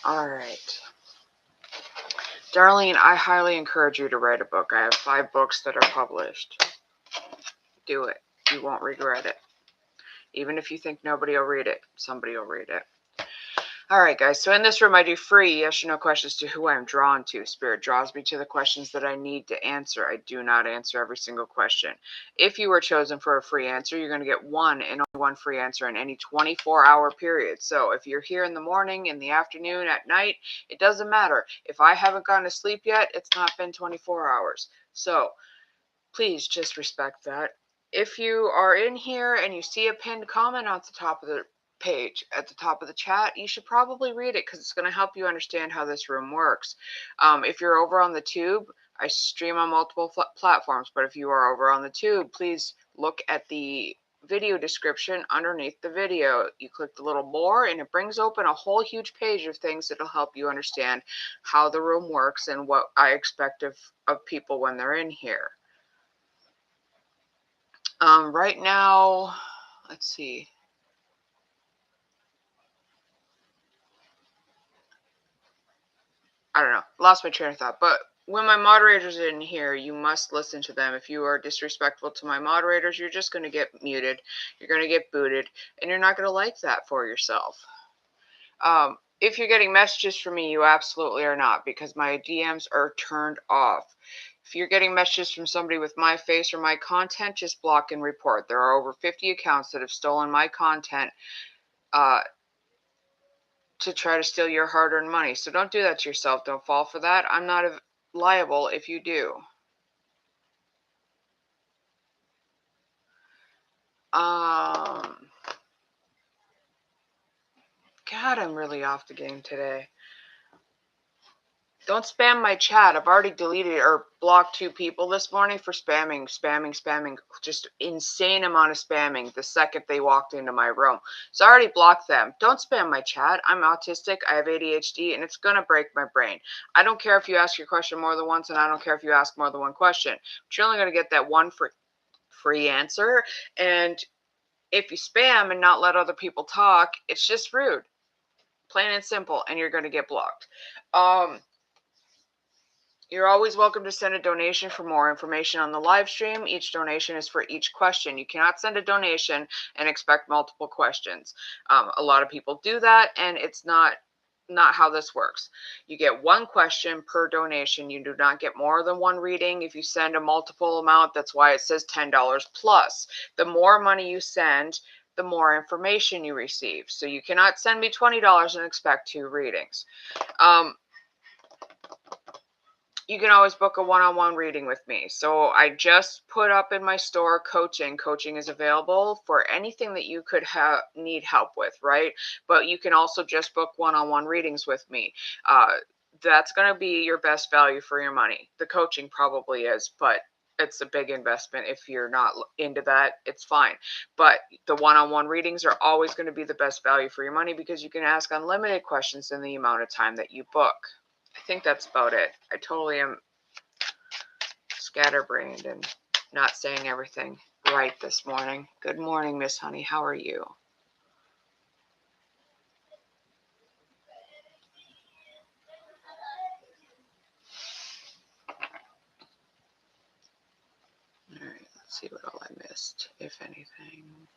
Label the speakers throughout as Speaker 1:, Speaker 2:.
Speaker 1: All right. Darlene, I highly encourage you to write a book. I have 5 books that are published. Do it. You won't regret it. Even if you think nobody will read it, somebody will read it. All right, guys. So in this room, I do free yes or no questions to who I'm drawn to. Spirit draws me to the questions that I need to answer. I do not answer every single question. If you were chosen for a free answer, you're going to get one and only one free answer in any 24-hour period. So if you're here in the morning, in the afternoon, at night, it doesn't matter. If I haven't gone to sleep yet, it's not been 24 hours. So please just respect that. If you are in here and you see a pinned comment at the top of the page, at the top of the chat, you should probably read it because it's going to help you understand how this room works. If you're over on the tube, I stream on multiple platforms, but if you are over on the tube, please look at the video description underneath the video. You click the little more and it brings open a whole huge page of things that'll help you understand how the room works and what I expect of people when they're in here. Right now, let's see. I don't know. Lost my train of thought. But when my moderators are in here, you must listen to them. If you are disrespectful to my moderators, you're just going to get muted. You're going to get booted. And you're not going to like that for yourself. If you're getting messages from me, you absolutely are not, because my DMs are turned off. If you're getting messages from somebody with my face or my content, just block and report. There are over 50 accounts that have stolen my content to try to steal your hard-earned money. So don't do that to yourself. Don't fall for that. I'm not liable if you do. God, I'm really off the game today. Don't spam my chat. I've already deleted or blocked 2 people this morning for spamming. Just insane amount of spamming the second they walked into my room. So I already blocked them. Don't spam my chat. I'm autistic. I have ADHD, and it's going to break my brain. I don't care if you ask your question more than once, and I don't care if you ask more than one question. But you're only going to get that one free answer. And if you spam and not let other people talk, it's just rude. Plain and simple, and you're going to get blocked. You're always welcome to send a donation for more information on the live stream. Each donation is for each question. You cannot send a donation and expect multiple questions. A lot of people do that, and it's not how this works. You get 1 question per donation. You do not get more than 1 reading. If you send a multiple amount, that's why it says $10 plus. The more money you send, the more information you receive. So you cannot send me $20 and expect 2 readings. You can always book a one-on-one reading with me. So I just put up in my store coaching. Coaching is available for anything that you could need help with, right? But you can also just book one-on-one readings with me. That's going to be your best value for your money. The coaching probably is, but it's a big investment. If you're not into that, it's fine. But the one-on-one readings are always going to be the best value for your money because you can ask unlimited questions in the amount of time that you book. I think that's about it. I totally am scatterbrained and not saying everything right this morning. Good morning, Miss Honey. How are you? All right, let's see what all I missed, if anything.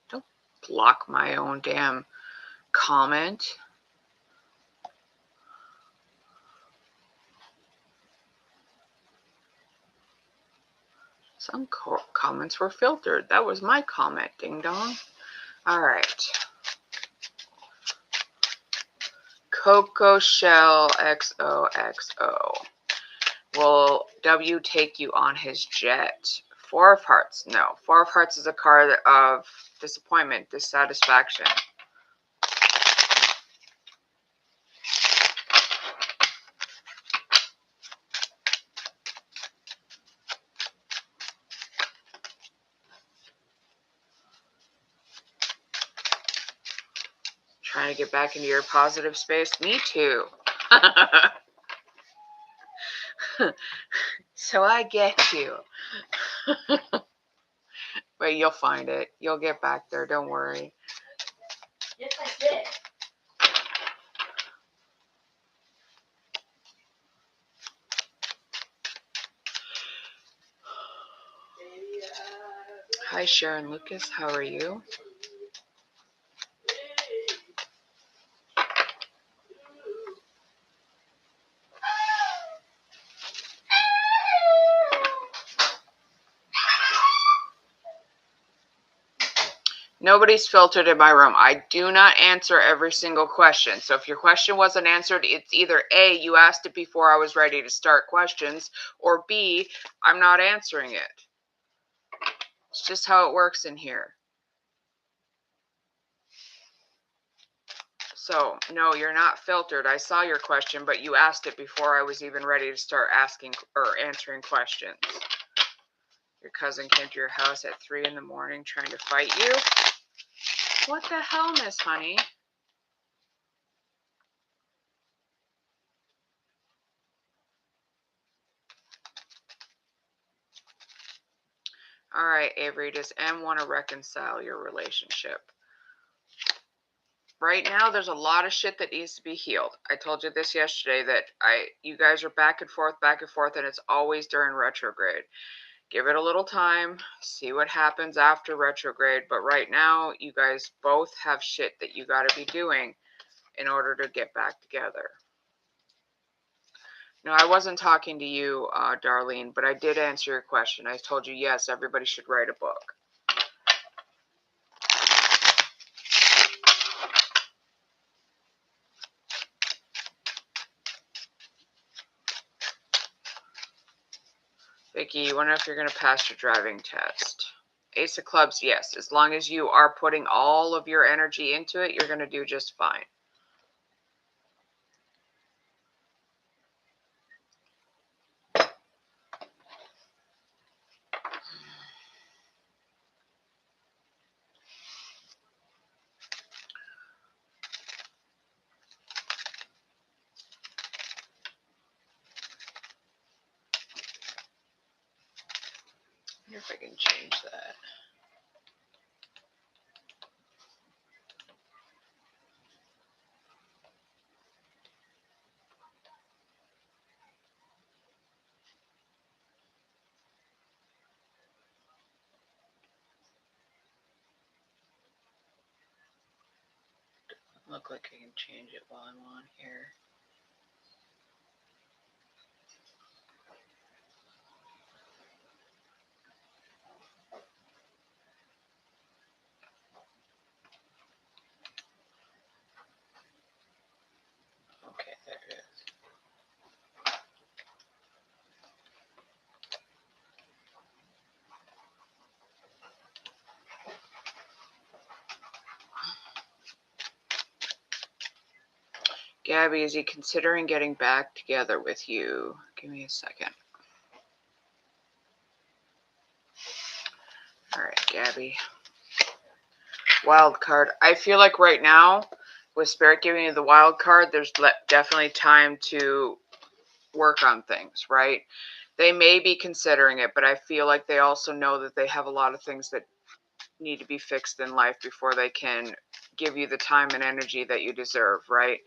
Speaker 1: Don't block my own damn comment. Some comments were filtered. That was my comment, ding dong. All right. Coco Shell XOXO. Will W take you on his jet? 4 of Hearts. No. 4 of Hearts is a card of disappointment, dissatisfaction. Trying to get back into your positive space? Me too. So I get you. But you'll find it. You'll get back there. Don't worry.
Speaker 2: Yes, I did.
Speaker 1: Hi, Sharon Lucas. How are you? Nobody's filtered in my room. I do not answer every single question. So if your question wasn't answered, it's either A, you asked it before I was ready to start questions, or B, I'm not answering it. It's just how it works in here. So, no, you're not filtered. I saw your question, but you asked it before I was even ready to start asking or answering questions. Your cousin came to your house at 3 in the morning trying to fight you? What the hell, Miss Honey? All right, Avery, does M want to reconcile your relationship? Right now, there's a lot of shit that needs to be healed. I told you this yesterday that you guys are back and forth, and it's always during retrograde. Give it a little time, see what happens after retrograde. But right now, you guys both have shit that you got to be doing in order to get back together. No, I wasn't talking to you, Darlene, but I did answer your question. I told you, yes, everybody should write a book. Vicky, you wonder if you're going to pass your driving test. Ace of Clubs, yes. As long as you are putting all of your energy into it, you're going to do just fine. I wonder if I can change that. Look like I can change it while I'm on here. Okay, there it is. Gabby, is he considering getting back together with you? Give me a second. All right, Gabby. Wild card. I feel like right now, with Spirit giving you the wild card, there's definitely time to work on things, right? They may be considering it, but I feel like they also know that they have a lot of things that need to be fixed in life before they can give you the time and energy that you deserve, right?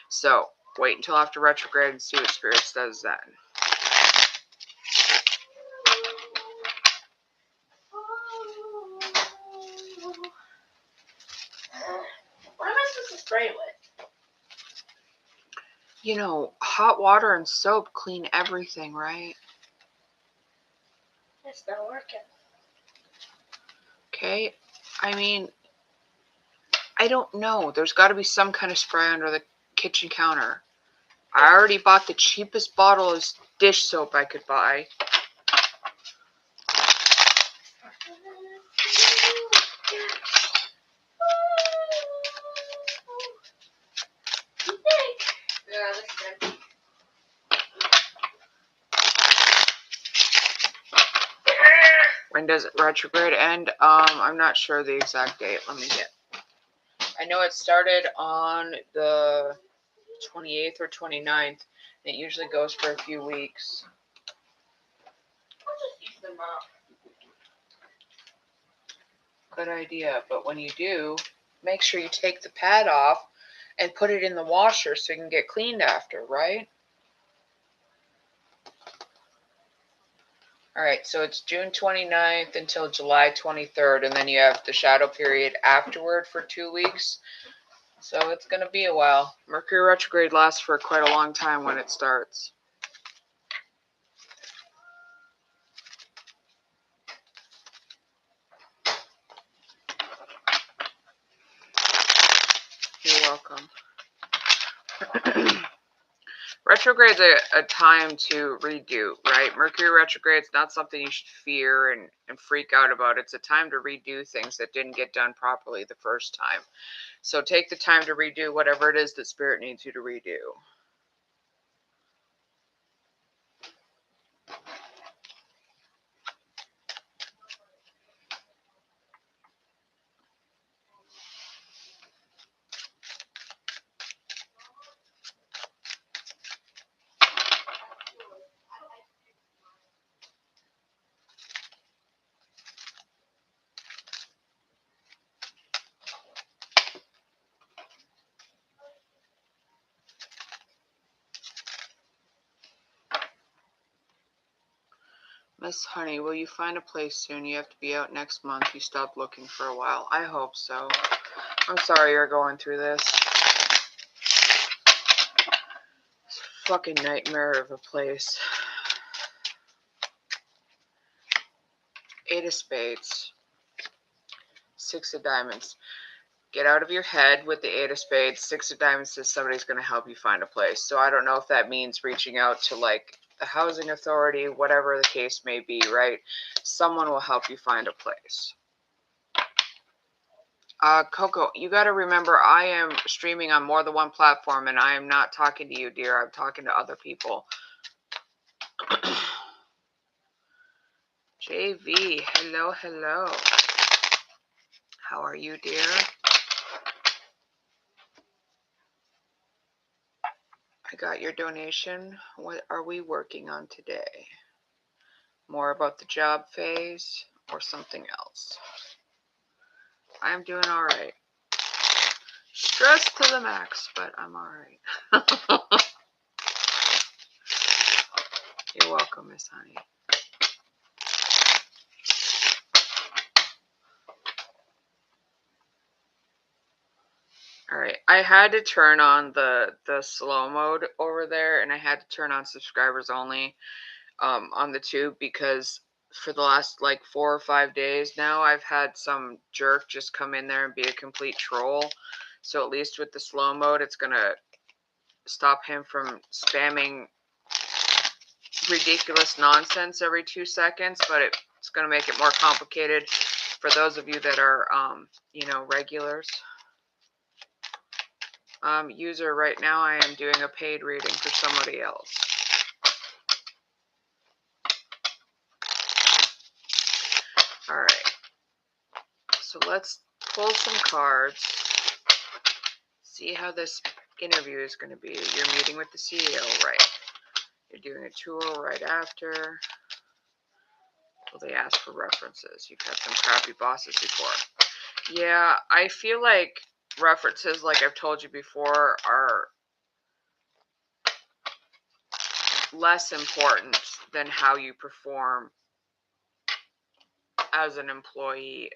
Speaker 1: So wait until after retrograde and see what Spirit says then.
Speaker 2: What am I supposed to spray with?
Speaker 1: You know, hot water and soap clean everything, right?
Speaker 2: It's not working.
Speaker 1: Okay. I mean, I don't know. There's got to be some kind of spray under the kitchen counter. I already bought the cheapest bottle of dish soap I could buy.
Speaker 2: Yeah, this is empty.
Speaker 1: When does retrograde end? I'm not sure the exact date. Let me get. I know it started on the 28th or 29th. It usually goes for a few weeks.
Speaker 2: I'll just use them up.
Speaker 1: Good idea. But when you do, make sure you take the pad off and put it in the washer so you can get cleaned after, right? All right, so it's June 29th until July 23rd, and then you have the shadow period afterward for 2 weeks. So it's going to be a while. Mercury retrograde lasts for quite a long time when it starts. You're welcome. Retrograde's a time to redo, right? Mercury retrograde's not something you should fear and freak out about. It's a time to redo things that didn't get done properly the first time. So take the time to redo whatever it is that Spirit needs you to redo. Miss Honey, will you find a place soon? You have to be out next month. You stopped looking for a while. I hope so. I'm sorry you're going through this. Fucking nightmare of a place. 8 of spades. 6 of diamonds. Get out of your head with the 8 of spades. 6 of diamonds says somebody's going to help you find a place. So I don't know if that means reaching out to like the housing authority, whatever the case may be, right? Someone will help you find a place. Coco, you got to remember I am streaming on more than one platform and I am not talking to you, dear. I'm talking to other people. JV, hello, hello. How are you, dear? I got your donation. What are we working on today? More about the job phase or something else? I'm doing all right. Stressed to the max, but I'm all right. You're welcome, Miss Honey. All right, I had to turn on the slow mode over there, and I had to turn on subscribers only on the tube because for the last like 4 or 5 days now, I've had some jerk just come in there and be a complete troll. So at least with the slow mode, it's gonna stop him from spamming ridiculous nonsense every 2 seconds, but it's gonna make it more complicated for those of you that are you know, regulars. User, right now I am doing a paid reading for somebody else. All right. So let's pull some cards. See how this interview is going to be. You're meeting with the CEO, right? You're doing a tour right after. Well, they ask for references. You've had some crappy bosses before. Yeah, I feel like references, like I've told you before, are less important than how you perform as an employee.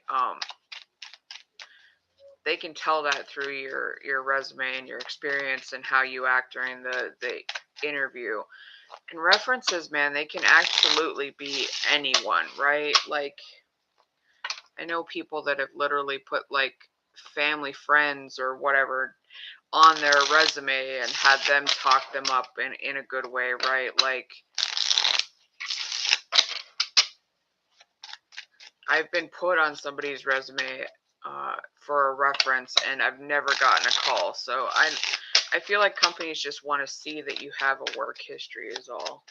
Speaker 1: They can tell that through your resume and your experience and how you act during the interview. And references, man, they can absolutely be anyone, right? Like, I know people that have literally put like family friends or whatever on their resume and had them talk them up in a good way, right? Like, I've been put on somebody's resume for a reference and I've never gotten a call. So I feel like companies just want to see that you have a work history is all.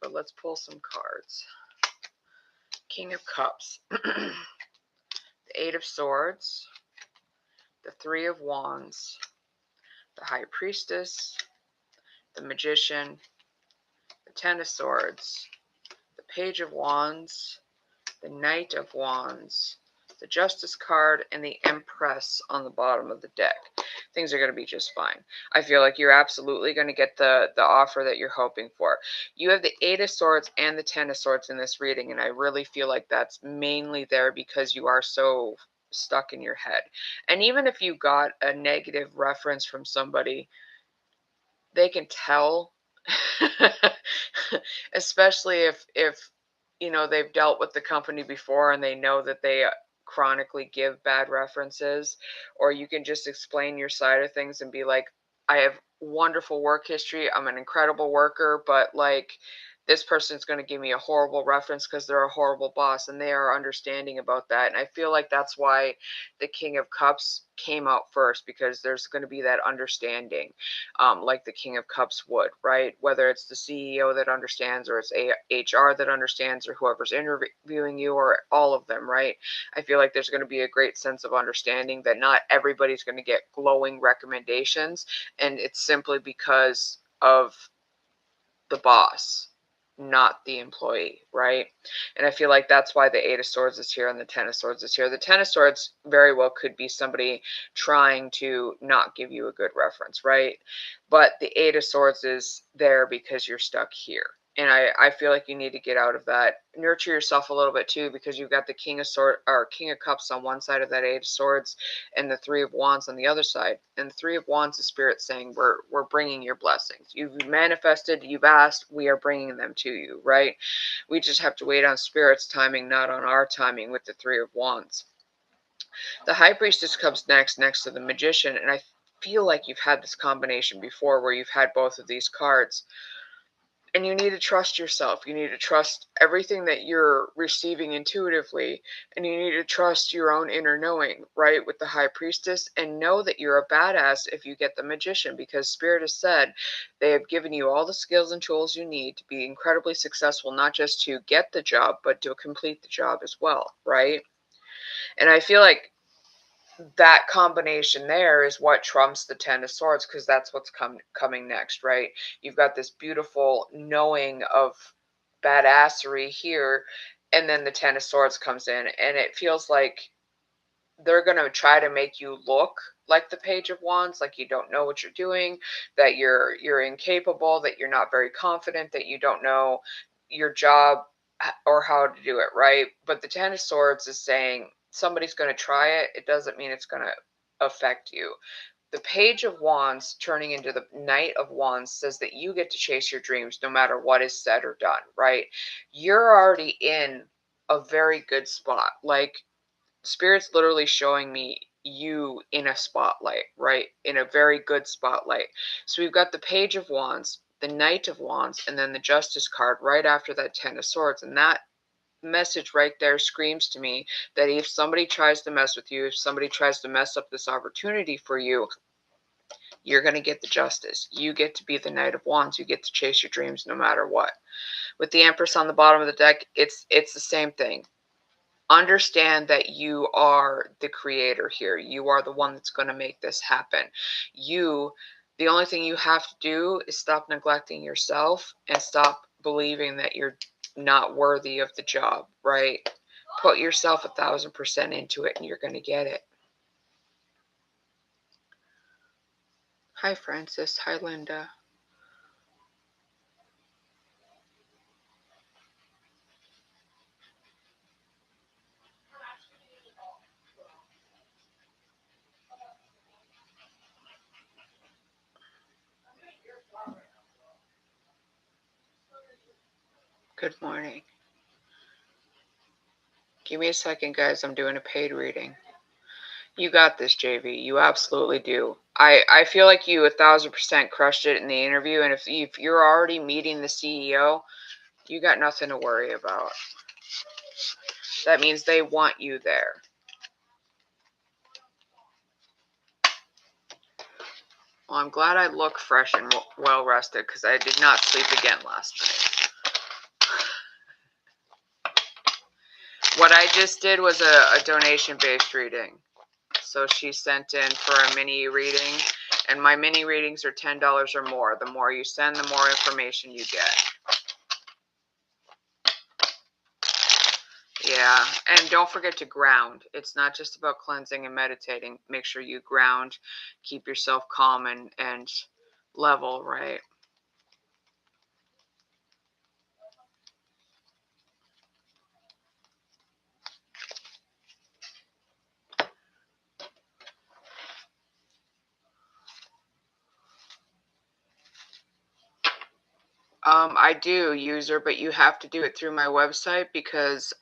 Speaker 1: But let's pull some cards. King of Cups. The 8 of Swords. The 3 of Wands. The High Priestess. The Magician. The 10 of Swords. The Page of Wands. The Knight of Wands. the Justice card, and the Empress on the bottom of the deck. Things are going to be just fine. I feel like you're absolutely going to get the offer that you're hoping for. You have the Eight of Swords and the Ten of Swords in this reading, and I really feel like that's mainly there because you are so stuck in your head. And even if you got a negative reference from somebody, they can tell. Especially if you know they've dealt with the company before and they know that they chronically give bad references. Or you can just explain your side of things and be like, I have wonderful work history, I'm an incredible worker, but like this person's going to give me a horrible reference because they're a horrible boss, and they are understanding about that. And I feel like that's why the King of Cups came out first, because there's going to be that understanding, like the King of Cups would, right? Whether it's the CEO that understands, or it's HR that understands, or whoever's interviewing you, or all of them, right? I feel like there's going to be a great sense of understanding that not everybody's going to get glowing recommendations, and it's simply because of the boss, not the employee, right? And I feel like that's why the Eight of Swords is here and the Ten of Swords is here. The Ten of Swords very well could be somebody trying to not give you a good reference, right? But the Eight of Swords is there because you're stuck here. And I feel like you need to get out of that. Nurture yourself a little bit too, because you've got the King of Cups on one side of that Eight of Swords, and the Three of Wands on the other side. And the Three of Wands is Spirit saying, we're bringing your blessings. You've manifested, you've asked, we are bringing them to you, right? We just have to wait on Spirit's timing, not on our timing, with the Three of Wands. The High Priestess comes next to the Magician, and I feel like you've had this combination before where you've had both of these cards. And you need to trust yourself. You need to trust everything that you're receiving intuitively. And you need to trust your own inner knowing, right? With the High Priestess. And know that you're a badass if you get the Magician. Because Spirit has said they have given you all the skills and tools you need to be incredibly successful. Not just to get the job, but to complete the job as well, right? And I feel like that combination there is what trumps the Ten of Swords, because that's what's coming next, right? You've got this beautiful knowing of badassery here, and then the Ten of Swords comes in, and it feels like they're going to try to make you look like the Page of Wands, like you don't know what you're doing, that you're incapable, that you're not very confident, that you don't know your job or how to do it, right? But the Ten of Swords is saying somebody's going to try it. It doesn't mean it's going to affect you. The Page of Wands turning into the Knight of Wands says that you get to chase your dreams no matter what is said or done, right? You're already in a very good spot. Like, Spirit's literally showing me you in a spotlight, right? In a very good spotlight. So we've got the Page of Wands, the Knight of Wands, and then the Justice card right after that Ten of Swords. And that message right there screams to me that if somebody tries to mess with you, if somebody tries to mess up this opportunity for you, you're going to get the Justice. You get to be the Knight of Wands. You get to chase your dreams no matter what. With the Empress on the bottom of the deck, it's the same thing. Understand that you are the creator here. You are the one that's going to make this happen. The only thing you have to do is stop neglecting yourself and stop believing that you're not worthy of the job, right? Put yourself 1,000% into it and you're going to get it. Hi, Francis. Hi, Linda. Good morning. Give me a second, guys. I'm doing a paid reading. You got this, JV. You absolutely do. I feel like you 1,000% crushed it in the interview. And if you're already meeting the CEO, you got nothing to worry about. That means they want you there. Well, I'm glad I look fresh and well rested because I did not sleep again last night. What I just did was a donation-based reading. So she sent in for a mini reading, and my mini readings are $10 or more. The more you send, the more information you get. Yeah, Yeah, and don't forget to ground. It's not just about cleansing and meditating. Make sure you ground, keep yourself calm and level, right? I do, user, but you have to do it through my website because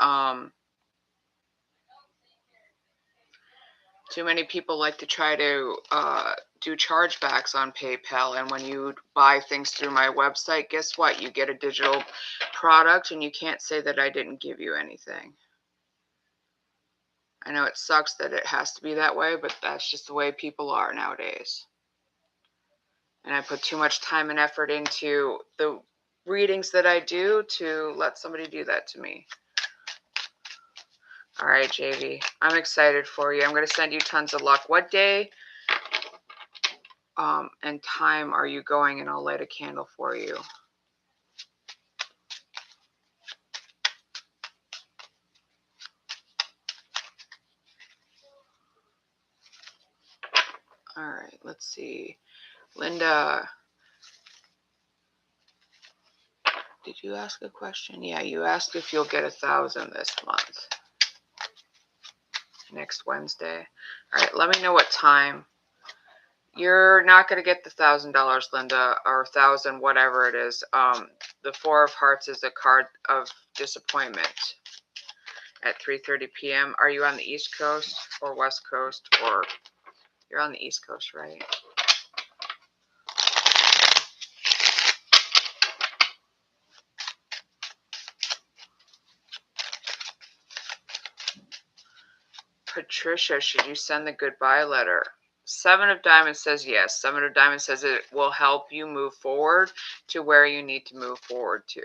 Speaker 1: too many people like to try to do chargebacks on PayPal, and when you buy things through my website, guess what? You get a digital product, and you can't say that I didn't give you anything. I know it sucks that it has to be that way, but that's just the way people are nowadays. And I put too much time and effort into the readings that I do to let somebody do that to me. All right, JV, I'm excited for you. I'm going to send you tons of luck. What day and time are you going, and I'll light a candle for you. All right, let's see. Linda, did you ask a question? Yeah, you asked if you'll get 1,000 this month. Next Wednesday. All right, let me know what time. You're not going to get the $1,000, Linda, or 1,000, whatever it is. The Four of Hearts is a card of disappointment at 3:30 p.m. Are you on the East Coast or West Coast? Or you're on the East Coast, right? Patricia, should you send the goodbye letter? Seven of Diamonds says yes. Seven of Diamonds says it will help you move forward to where you need to move forward to.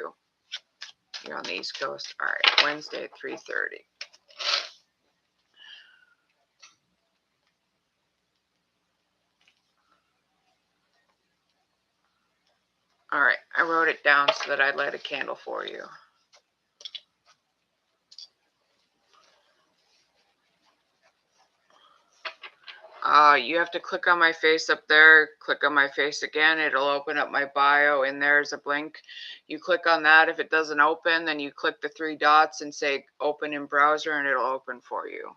Speaker 1: You're on the East Coast. All right, Wednesday at 3:30. All right, I wrote it down so that I'd light a candle for you. You have to click on my face up there, click on my face again. It'll open up my bio, and there's a blink. You click on that. If it doesn't open, then you click the three dots and say open in browser, and it'll open for you.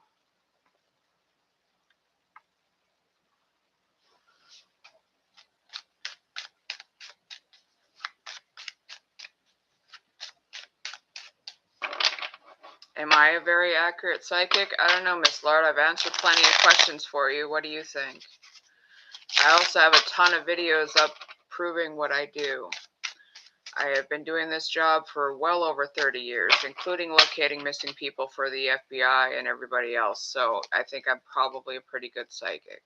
Speaker 1: Am I a very accurate psychic? I don't know, Miss Lord. I've answered plenty of questions for you. What do you think? I also have a ton of videos up proving what I do. I have been doing this job for well over 30 years, including locating missing people for the FBI and everybody else. So I think I'm probably a pretty good psychic.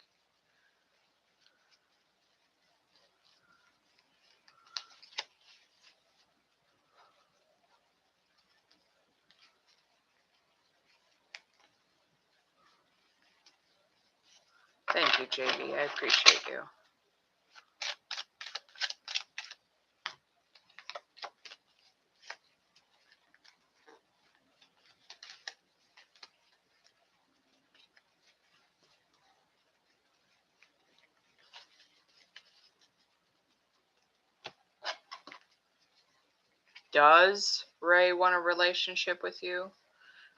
Speaker 1: Thank you, JV. I appreciate you. Does Ray want a relationship with you?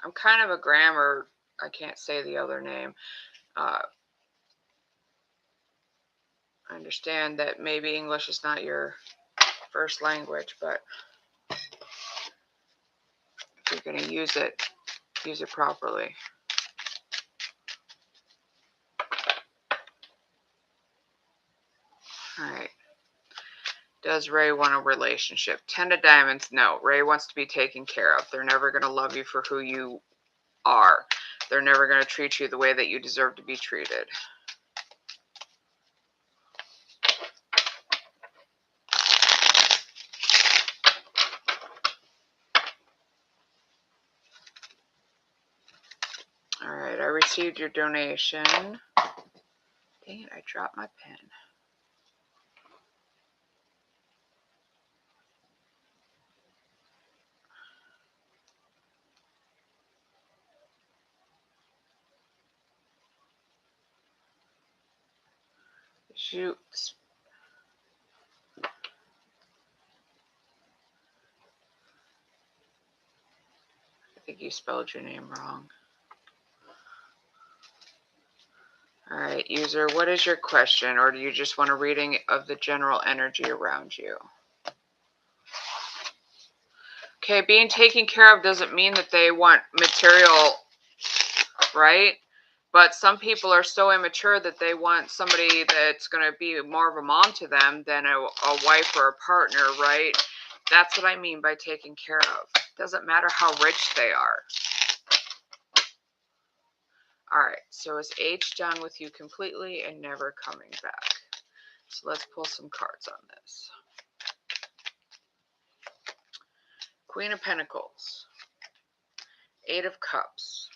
Speaker 1: I'm kind of a grammar. I can't say the other name. I understand that maybe English is not your first language, but if you're going to use it properly. All right. Does Ray want a relationship? 10 of Diamonds, no. Ray wants to be taken care of. They're never going to love you for who you are. They're never going to treat you the way that you deserve to be treated. All right, I received your donation. Dang it, I dropped my pen. Shoot. I think you spelled your name wrong. All right, user, what is your question? Or do you just want a reading of the general energy around you? Okay, being taken care of doesn't mean that they want material, right? But some people are so immature that they want somebody that's going to be more of a mom to them than a wife or a partner, right? That's what I mean by taken care of. Doesn't matter how rich they are. All right, so is H done with you completely and never coming back? So let's pull some cards on this. Queen of Pentacles, Eight of Cups,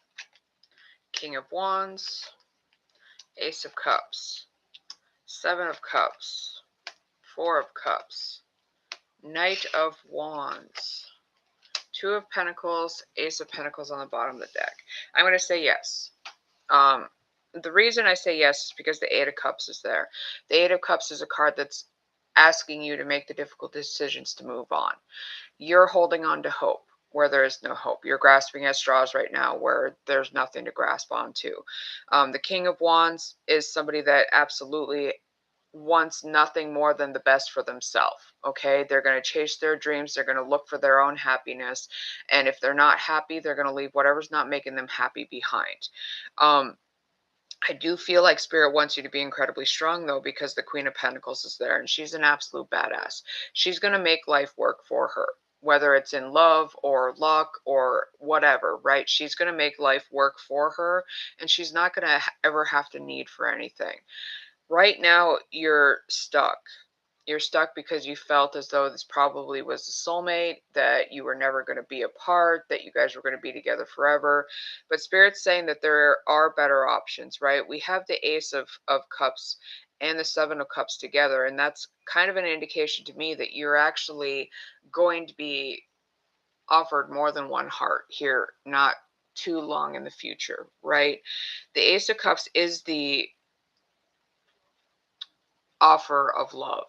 Speaker 1: King of Wands, Ace of Cups, Seven of Cups, Four of Cups, Knight of Wands, Two of Pentacles, Ace of Pentacles on the bottom of the deck. I'm going to say yes. The reason I say yes is because the Eight of Cups is there. The Eight of Cups is a card that's asking you to make the difficult decisions to move on. You're holding on to hope where there is no hope. You're grasping at straws right now where there's nothing to grasp onto. The King of Wands is somebody that absolutely wants nothing more than the best for themselves. Okay, they're going to chase their dreams. They're going to look for their own happiness, and if they're not happy, they're going to leave whatever's not making them happy behind. I do feel like Spirit wants you to be incredibly strong, though, because the Queen of Pentacles is there, and she's an absolute badass. She's going to make life work for her, whether it's in love or luck or whatever, right? She's going to make life work for her, and she's not going to ever have to need for anything. Right now, you're stuck. You're stuck because you felt as though this probably was a soulmate, that you were never going to be apart, that you guys were going to be together forever. But Spirit's saying that there are better options, right? We have the Ace of Cups and the Seven of Cups together, and that's kind of an indication to me that you're actually going to be offered more than one heart here, not too long in the future, right? The Ace of Cups is the offer of love.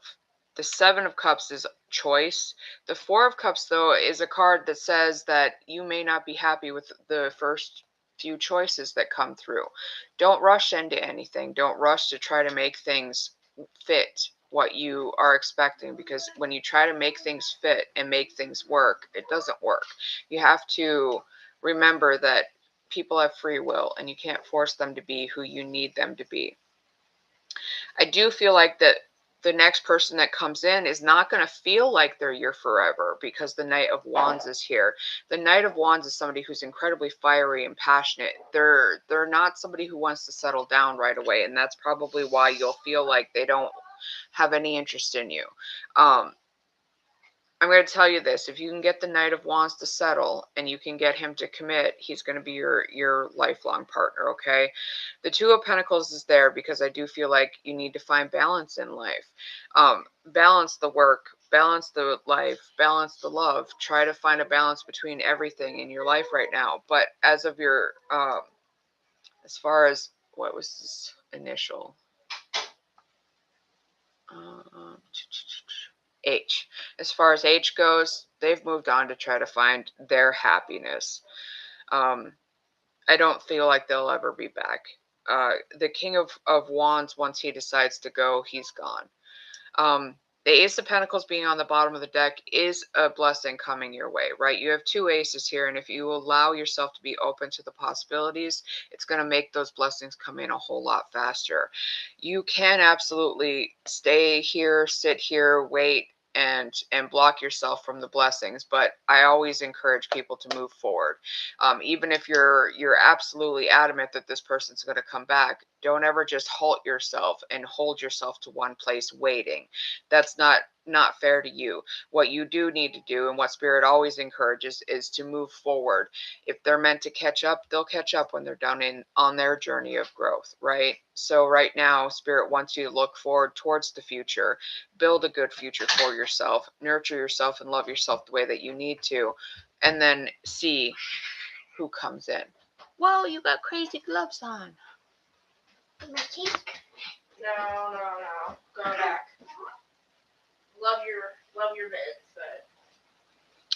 Speaker 1: The Seven of Cups is choice. The Four of Cups, though, is a card that says that you may not be happy with the first few choices that come through. Don't rush into anything. Don't rush to try to make things fit what you are expecting, because when you try to make things fit and make things work, it doesn't work. You have to remember that people have free will and you can't force them to be who you need them to be. I do feel like that the next person that comes in is not going to feel like they're your forever, because the Knight of Wands is here. The Knight of Wands is somebody who's incredibly fiery and passionate. They're not somebody who wants to settle down right away, and that's probably why you'll feel like they don't have any interest in you. I'm going to tell you this. If you can get the Knight of Wands to settle and you can get him to commit, he's going to be your lifelong partner, okay? The Two of Pentacles is there because I do feel like you need to find balance in life. Balance the work, balance the life, balance the love. Try to find a balance between everything in your life right now. But as of your, as far as, what was this initial? H. As far as H goes, they've moved on to try to find their happiness. I don't feel like they'll ever be back. The King of Wands, once he decides to go, he's gone. The Ace of Pentacles being on the bottom of the deck is a blessing coming your way, right? You have two aces here, and if you allow yourself to be open to the possibilities, it's going to make those blessings come in a whole lot faster. You can absolutely stay here, sit here, wait, and block yourself from the blessings, but I always encourage people to move forward. Even if you're absolutely adamant that this person's going to come back, don't ever just halt yourself and hold yourself to one place waiting. That's not fair to you. What you do need to do, and what Spirit always encourages, is to move forward. If they're meant to catch up, they'll catch up when they're down on their journey of growth, right? So right now, Spirit wants you to look forward towards the future, build a good future for yourself, nurture yourself and love yourself the way that you need to, and then see who comes in. Whoa, you got crazy gloves on.
Speaker 2: My teeth. No. Go back. Love your vids, but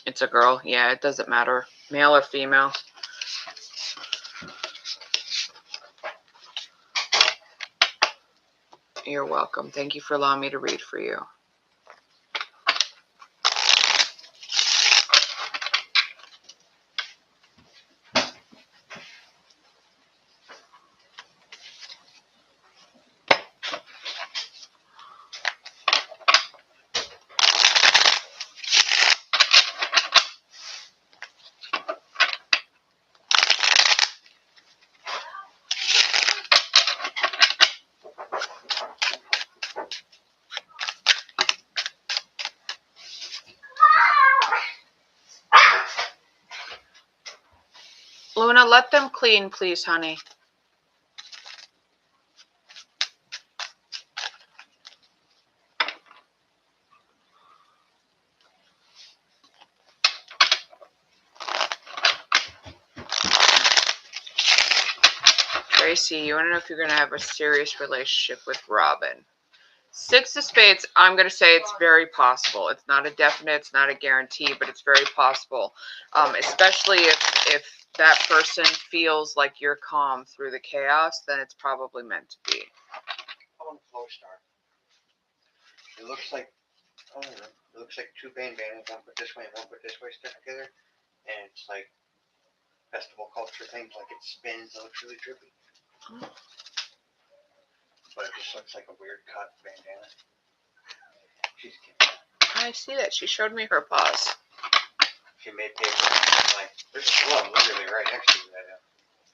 Speaker 1: It's a girl. Yeah, it doesn't matter. Male or female. You're welcome. Thank you for allowing me to read for you. Luna, let them clean, please, honey. Tracy, you want to know if you're going to have a serious relationship with Robin? 6 of spades, I'm going to say it's very possible. It's not a definite, it's not a guarantee, but it's very possible. Especially if that person feels like you're calm through the chaos, then it's probably meant to be.
Speaker 3: I want a flow star. It looks like, I don't know, it looks like 2 bandanas, one put this way and one put this way stuck together. And it's like festival culture things, like it spins, it looks really trippy. But it just looks like a weird cut bandana. She's cute.
Speaker 1: I see that. She showed me her paws.
Speaker 3: She made paper. I'm like, there's a glove literally right next to you that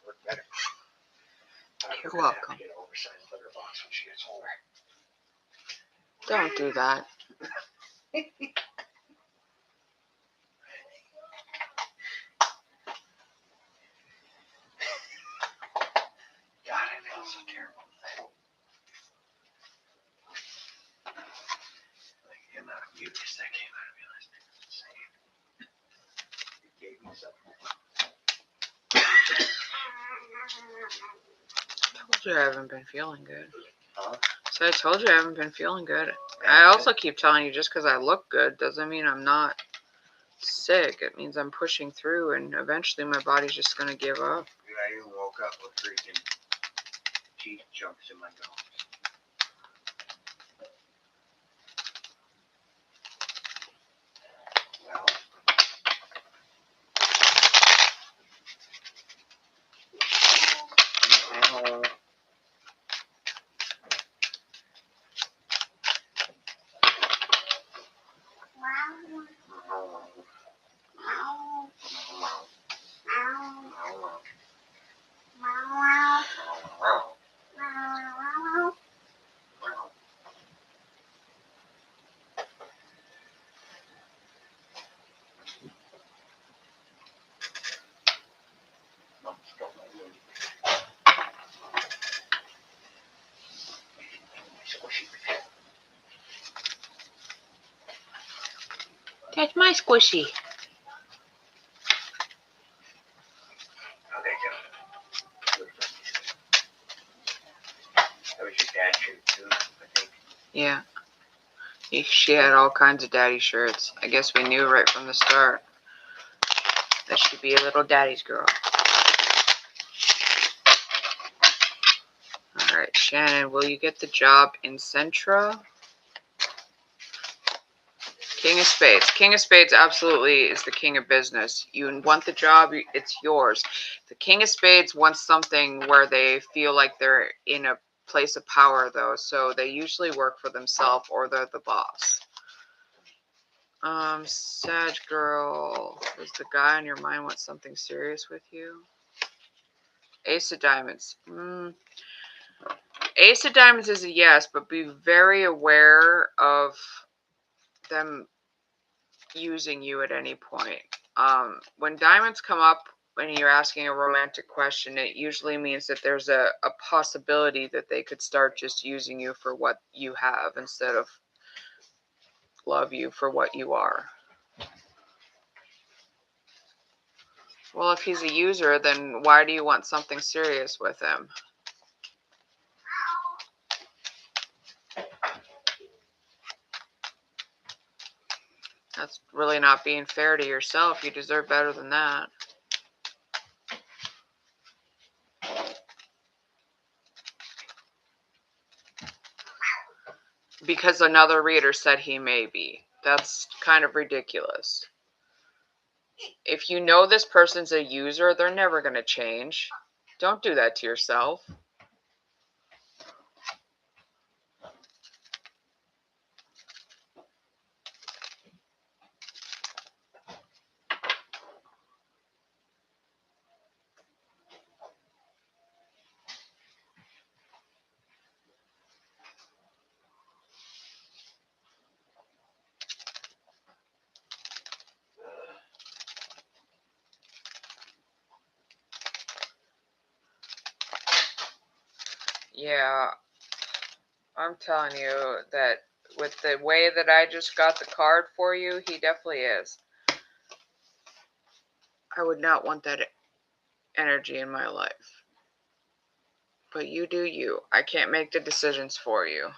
Speaker 3: work better.
Speaker 1: You're welcome.
Speaker 3: Get an oversized litter box when she gets older.
Speaker 1: Don't do that.
Speaker 3: God, I feel so terrible. Like the amount of mucus that came out of me last night was insane. It gave me something.
Speaker 1: I told you I haven't been feeling good.
Speaker 3: Huh?
Speaker 1: So I told you I haven't been feeling good. I also keep telling you just because I look good doesn't mean I'm not sick. It means I'm pushing through, and eventually my body's just going to give up.
Speaker 3: Dude, I even woke up with freaking teeth chunks in my gums. Well.
Speaker 1: That's my squishy.
Speaker 3: Okay, Joe. That was your dad's shirt too, I think.
Speaker 1: Yeah. She had all kinds of daddy shirts. I guess we knew right from the start that she'd be a little daddy's girl. Alright, Shannon, will you get the job in Centra? King of Spades. King of Spades absolutely is the king of business. You want the job, it's yours. The King of Spades wants something where they feel like they're in a place of power, though. So they usually work for themselves or they're the boss. Sag girl. Does the guy on your mind want something serious with you? Ace of Diamonds. Ace of Diamonds is a yes, but be very aware of them using you at any point. When diamonds come up when you're asking a romantic question, it usually means that there's a possibility that they could start just using you for what you have instead of love you for what you are. Well, if he's a user, then why do you want something serious with him? That's really not being fair to yourself. You deserve better than that. Because another reader said he may be. That's kind of ridiculous. If you know this person's a user, they're never going to change. Don't do that to yourself. Yeah, I'm telling you that with the way that I just got the card for you, he definitely is. I would not want that energy in my life. But you do you. I can't make the decisions for you.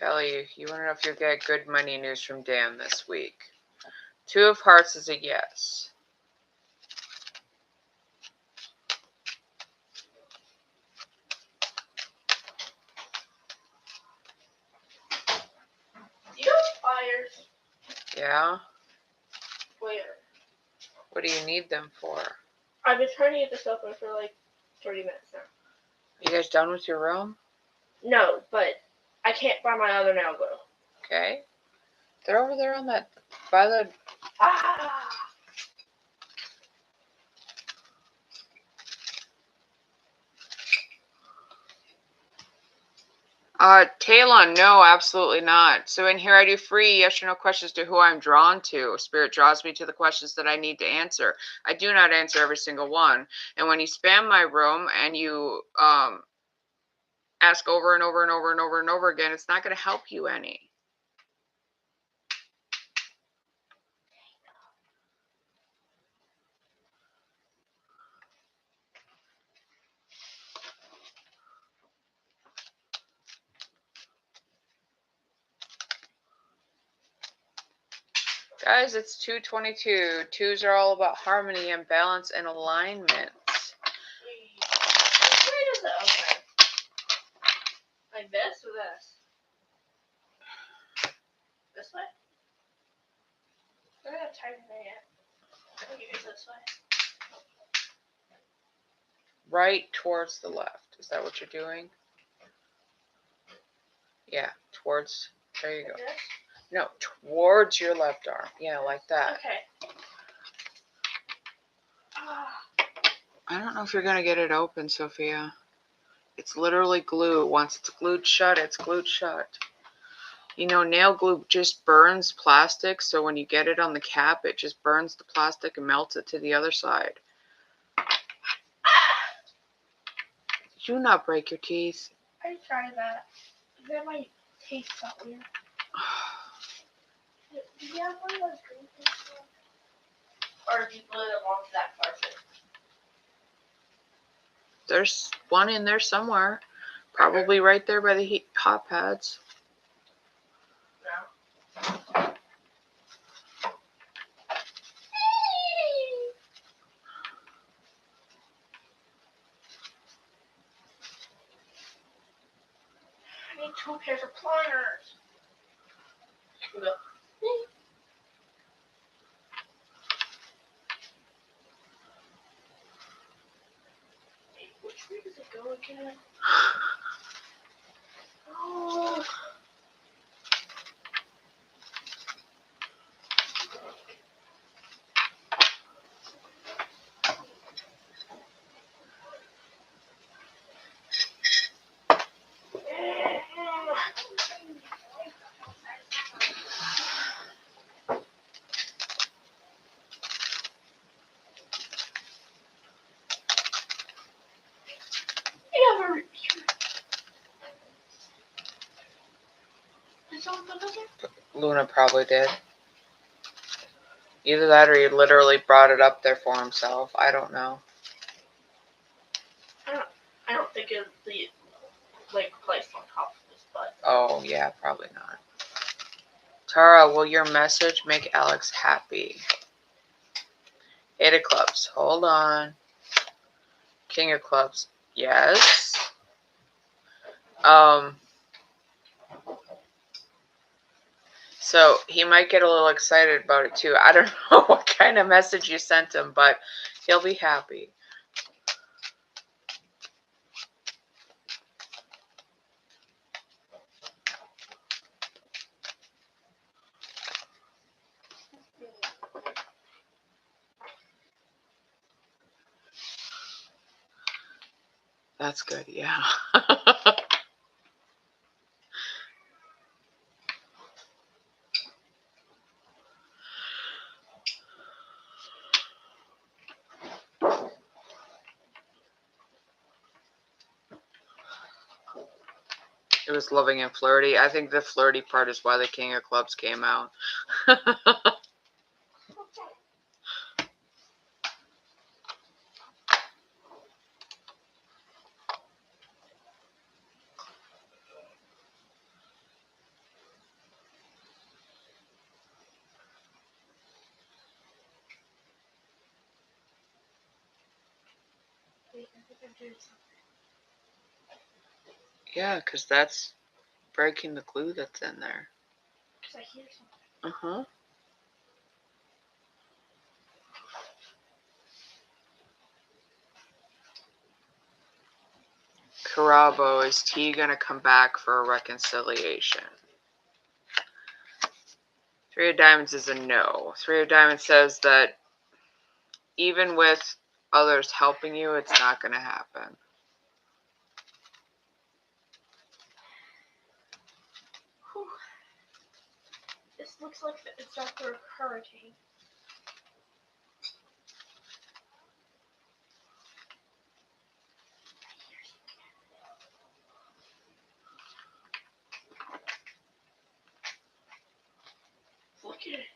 Speaker 1: Kelly, you want to know if you'll get good money news from Dan this week. 2 of Hearts is a yes.
Speaker 2: You have flyers.
Speaker 1: Yeah?
Speaker 2: Where?
Speaker 1: What do you need them for?
Speaker 2: I've been trying to get this open for like 30 minutes now.
Speaker 1: Are you guys done with your room?
Speaker 2: No, but I can't find my other nail glue.
Speaker 1: Okay. They're over there on that, by the...
Speaker 2: Ah!
Speaker 1: Talon, no, absolutely not. So in here I do free yes or no questions to who I'm drawn to. Spirit draws me to the questions that I need to answer. I do not answer every single one. And when you spam my room and you ask over and over and over and over and over again, it's not going to help you any. Guys, it's 2:22. 2s are all about harmony and balance and alignment.
Speaker 2: Which way does it open? Like this or this? This way? I don't have time for that yet. I think it goes this way.
Speaker 1: Right towards the left. Is that what you're doing? Yeah, towards. There you go.
Speaker 2: Like this?
Speaker 1: No, towards your left arm. Yeah, like that.
Speaker 2: Okay. Ah.
Speaker 1: I don't know if you're going to get it open, Sophia. It's literally glue. Once it's glued shut, it's glued shut. You know, nail glue just burns plastic, so when you get it on the cap, it just burns the plastic and melts it to the other side. Do not break your teeth.
Speaker 2: I tried that. Then my teeth got weird. Do you have one of those green things? Or do you glue it onto that carpet?
Speaker 1: There's one in there somewhere. Probably right there by the hot pads.
Speaker 2: No. I need 2 pairs of pliers. again. Oh.
Speaker 1: Luna probably did. Either that or he literally brought it up there for himself. I don't know.
Speaker 2: I don't think it's the placed on top of this, but.
Speaker 1: Oh, yeah, probably not. Tara, will your message make Alex happy? 8 of clubs. Hold on. King of clubs. Yes. So he might get a little excited about it too. I don't know what kind of message you sent him, but he'll be happy. That's good, yeah. It was loving and flirty. I think the flirty part is why the King of Clubs came out.
Speaker 2: Wait, I think I'm doing something.
Speaker 1: Yeah, because that's breaking the glue that's in there.
Speaker 2: Because I hear something.
Speaker 1: Uh-huh. Karabo, is T going to come back for a reconciliation? 3 of Diamonds is a no. 3 of Diamonds says that even with others helping you, it's not going to happen.
Speaker 2: Whew. This looks like it's after a hurricane. Look at it.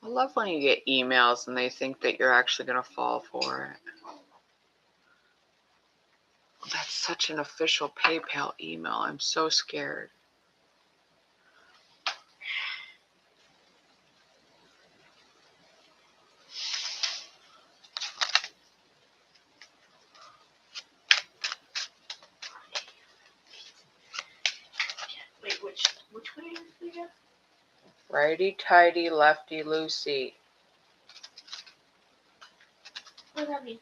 Speaker 1: I love when you get emails and they think that you're actually going to fall for it. That's such an official PayPal email. I'm so scared.
Speaker 2: Wait, which way is it again?
Speaker 1: Righty-tighty, lefty-loosey.
Speaker 2: What does that mean?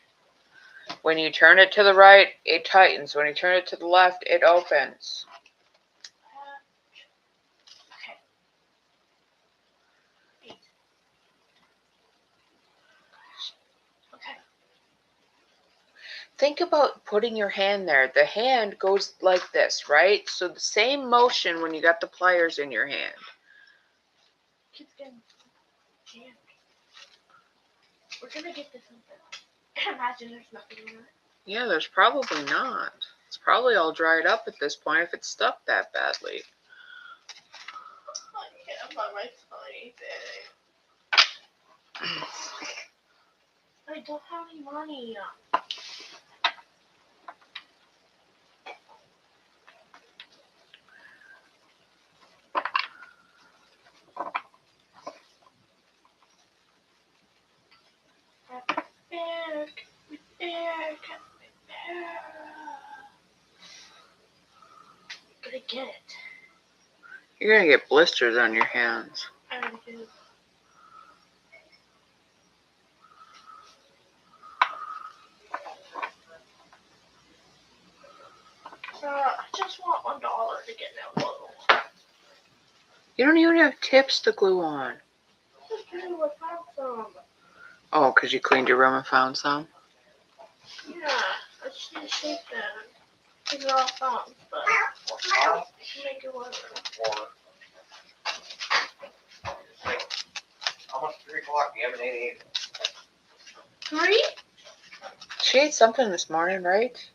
Speaker 1: When you turn it to the right, it tightens. When you turn it to the left, it opens.
Speaker 2: Okay. Wait. Okay.
Speaker 1: Think about putting your hand there. The hand goes like this, right? So the same motion when you got the pliers in your hand.
Speaker 2: Keeps getting jammed. We're gonna get this open. Imagine there's nothing in it.
Speaker 1: Yeah, there's probably not. It's probably all dried up at this point if it's stuck that badly.
Speaker 2: I can't find my tiny thing. I don't have any money. Gonna get it.
Speaker 1: You're gonna get blisters on your hands.
Speaker 2: I already do. $1 to get that glue.
Speaker 1: You don't even have tips to glue on. Oh, because you cleaned your room and found some?
Speaker 2: Yeah, I just need to shape them. These are all phones, but make it work.
Speaker 3: It's like almost 3 o'clock. You haven't ate either.
Speaker 2: 3?
Speaker 1: She ate something this morning, right?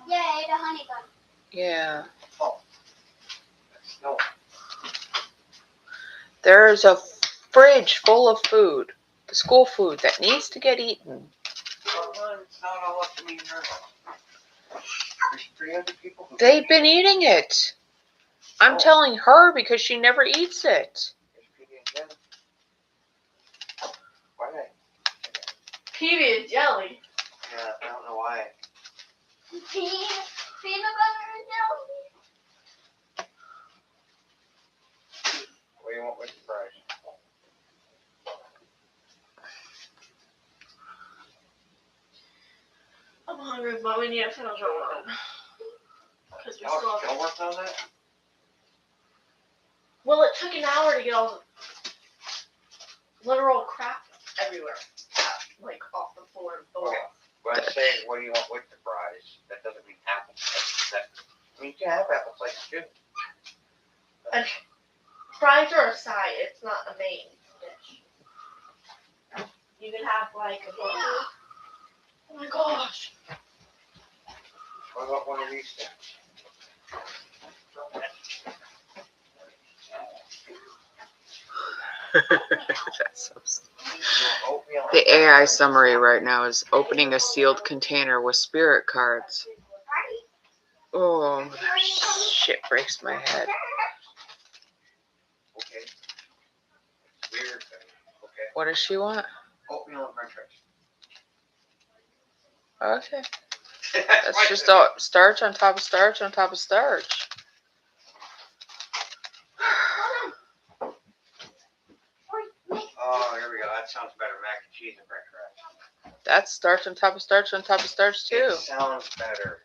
Speaker 2: Yeah, I ate a honey bun.
Speaker 1: Yeah.
Speaker 3: No.
Speaker 1: There's a fridge full of food. The school food that needs to get eaten.
Speaker 3: It's not all up to me and her. There's 300 people who
Speaker 1: They've been eating it. I'm telling her because she never eats it.
Speaker 3: Why?
Speaker 2: PB and jelly.
Speaker 3: Yeah, I don't know why.
Speaker 2: Peanut butter and jelly.
Speaker 3: What do you want with the fries?
Speaker 2: I'm hungry, but we need to finish our work. Because we still
Speaker 3: Y'all
Speaker 2: have...
Speaker 3: still working on that?
Speaker 2: Well, it took an hour to get all the literal crap everywhere. Like off the floor and below.
Speaker 3: Okay. When I say, what do you want with the fries? That doesn't mean apple slices. I mean, you can have apple slices too.
Speaker 2: And fries are a side. It's not a main dish. You can have like a burger. Oh my gosh.
Speaker 3: What about one of these things?
Speaker 1: That's so sad.
Speaker 3: You want oatmeal?
Speaker 1: The AI summary right now is opening a sealed container with spirit cards. Oh, that shit breaks my head.
Speaker 3: Okay. Weird thing. Okay.
Speaker 1: What does she want?
Speaker 3: Oatmeal and french fries.
Speaker 1: Okay. That's just all starch on top of starch on top of starch.
Speaker 3: Oh, here we go. That sounds better. Mac and cheese and french fries.
Speaker 1: That's starch on top of starch on top of starch too.
Speaker 3: It sounds better.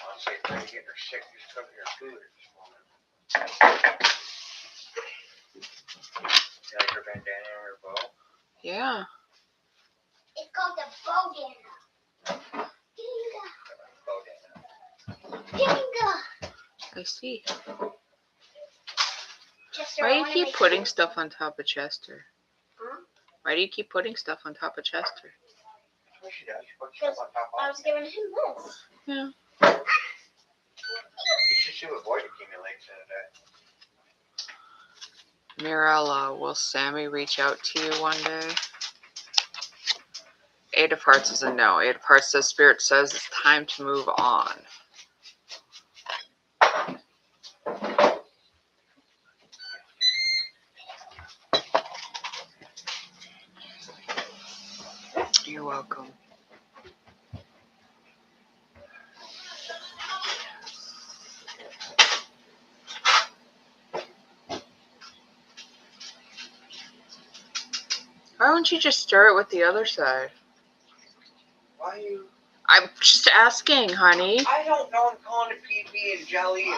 Speaker 3: Honestly, if you're getting her sick, just cook her food at this moment. You like her bandana and her bow?
Speaker 1: Yeah.
Speaker 2: It's called the Bodana.
Speaker 3: Bandana.
Speaker 1: I see.
Speaker 2: Chester,
Speaker 1: Why
Speaker 2: I
Speaker 1: do you
Speaker 2: wanna
Speaker 1: keep
Speaker 2: make
Speaker 1: putting stuff on top of Chester?
Speaker 2: Huh?
Speaker 1: Why do you keep putting stuff on top of Chester?
Speaker 3: That's what she does. She puts stuff on top of
Speaker 2: I was giving him this.
Speaker 1: Yeah.
Speaker 3: You should avoid accumulation of that.
Speaker 1: Mirella, will Sammy reach out to you one day? Eight of Hearts is a no. Eight of Hearts says Spirit says it's time to move on. You're welcome. Why wouldn't you just stir it with the other side?
Speaker 3: Why are you?
Speaker 1: I'm just asking, honey.
Speaker 3: I don't know. I'm calling it PB and jelly. And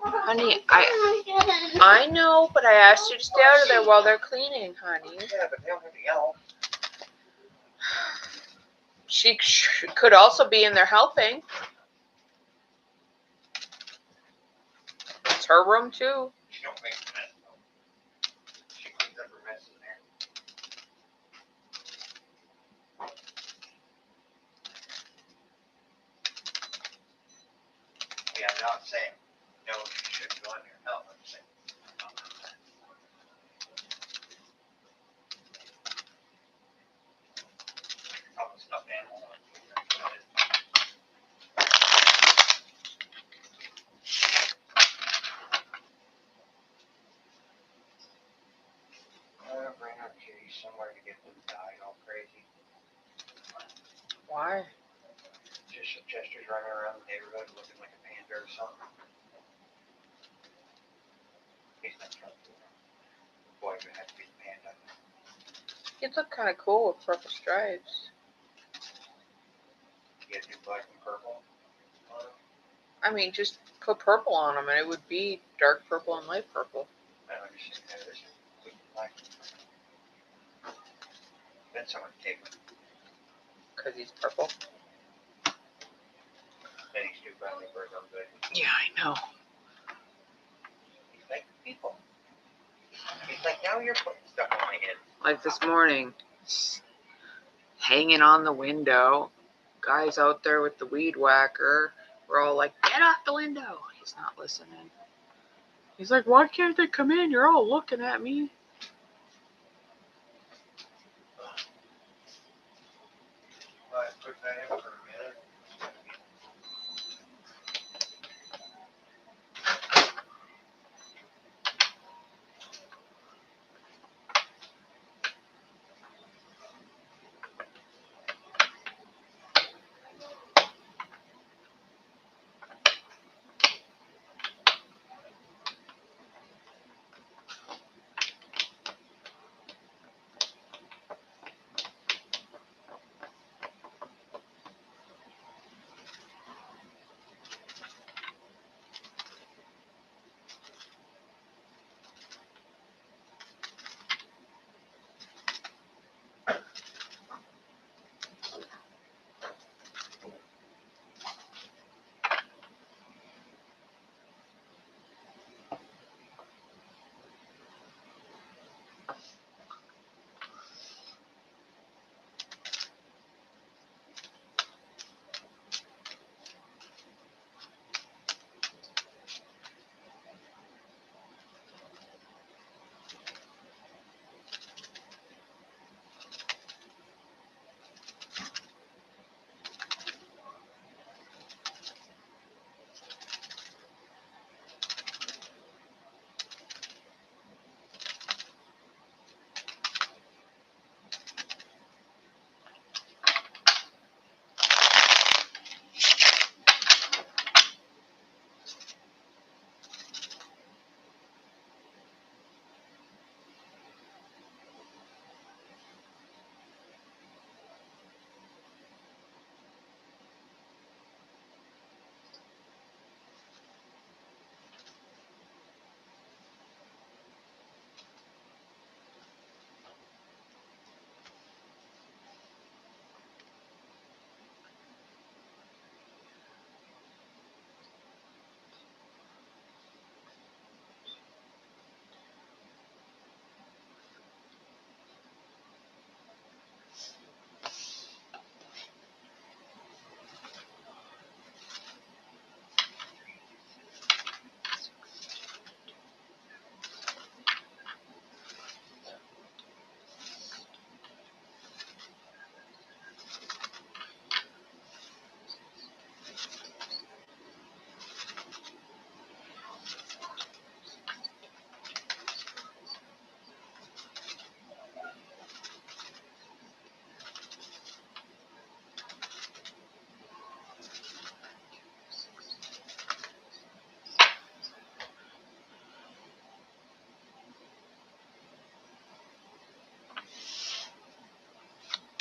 Speaker 1: Honey, I know, but I asked you to stay out of there while they're cleaning, honey.
Speaker 3: yeah, but they don't have to yell.
Speaker 1: She could also be in there helping. It's her room, too.
Speaker 3: She don't make a mess though. She cleans up her mess in there. Yeah, I'm not saying no, she shouldn't go in there. No, I'm saying no. Couple stuffed animals. Bring our kitties somewhere to get them died all crazy.
Speaker 1: Why?
Speaker 3: Just Chester's running around the neighborhood looking like a panda or something. He's not trying to do that. The boy
Speaker 1: You'd look kind of cool with purple stripes.
Speaker 3: You gotta do black and purple on them.
Speaker 1: I mean, just put purple on them and it would be dark purple and light purple.
Speaker 3: I don't understand how this is black and purple. Then someone take him.
Speaker 1: Because he's purple.
Speaker 3: Then he's too brown for no good.
Speaker 1: Yeah, I know.
Speaker 3: He's like people. He's like, now you're putting stuff on my head.
Speaker 1: Like this morning, hanging on the window, guys out there with the weed whacker. We're all like, get off the window. He's not listening. He's like, why can't they come in? You're all looking at me.
Speaker 3: I put that in for a minute.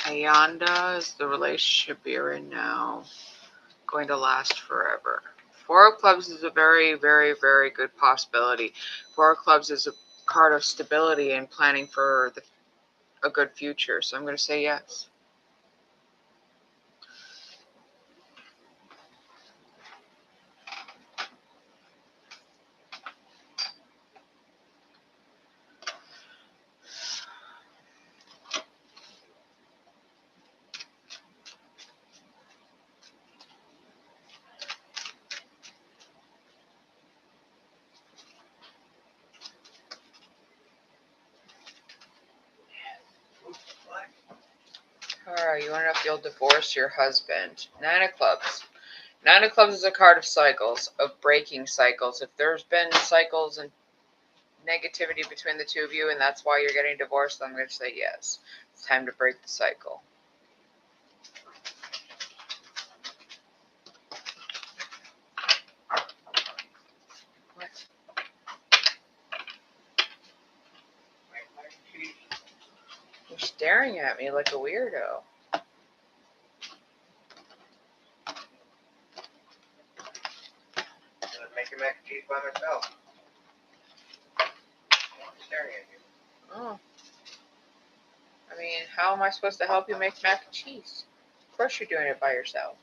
Speaker 1: Ayanda is the relationship you're in now going to last forever. Four of Clubs is a very, very, very good possibility. Four of Clubs is a card of stability and planning for a good future. So I'm going to say yes. Alright, you want to know if you'll divorce your husband. Nine of Clubs. Nine of Clubs is a card of cycles, of breaking cycles. If there's been cycles and negativity between the two of you and that's why you're getting divorced, I'm going to say yes. It's time to break the cycle. What? Staring at me like a weirdo.
Speaker 3: I'm making mac and cheese by myself. I'm staring at you.
Speaker 1: Oh. I mean, how am I supposed to help you make mac and cheese? Of course you're doing it by yourself.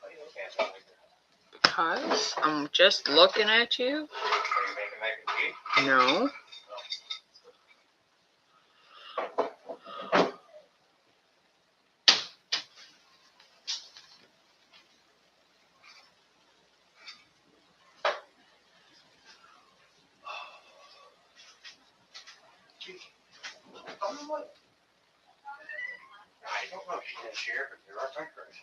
Speaker 3: Why are you looking at me like that?
Speaker 1: Because I'm just looking at you.
Speaker 3: Are you making mac and cheese?
Speaker 1: No.
Speaker 3: I don't know if she can share, but there are backgrounds.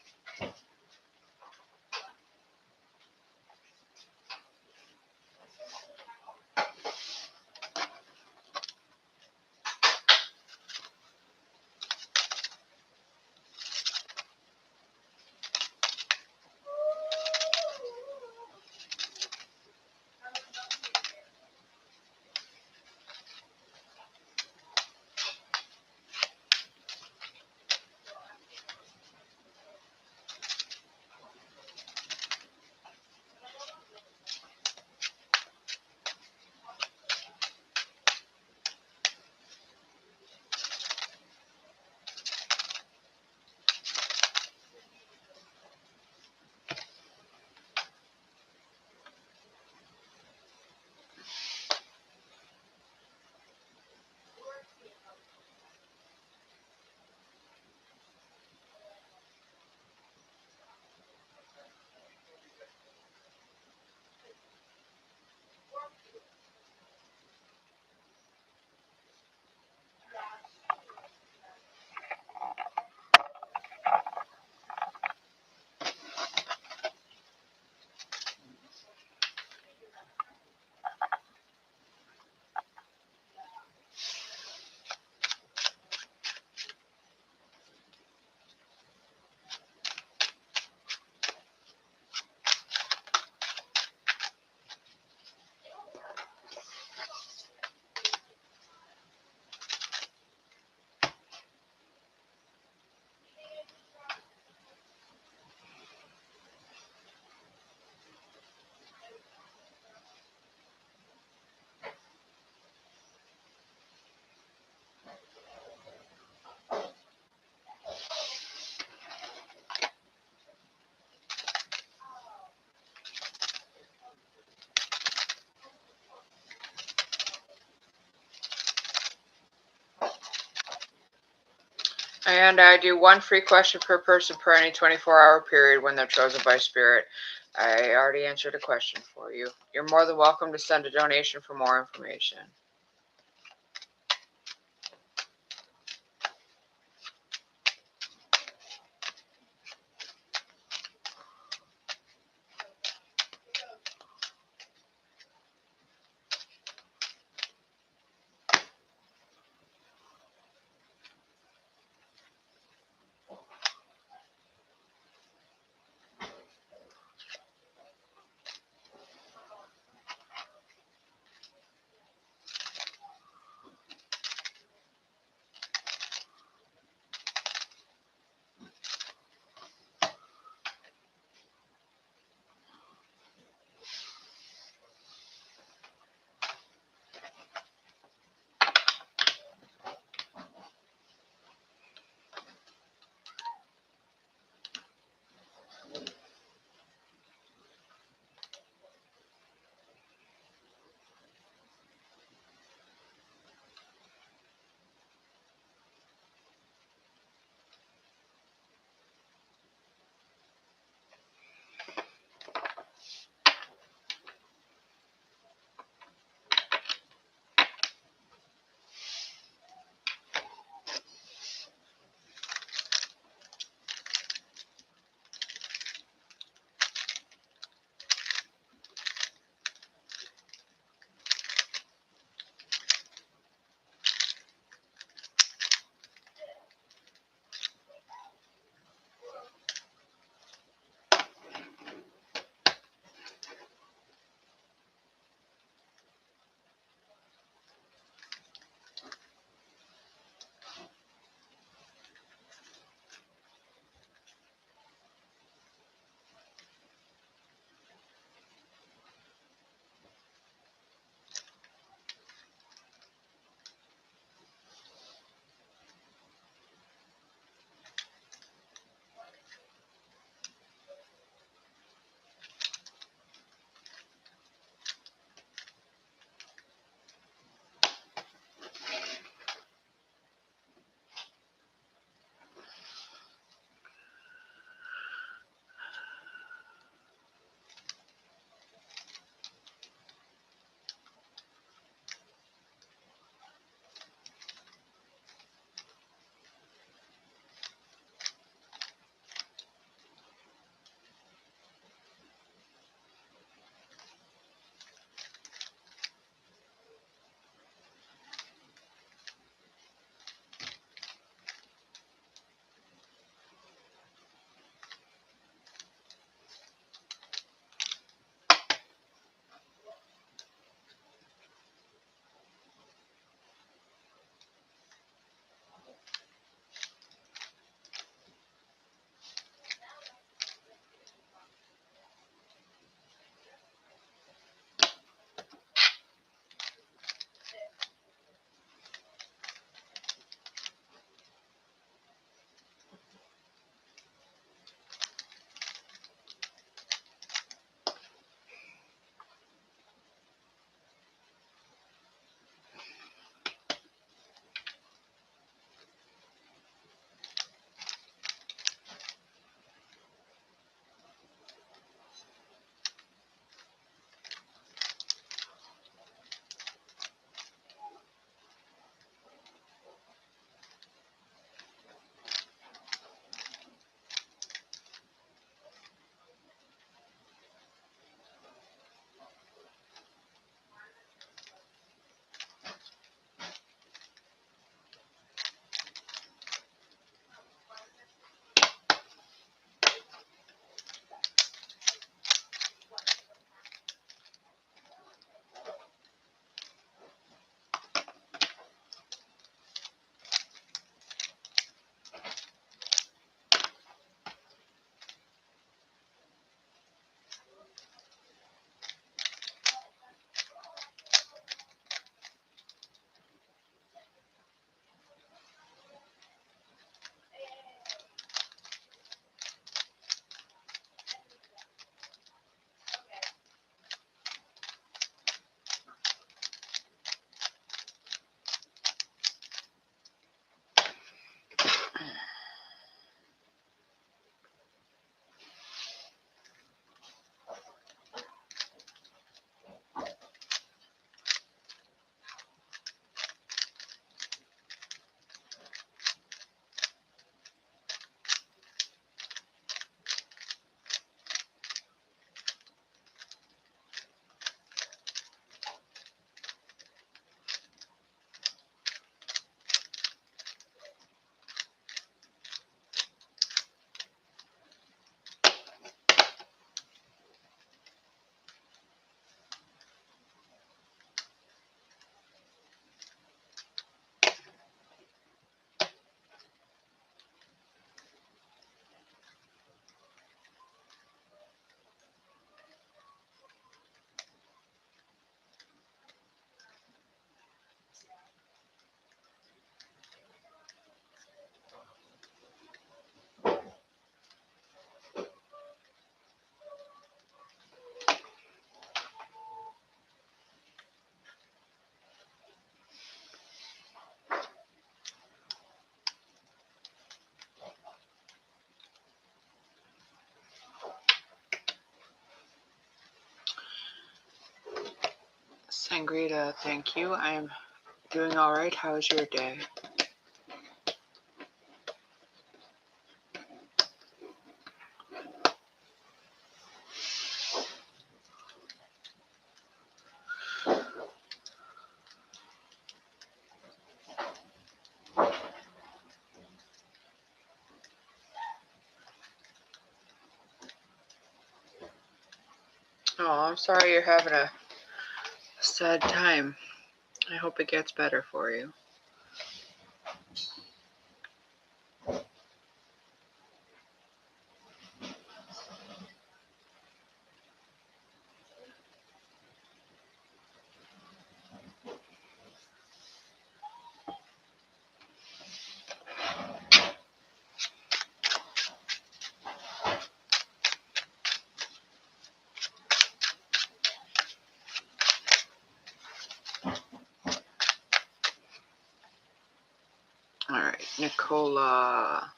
Speaker 1: And I do one free question per person per any 24-hour period when they're chosen by Spirit. I already answered a question for you. You're more than welcome to send a donation for more information. Sangrita, thank you. I'm doing all right. How's your day? Oh, I'm sorry you're having a sad time. I hope it gets better for you. All right, Nicola.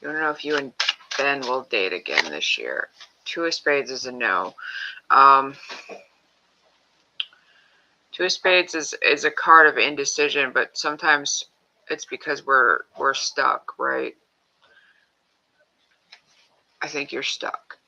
Speaker 1: You want to know if you and Ben will date again this year? Two of Spades is a no. Two of Spades is a card of indecision, but sometimes it's because we're stuck, right? I think you're stuck.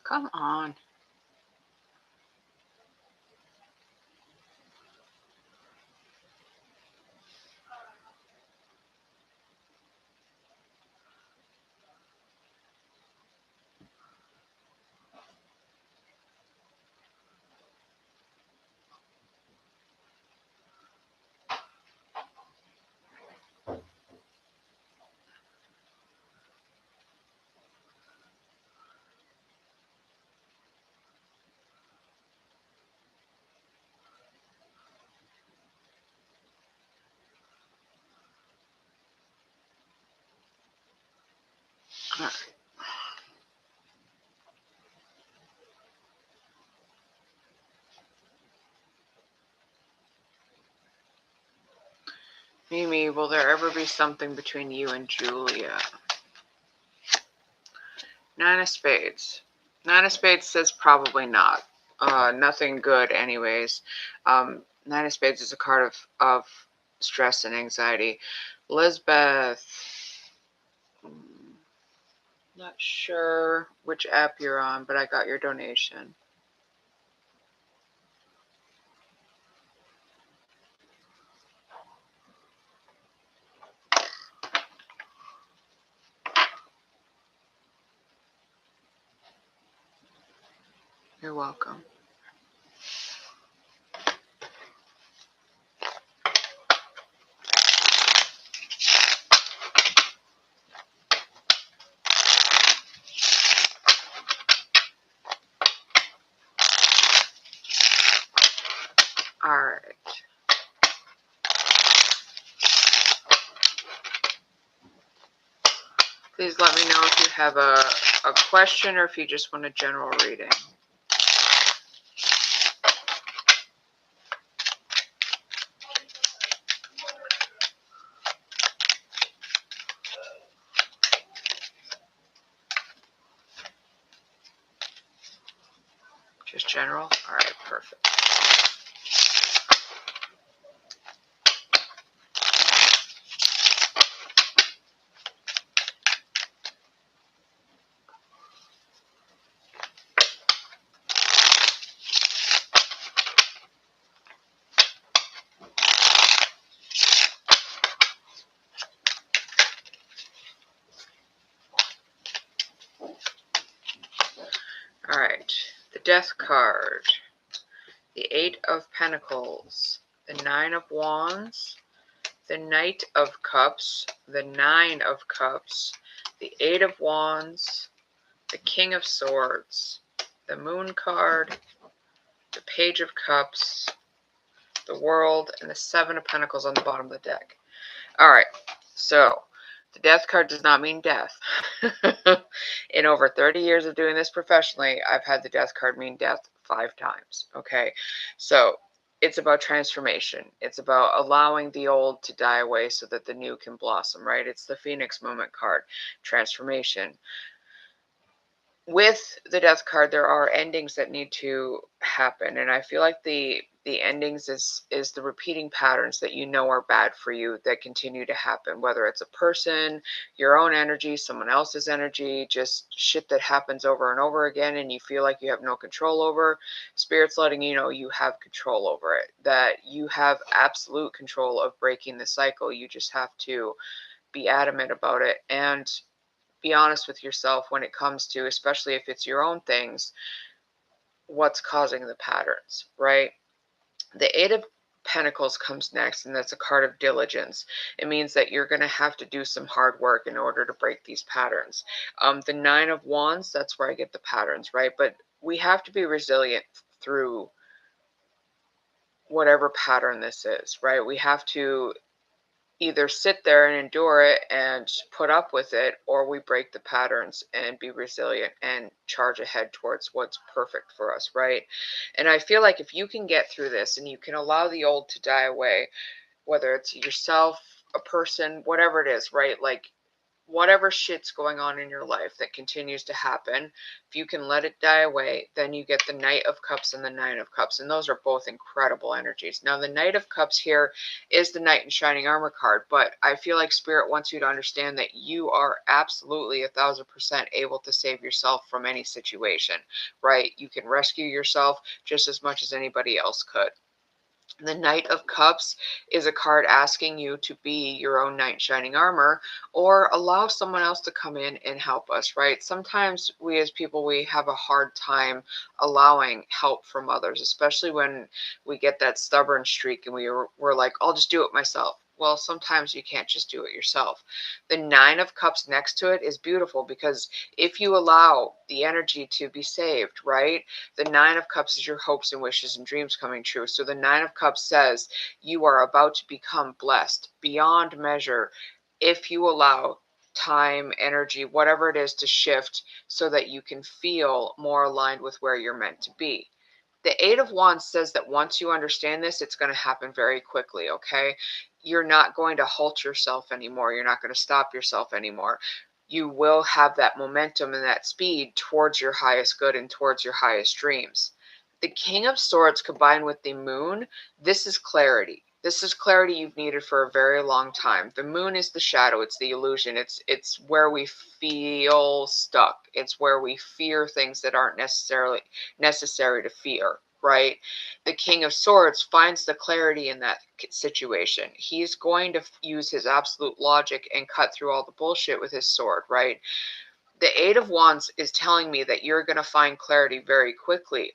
Speaker 1: Come on. All right. Mimi, will there ever be something between you and Julia? Nine of Spades. Nine of Spades says probably not. Nothing good anyways. Nine of Spades is a card of stress and anxiety. Lisbeth. Not sure which app you're on, but I got your donation. You're welcome. All right. Please let me know if you have a question or if you just want a general reading. general? All right, perfect. All right, the Death card, the Eight of Pentacles, the Nine of Wands, the Knight of Cups, the Nine of Cups, the Eight of Wands, the King of Swords, the Moon card, the Page of Cups, the World, and the Seven of Pentacles on the bottom of the deck. All right, so the Death card does not mean death. In over 30 years of doing this professionally, I've had the Death card mean death 5 times. Okay, so it's about transformation. It's about allowing the old to die away so that the new can blossom, right? It's the Phoenix moment card, transformation. With the Death card, there are endings that need to happen, and I feel like the endings is the repeating patterns that you know are bad for you that continue to happen, whether it's a person, your own energy, someone else's energy, just shit that happens over and over again and you feel like you have no control over. Spirit's letting you know you have control over it, that you have absolute control of breaking the cycle. You just have to be adamant about it and be honest with yourself when it comes to, especially if it's your own things, what's causing the patterns, right? The Eight of Pentacles comes next, and that's a card of diligence. It means that you're going to have to do some hard work in order to break these patterns. The Nine of Wands, that's where I get the patterns, right? But we have to be resilient through whatever pattern this is, right? We have to either sit there and endure it and put up with it, or we break the patterns and be resilient and charge ahead towards what's perfect for us, right? And I feel like if you can get through this and you can allow the old to die away, whether it's yourself, a person, whatever it is, right? Like whatever shit's going on in your life that continues to happen, if you can let it die away, then you get the Knight of Cups and the Nine of Cups, and those are both incredible energies. Now, the Knight of Cups here is the Knight in Shining Armor card, but I feel like Spirit wants you to understand that you are absolutely 1000% able to save yourself from any situation, right? You can rescue yourself just as much as anybody else could. The Knight of Cups is a card asking you to be your own knight in shining armor, or allow someone else to come in and help us, right? Sometimes we as people, we have a hard time allowing help from others, especially when we get that stubborn streak and we're like, I'll just do it myself. Well, sometimes you can't just do it yourself. The Nine of Cups next to it is beautiful because if you allow the energy to be saved, right? The Nine of Cups is your hopes and wishes and dreams coming true. So the Nine of Cups says you are about to become blessed beyond measure if you allow time, energy, whatever it is to shift so that you can feel more aligned with where you're meant to be. The Eight of Wands says that once you understand this, it's going to happen very quickly, okay? You're not going to halt yourself anymore. You're not going to stop yourself anymore. You will have that momentum and that speed towards your highest good and towards your highest dreams. The King of Swords combined with the Moon, this is clarity. This is clarity you've needed for a very long time. The Moon is the shadow. It's the illusion. It's where we feel stuck. It's where we fear things that aren't necessarily necessary to fear, right? The King of Swords finds the clarity in that situation. He's going to use his absolute logic and cut through all the bullshit with his sword, right? The Eight of Wands is telling me that you're going to find clarity very quickly.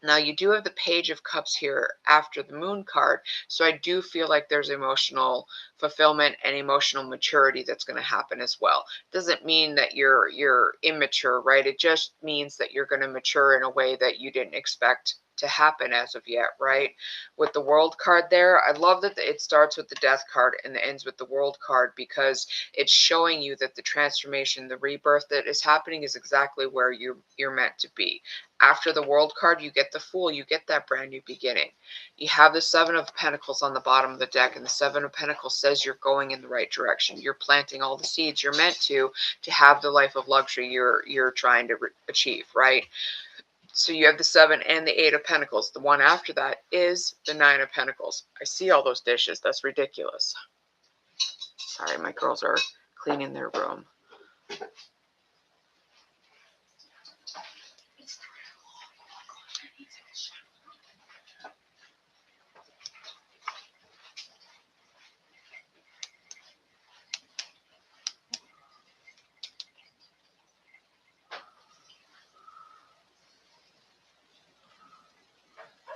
Speaker 1: Now, you do have the Page of Cups here after the Moon card, so I do feel like there's emotional fulfillment and emotional maturity that's going to happen as well. Doesn't mean that you're immature, right? It just means that you're going to mature in a way that you didn't expect to happen as of yet, right? With the World card there, I love that it starts with the Death card and ends with the World card because it's showing you that the transformation, the rebirth that is happening is exactly where you're meant to be. After the World card, you get the Fool. You get that brand new beginning. You have the Seven of Pentacles on the bottom of the deck, and the Seven of Pentacles says you're going in the right direction. You're planting all the seeds you're meant to have the life of luxury you're trying to achieve, right? So you have the 7 and the 8 of Pentacles. The one after that is the 9 of Pentacles. I see all those dishes. That's ridiculous. Sorry, my girls are cleaning their room.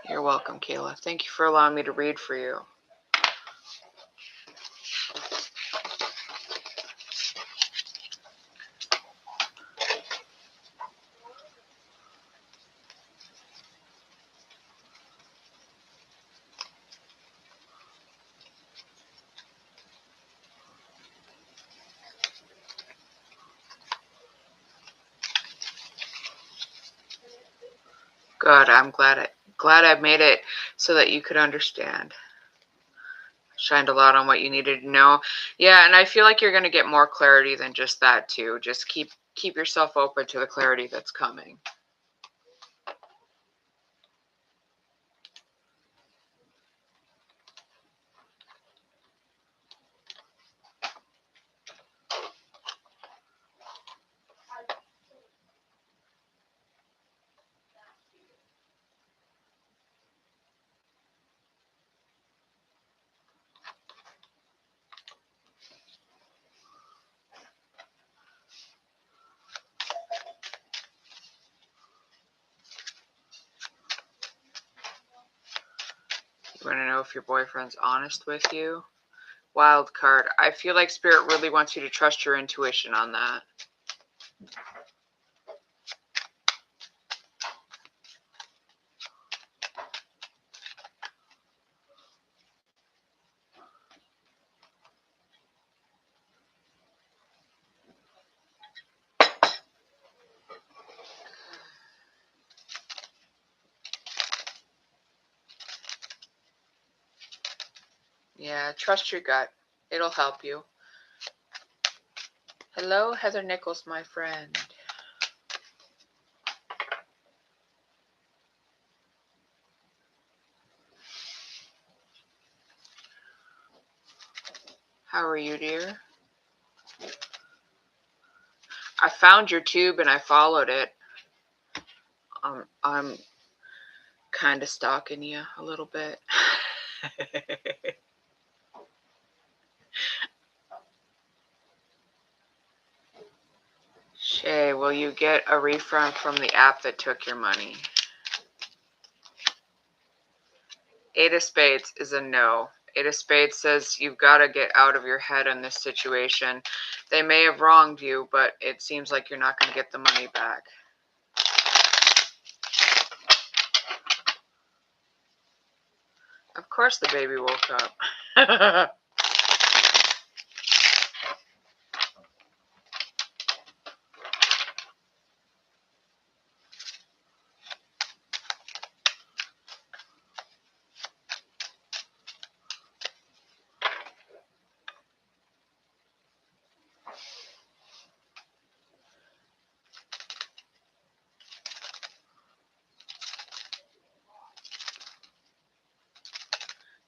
Speaker 1: You're welcome, Kayla. Thank you for allowing me to read for you. Good. I'm glad I made it so that you could understand. Shined a lot on what you needed to know. Yeah, and I feel like you're going to get more clarity than just that too. Just keep yourself open to the clarity that's coming. You want to know if your boyfriend's honest with you? Wild card. I feel like Spirit really wants you to trust your intuition on that. Yeah, trust your gut. It'll help you. Hello, Heather Nichols, my friend. How are you, dear? I found your tube and I followed it. I'm kind of stalking you a little bit. Shay, will you get a refund from the app that took your money? 8 of Spades is a no. 8 of Spades says you've got to get out of your head in this situation. They may have wronged you, but it seems like you're not going to get the money back. Of course the baby woke up.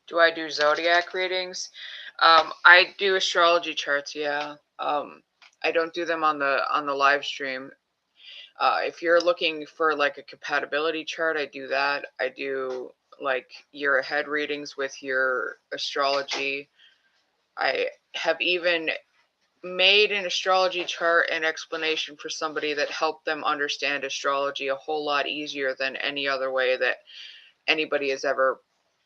Speaker 1: Do I do zodiac readings? I do astrology charts, yeah. I don't do them on the live stream. If you're looking for like a compatibility chart, I do that. I do like year ahead readings with your astrology. I have even made an astrology chart and explanation for somebody that helped them understand astrology a whole lot easier than any other way that anybody has ever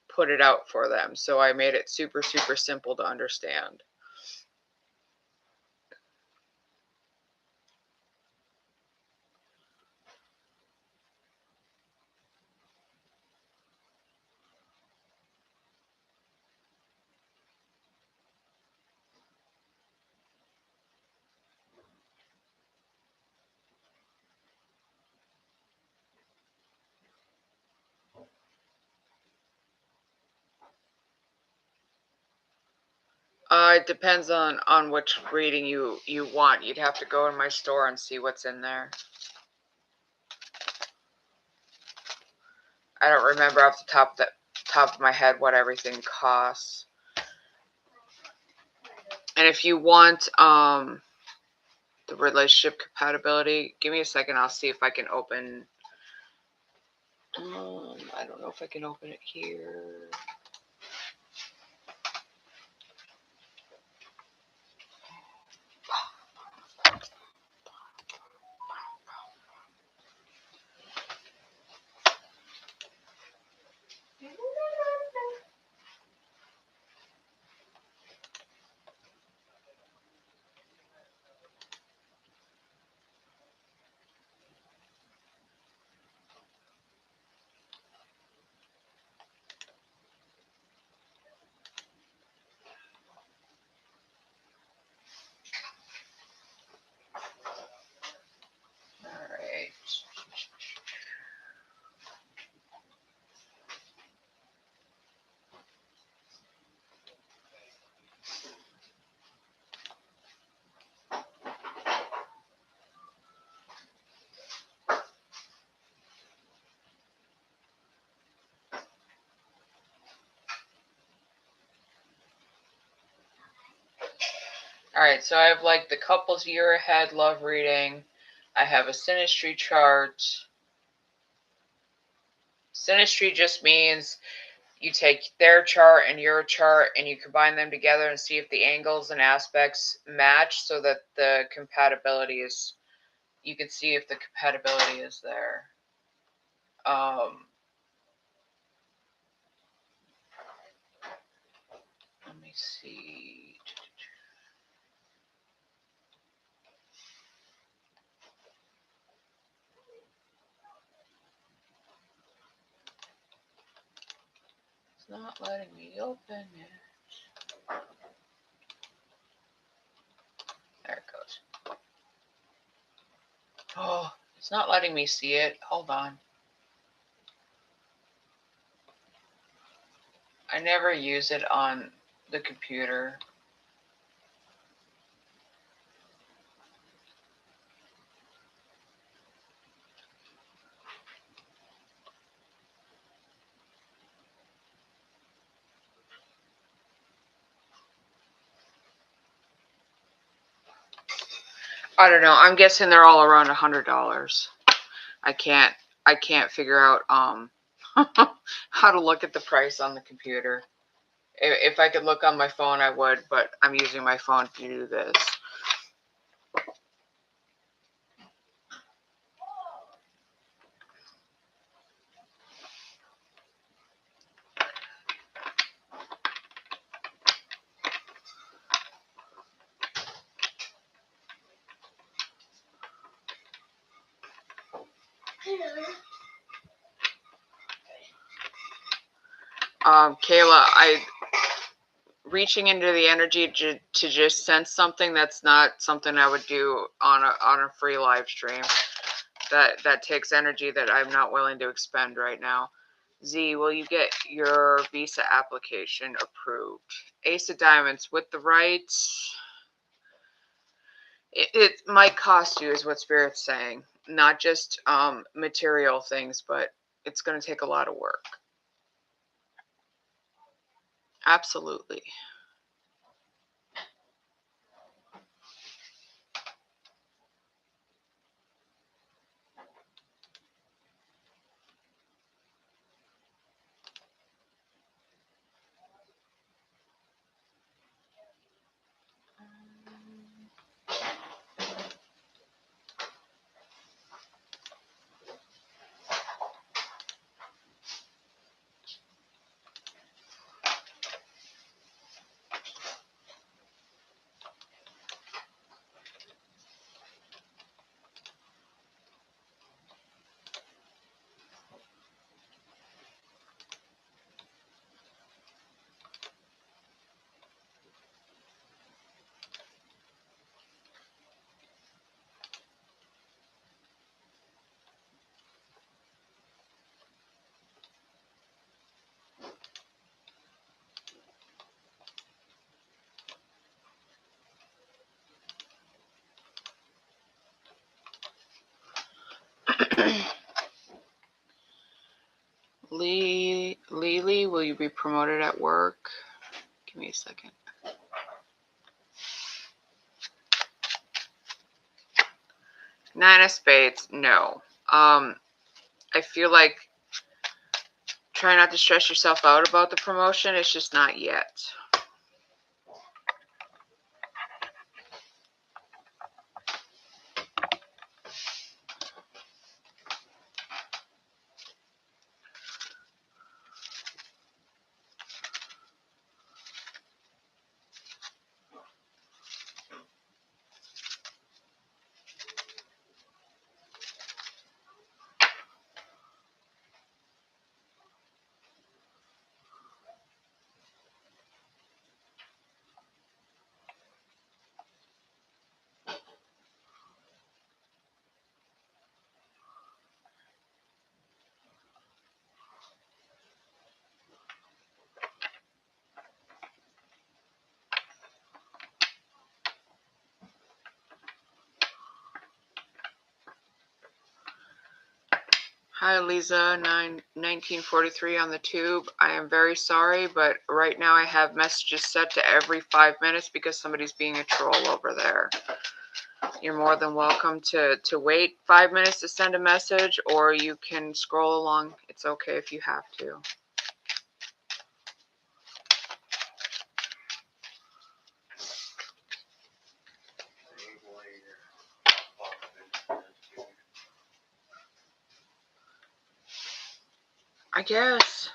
Speaker 1: put it out for them. So I made it super, super simple to understand. It depends on which reading you want. You'd have to go in my store and see what's in there. I don't remember off the top of my head what everything costs. And if you want the relationship compatibility, give me a second. I'll see if I can open. I don't know if I can open it here. Alright, so I have like the couple's year ahead love reading. I have a synastry chart. Synastry just means you take their chart and your chart and you combine them together and see if the angles and aspects match so that the compatibility is, you can see if the compatibility is there. Let me see. It's not letting me open it. There it goes. Oh, it's not letting me see it. Hold on. I never use it on the computer. I don't know. I'm guessing they're all around $100. I can't figure out how to look at the price on the computer. If I could look on my phone, I would, but I'm using my phone to do this. Kayla, reaching into the energy to just sense something, that's not something I would do on a free live stream. That takes energy that I'm not willing to expend right now. Z, will you get your visa application approved? Ace of Diamonds, with the rights, it might cost you, is what Spirit's saying. Not just material things, but it's going to take a lot of work. Absolutely. you be promoted at work? Give me a second. Nine of Spades, no. I feel like try not to stress yourself out about the promotion. It's just not yet. Hi, Lisa, 1943 on the tube. I am very sorry, but right now I have messages set to every 5 minutes because somebody's being a troll over there. You're more than welcome to wait 5 minutes to send a message, or you can scroll along. It's okay if you have to. I guess.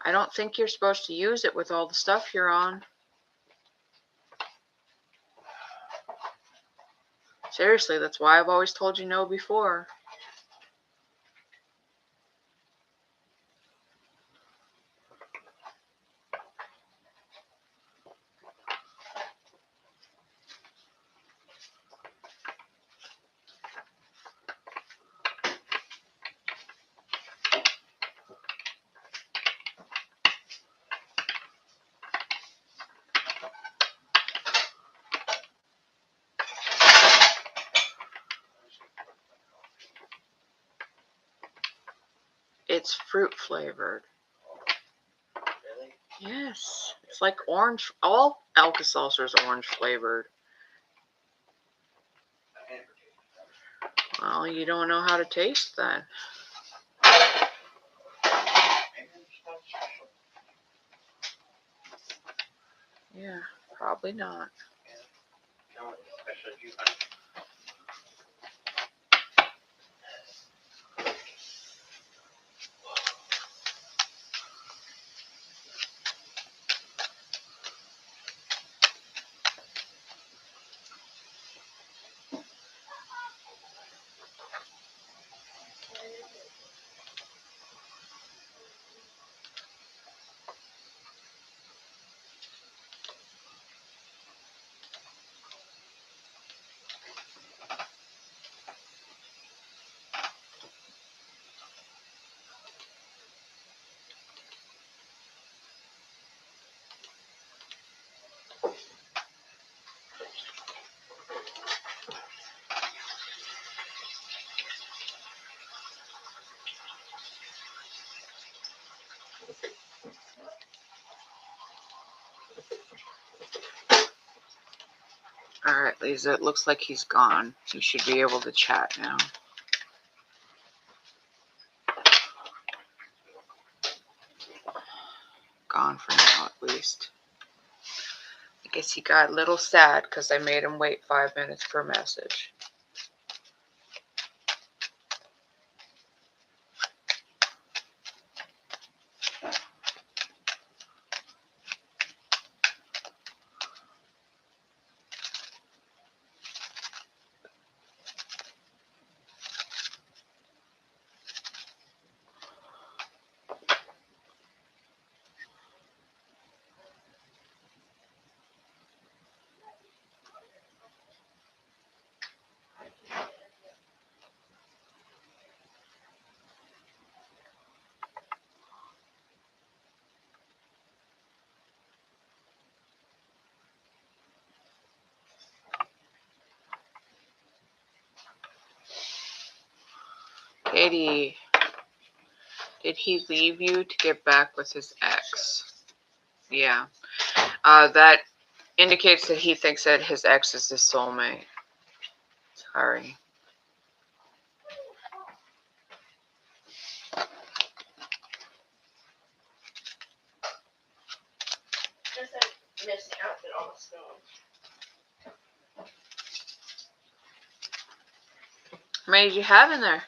Speaker 1: I don't think you're supposed to use it with all the stuff you're on. Seriously, that's why I've always told you no before. It's fruit flavored.
Speaker 3: Really?
Speaker 1: Yes. It's like orange. All Alka-Seltzer is orange flavored.
Speaker 3: I never tasted that.
Speaker 1: Well, you don't know how to taste then.
Speaker 3: Maybe it's not special.
Speaker 1: Yeah, probably not.
Speaker 3: No, it's special to you, honey.
Speaker 1: Alright, Lisa, it looks like he's gone. You should be able to chat now. Gone for now, at least. I guess he got a little sad because I made him wait 5 minutes for a message. Katie. Did he leave you to get back with his ex? Yeah. That indicates that he thinks that his ex is his soulmate. Sorry.
Speaker 2: Just a miscounted on the spoon.
Speaker 1: How many did you have in there?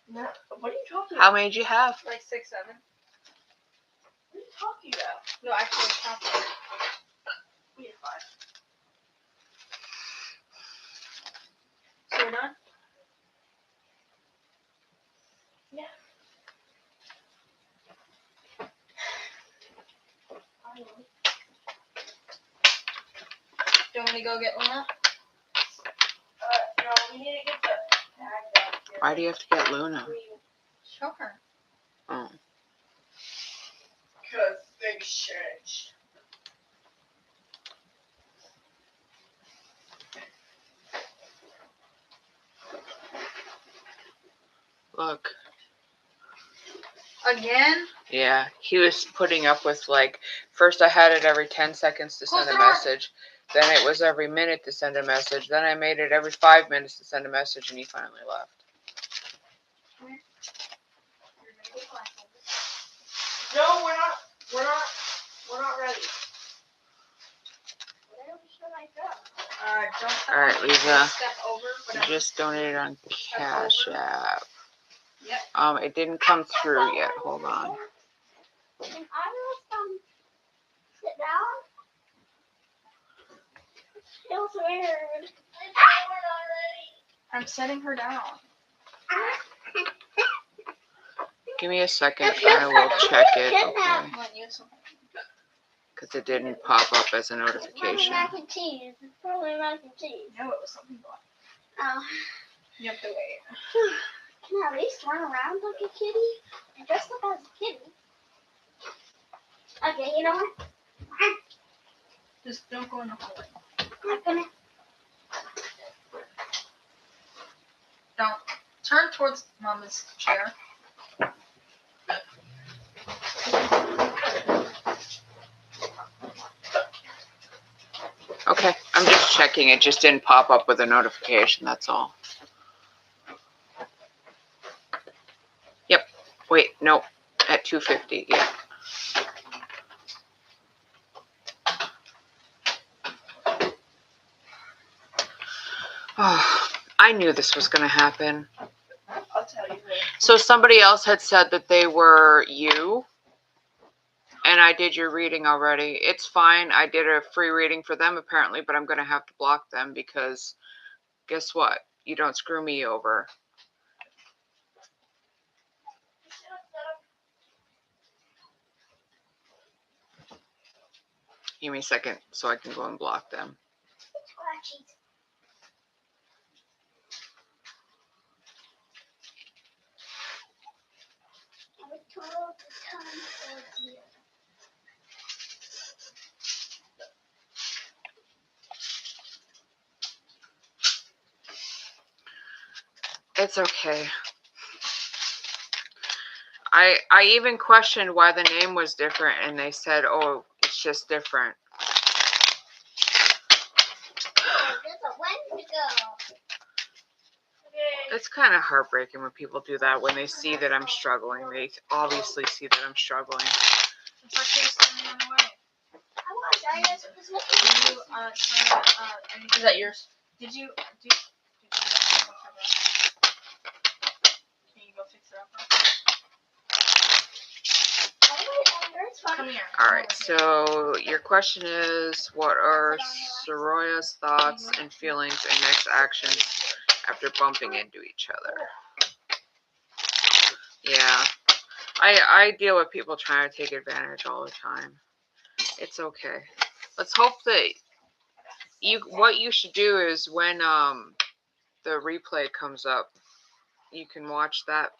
Speaker 2: No, what are you talking
Speaker 1: How
Speaker 2: about?
Speaker 1: many did you have?
Speaker 4: Like 6, 7.
Speaker 2: What are you talking about?
Speaker 4: No, actually, count them.
Speaker 2: We had 5.
Speaker 4: So we're done?
Speaker 2: Yeah.
Speaker 4: Do you want me to go get Luna?
Speaker 2: No, we need to get the bag down here.
Speaker 1: Why do you have to get Luna?
Speaker 4: Show her.
Speaker 1: Oh.
Speaker 2: Because things change.
Speaker 1: Look.
Speaker 4: Again?
Speaker 1: Yeah, he was putting up with, like, first I had it every 10 seconds to send a message. Then it was every minute to send a message. Then I made it every 5 minutes to send a message, and he finally left.
Speaker 2: No, we're not. We're not ready. Where should I go?
Speaker 4: Don't step
Speaker 1: All right,
Speaker 4: over.
Speaker 1: Lisa.
Speaker 4: Step over.
Speaker 1: You
Speaker 4: Whatever.
Speaker 1: just donated on Cash App.
Speaker 4: Yep.
Speaker 1: It didn't come through yet. Hold on.
Speaker 2: Can I just sit down? It feels weird. We're not ready.
Speaker 4: I'm setting her down.
Speaker 1: Give me a second. I will check it. Okay.
Speaker 4: Want you something?
Speaker 1: Because it didn't pop up as a notification.
Speaker 2: Mac and cheese. It's probably mac and cheese.
Speaker 4: No, it was something black.
Speaker 2: Oh.
Speaker 4: You have to wait.
Speaker 2: Can I at least run around like a kitty? I dressed up as a kitty. Okay, you know what?
Speaker 4: Just don't go in the hallway.
Speaker 2: I'm gonna.
Speaker 4: Don't. Turn towards Mama's chair.
Speaker 1: Okay, I'm just checking. It just didn't pop up with a notification. That's all. Yep. Wait, no. At 2:50. Yeah. Oh, I knew this was going to happen.
Speaker 2: I'll tell you later.
Speaker 1: So somebody else had said that they were you, and I did your reading already. It's fine. I did a free reading for them apparently, but I'm going to have to block them because guess what? You don't screw me over. Give me a second so I can go and block them.
Speaker 2: Scratchies. I was told the time for you.
Speaker 1: It's okay. I even questioned why the name was different, and they said, oh, it's just different.
Speaker 2: There's a when to go.
Speaker 1: It's kind of heartbreaking when people do that, when they see that I'm struggling. They obviously see that I'm struggling.
Speaker 4: It's like you're standing on the way.
Speaker 2: I want Diana's position.
Speaker 4: Did you, is that yours? Did you do that? Can you go fix it up? Come here.
Speaker 1: All right, so your question is, what are Soroya's thoughts and feelings and next actions after bumping into each other? Yeah, I deal with people trying to take advantage all the time. It's okay. Let's hope that what you should do is when the replay comes up, you can watch that.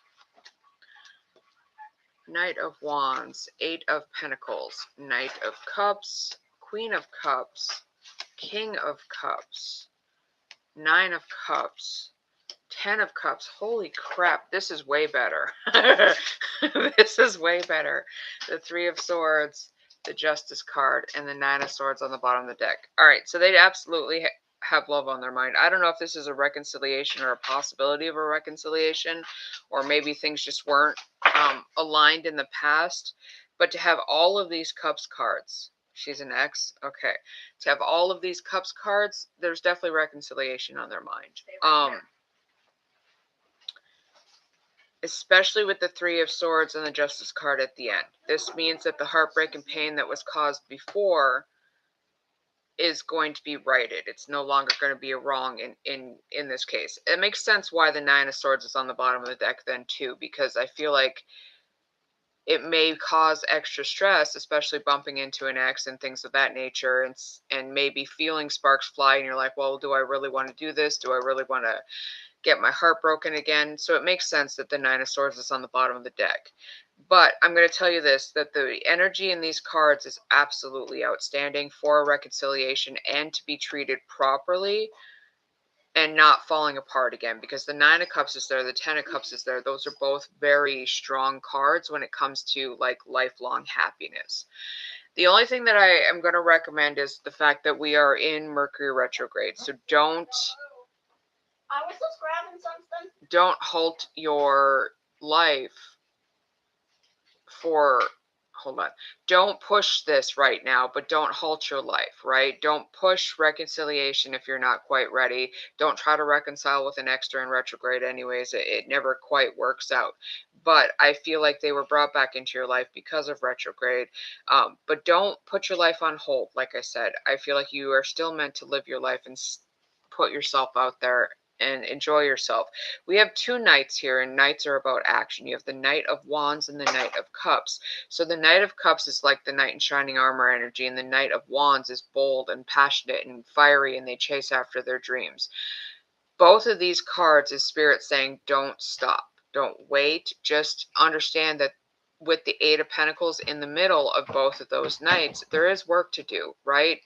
Speaker 1: Knight of Wands, 8 of Pentacles, Knight of Cups, Queen of Cups, King of Cups, 9 of Cups, Ten of Cups. Holy crap, this is way better. This is way better. The Three of Swords, the Justice card, and the Nine of Swords on the bottom of the deck. All right, so they absolutely have love on their mind. I don't know if this is a reconciliation or a possibility of a reconciliation, or maybe things just weren't aligned in the past. But to have all of these Cups cards, she's an ex, okay. To have all of these Cups cards, there's definitely reconciliation on their mind. Especially with the Three of Swords and the Justice card at the end. This means that the heartbreak and pain that was caused before is going to be righted. It's no longer going to be a wrong in this case. It makes sense why the Nine of Swords is on the bottom of the deck then too, because I feel like it may cause extra stress, especially bumping into an ex and things of that nature, and maybe feeling sparks fly and you're like, well, do I really want to do this? Do I really want to get my heart broken again? So it makes sense that the Nine of Swords is on the bottom of the deck. But I'm going to tell you this, that the energy in these cards is absolutely outstanding for a reconciliation and to be treated properly and not falling apart again, because the Nine of Cups is there, the Ten of Cups is there. Those are both very strong cards when it comes to like lifelong happiness. The only thing that I am going to recommend is the fact that we are in Mercury retrograde. So don't
Speaker 2: I was just grabbing something.
Speaker 1: don't halt your life for, hold on, don't push this right now, but don't halt your life, right? Don't push reconciliation if you're not quite ready. Don't try to reconcile with an extra in retrograde anyways. It never quite works out. But I feel like they were brought back into your life because of retrograde. But don't put your life on hold. Like I said, I feel like you are still meant to live your life and put yourself out there and enjoy yourself. We have two knights here, and knights are about action. You have the Knight of Wands and the Knight of Cups. So the Knight of Cups is like the knight in shining armor energy, and the Knight of Wands is bold and passionate and fiery, and they chase after their dreams. Both of these cards is Spirit saying, don't stop, don't wait, just understand that with the Eight of Pentacles in the middle of both of those knights, there is work to do, right?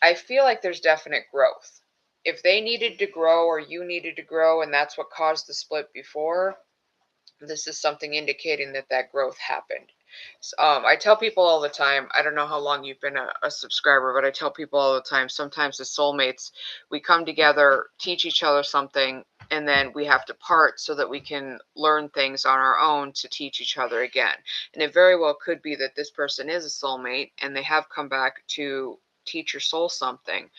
Speaker 1: I feel like there's definite growth. If they needed to grow or you needed to grow and that's what caused the split before, this is something indicating that that growth happened. I tell people all the time, I don't know how long you've been a subscriber, but I tell people all the time, sometimes as soulmates, we come together, teach each other something, and then we have to part so that we can learn things on our own to teach each other again. And it very well could be that this person is a soulmate and they have come back to teach your soul something.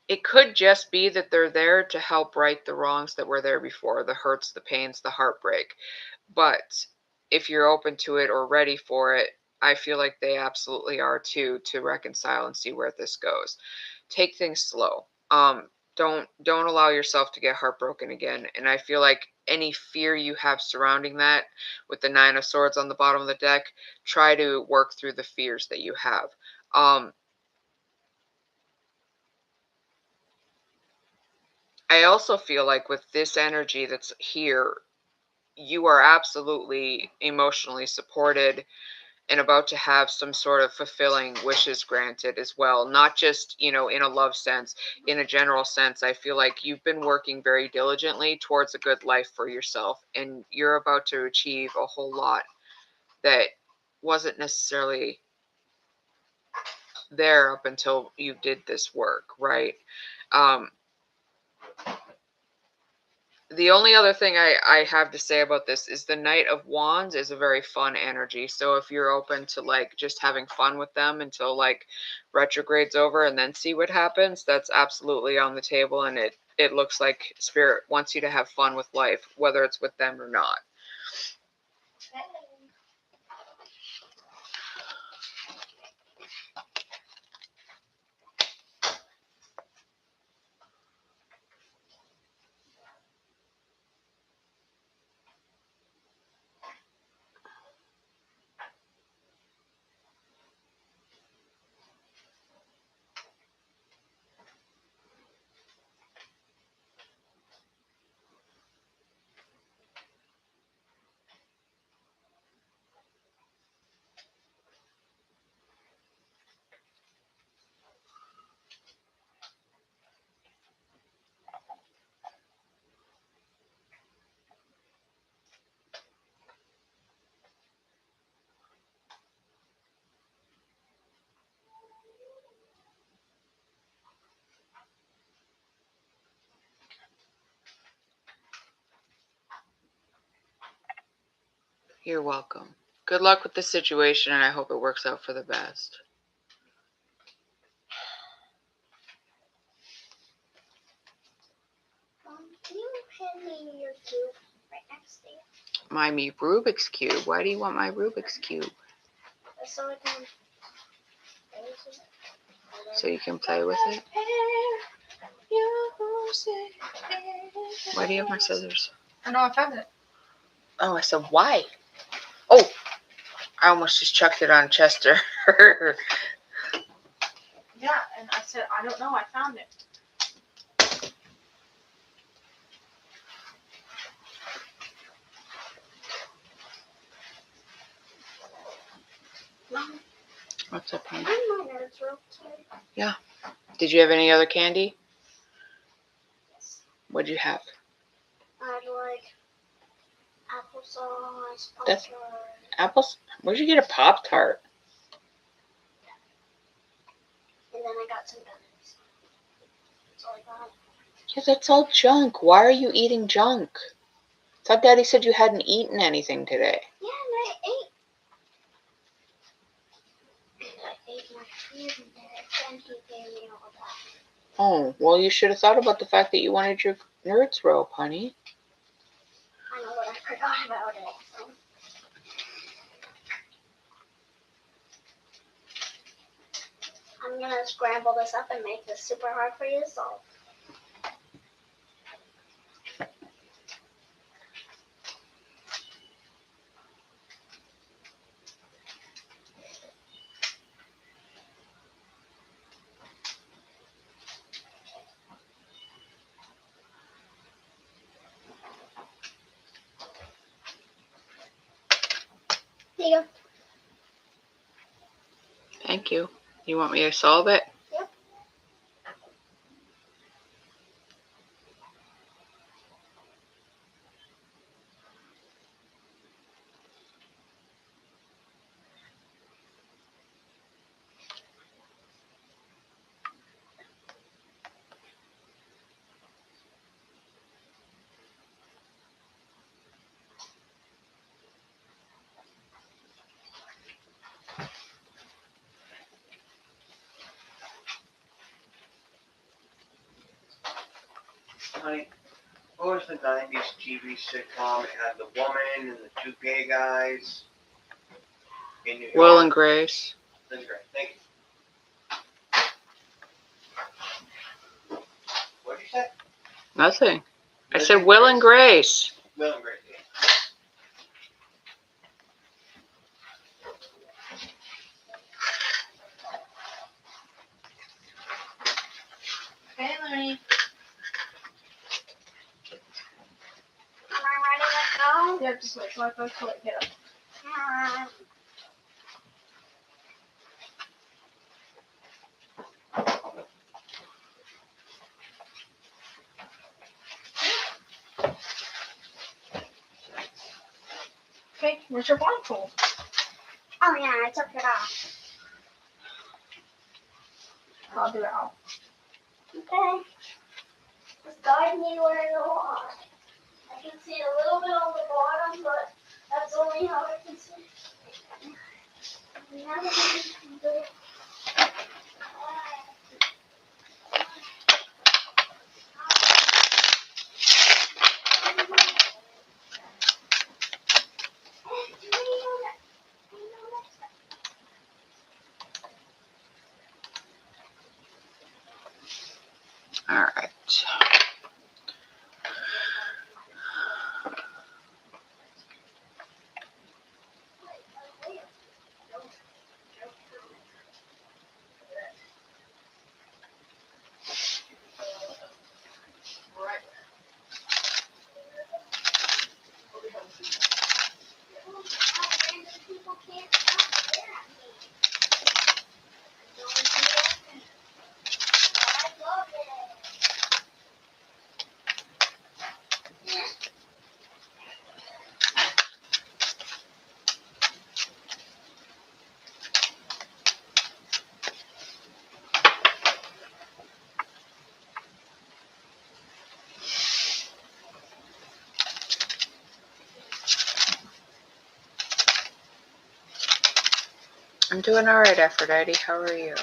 Speaker 1: It could just be that they're there to help right the wrongs that were there before, the hurts, the pains, the heartbreak. But if you're open to it or ready for it, I feel like they absolutely are too, to reconcile and see where this goes. Take things slow. Don't allow yourself to get heartbroken again. And I feel like any fear you have surrounding that, with the Nine of Swords on the bottom of the deck, try to work through the fears that you have. I also feel like with this energy that's here, you are absolutely emotionally supported and about to have some sort of fulfilling wishes granted as well. Not just, in a love sense, in a general sense. I feel like you've been working very diligently towards a good life for yourself, and you're about to achieve a whole lot that wasn't necessarily there up until you did this work, right? The only other thing I have to say about this is the Knight of Wands is a very fun energy. So if you're open to like just having fun with them until like retrograde's over and then see what happens, that's absolutely on the table. And it looks like Spirit wants you to have fun with life, whether it's with them or not. You're welcome. Good luck with the situation, and I hope it works out for the best.
Speaker 2: Can you hand me your cube right next to you?
Speaker 1: My Rubik's Cube. Why do you want my Rubik's Cube?
Speaker 2: So I can use it.
Speaker 1: So you can play with it? Why do you have my scissors?
Speaker 4: I know I found it.
Speaker 1: Oh, I said, why? Oh, I almost just chucked it on Chester.
Speaker 4: Yeah, and I said, I don't know, I found it.
Speaker 1: What's up, honey?
Speaker 2: My nerves real tight.
Speaker 1: Did you have any other candy?
Speaker 2: Yes.
Speaker 1: What'd you have?
Speaker 2: I'd like applesauce,
Speaker 1: That's-
Speaker 2: popcorn.
Speaker 1: Apples? Where'd you get a Pop-Tart?
Speaker 2: And then I got some gummies. That's all I got.
Speaker 1: Yeah, that's all junk. Why are you eating junk? I thought Daddy said you hadn't eaten anything today.
Speaker 2: Yeah, and I ate. I ate my food and he gave me all that.
Speaker 1: Oh, well, you should have thought about the fact that you wanted your Nerds rope, honey.
Speaker 2: I know, but I forgot about it. So. I'm gonna scramble this up and make this super hard for you to solve. Here you go.
Speaker 1: Thank you. You want me to solve it?
Speaker 2: Yep.
Speaker 3: Honey, what was the 90s TV sitcom? It had the woman and the two gay guys in New York.
Speaker 1: Will and Grace.
Speaker 3: That's great. Thank you. What did you say?
Speaker 1: Nothing. I said Will and Grace.
Speaker 3: Will and Grace. Yeah.
Speaker 4: Okay, Looney.
Speaker 2: Am I ready to go?
Speaker 4: Yeah, just wait till I go to it. Get up. Okay, where's your blindfold?
Speaker 2: Oh yeah, I took it off.
Speaker 4: I'll do it out.
Speaker 2: Okay. Just guide me where to walk. I can see a little bit on the bottom, but that's only how I can see. Now I can do it.
Speaker 1: All right. I'm doing all right, Aphrodite. How are you?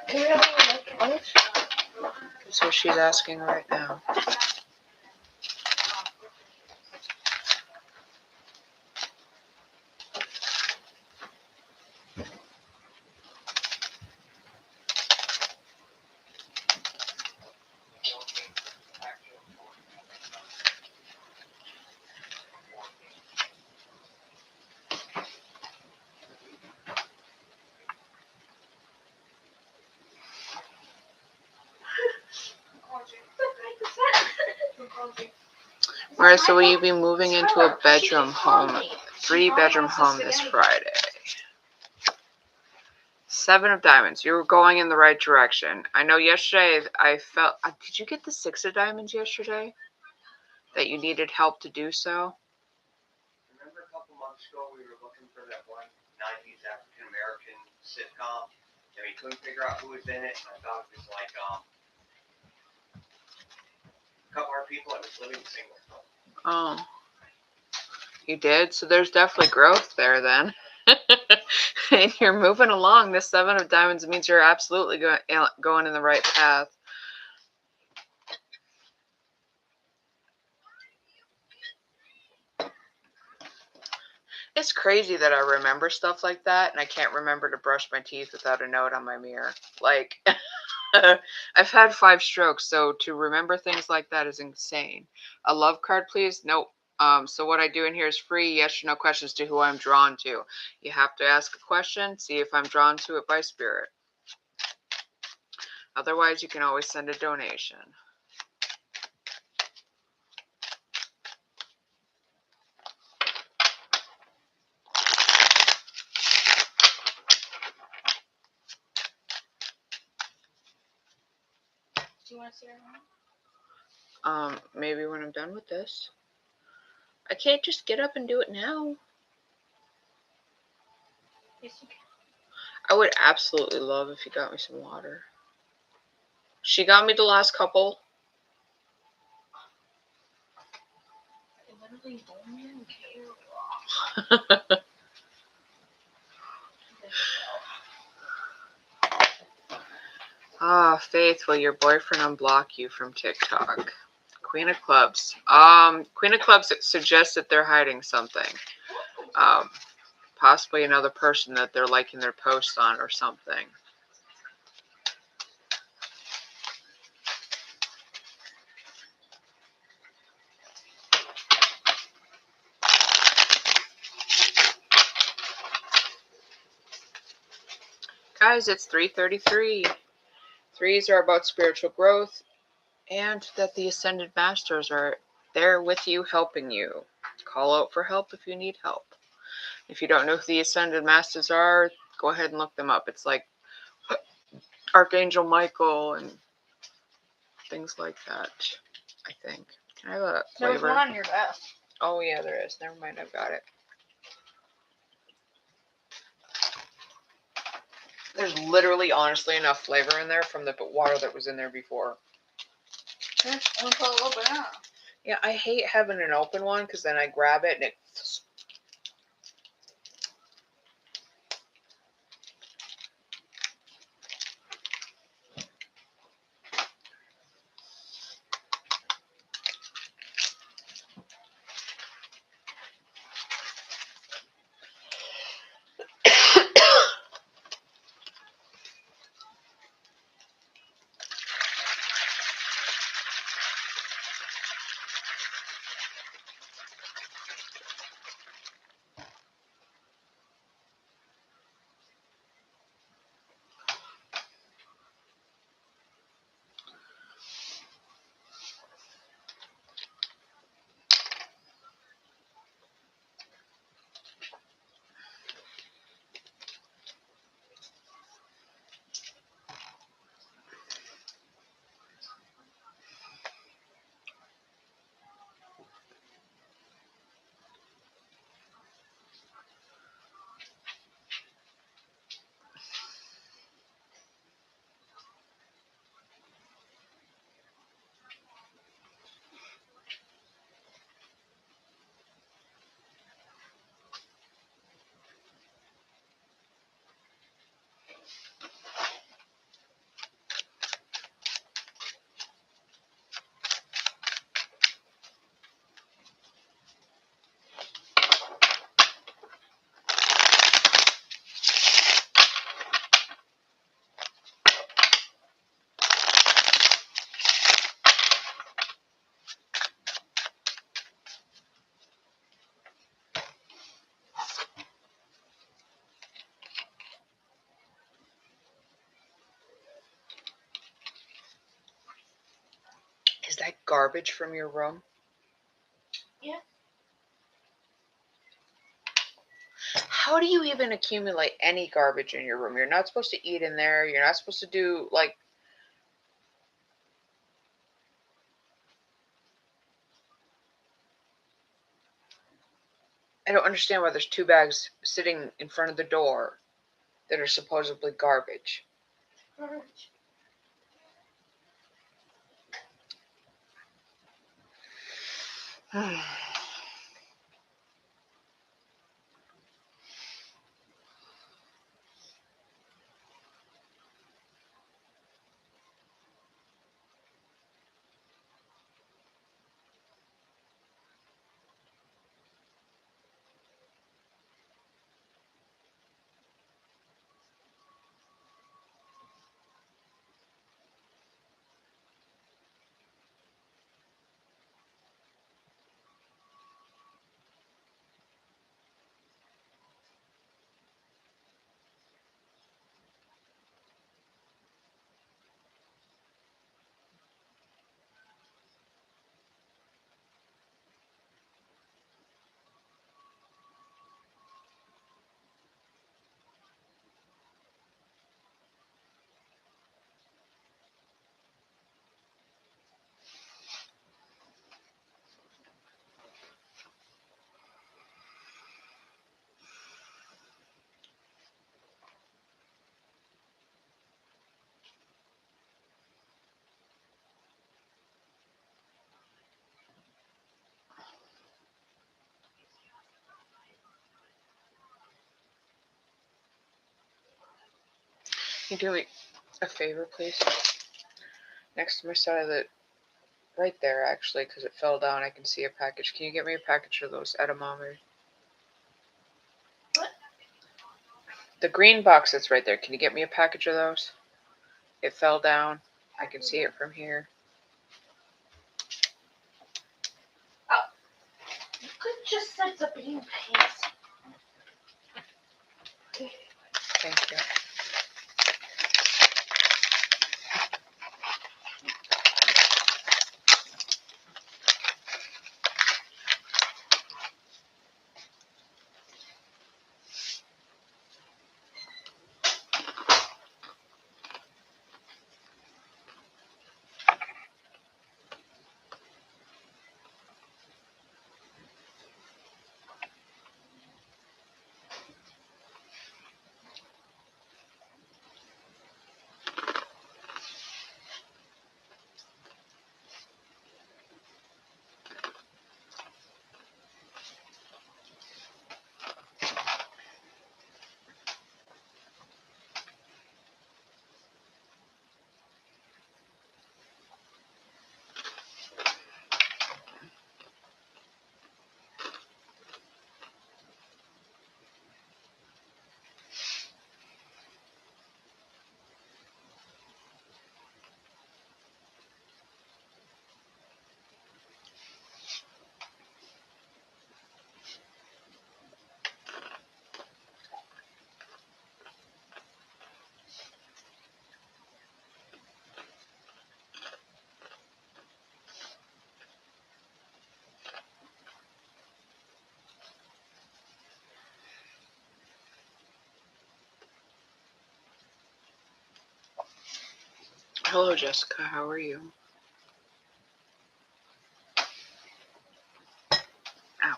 Speaker 2: Can we have a lunch?
Speaker 1: That's what she's asking right now. Marissa, will you be moving into a bedroom home, 3-bedroom home this Friday? 7 of diamonds. You were going in the right direction. I know yesterday I felt... did you get the 6 of diamonds yesterday? That you needed help to do so?
Speaker 3: Remember a couple months ago we were looking for that one 90s African American sitcom and we couldn't figure out who was in it, and I thought it was like a couple of people that was living single.
Speaker 1: Oh. You did? So there's definitely growth there then. And you're moving along. This 7 of diamonds means you're absolutely going in the right path. It's crazy that I remember stuff like that and I can't remember to brush my teeth without a note on my mirror. Like, I've had 5 strokes, so to remember things like that is insane. A love card, please? Nope. So what I do in here is free yes or no questions to who I'm drawn to. You have to ask a question, see if I'm drawn to it by spirit. Otherwise, you can always send a donation.
Speaker 4: Do you want to see her now?
Speaker 1: Maybe when I'm done with this. I can't just get up and do it now.
Speaker 4: Yes, you can.
Speaker 1: I would absolutely love if you got me some water. She got me the last couple.
Speaker 4: I literally don't even care.
Speaker 1: Faith, will your boyfriend unblock you from TikTok? Queen of Clubs. Queen of Clubs suggests that they're hiding something. Possibly another person that they're liking their posts on or something. Guys, it's 3:33. 3s are about spiritual growth and that the Ascended Masters are there with you, helping you. Call out for help if you need help. If you don't know who the Ascended Masters are, go ahead and look them up. It's like Archangel Michael and things like that, I think. Can I have a
Speaker 4: There was
Speaker 1: flavor?
Speaker 4: one on your desk.
Speaker 1: Oh, yeah, there is. Never mind, I've got it. There's literally, honestly, enough flavor in there from the water that was in there before.
Speaker 4: I'm gonna put a little bit on.
Speaker 1: Yeah, I hate having an open one because then I grab it and it... Like garbage from your room?
Speaker 2: Yeah.
Speaker 1: How do you even accumulate any garbage in your room? You're not supposed to eat in there. You're not supposed to do, like, I don't understand why there's 2 bags sitting in front of the door that are supposedly garbage.
Speaker 2: Garbage.
Speaker 1: Can you do me a favor, please? Next to my side of the, right there, actually, because it fell down, I can see a package. Can you get me a package of those edamame?
Speaker 2: What?
Speaker 1: The green box that's right there. Can you get me a package of those? It fell down. I can see it from here.
Speaker 2: You could just set the bean paste.
Speaker 1: Thank you. Hello, Jessica. How are you? Ow.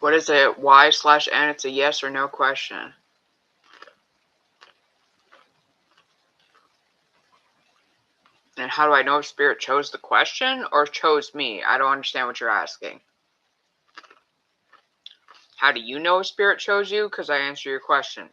Speaker 1: What is it? Y/N? It's a yes or no question. And how do I know if Spirit chose the question or chose me? I don't understand what you're asking. How do you know if Spirit chose you? Because I answer your question.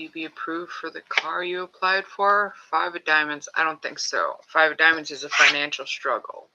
Speaker 1: you be approved for the car you applied for? 5 of diamonds. I don't think so. 5 of diamonds is a financial struggle.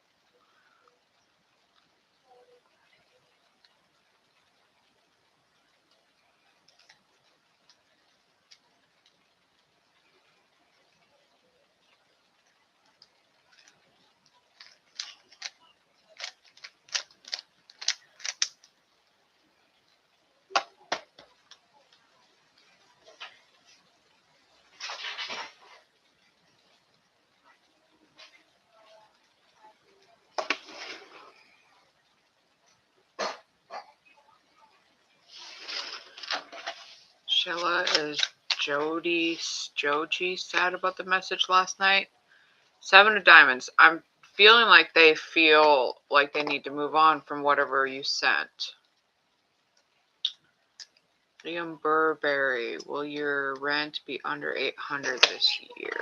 Speaker 1: Sheila, is Joji sad about the message last night? 7 of diamonds. I'm feeling like they feel like they need to move on from whatever you sent. Liam Burberry, will your rent be under 800 this year?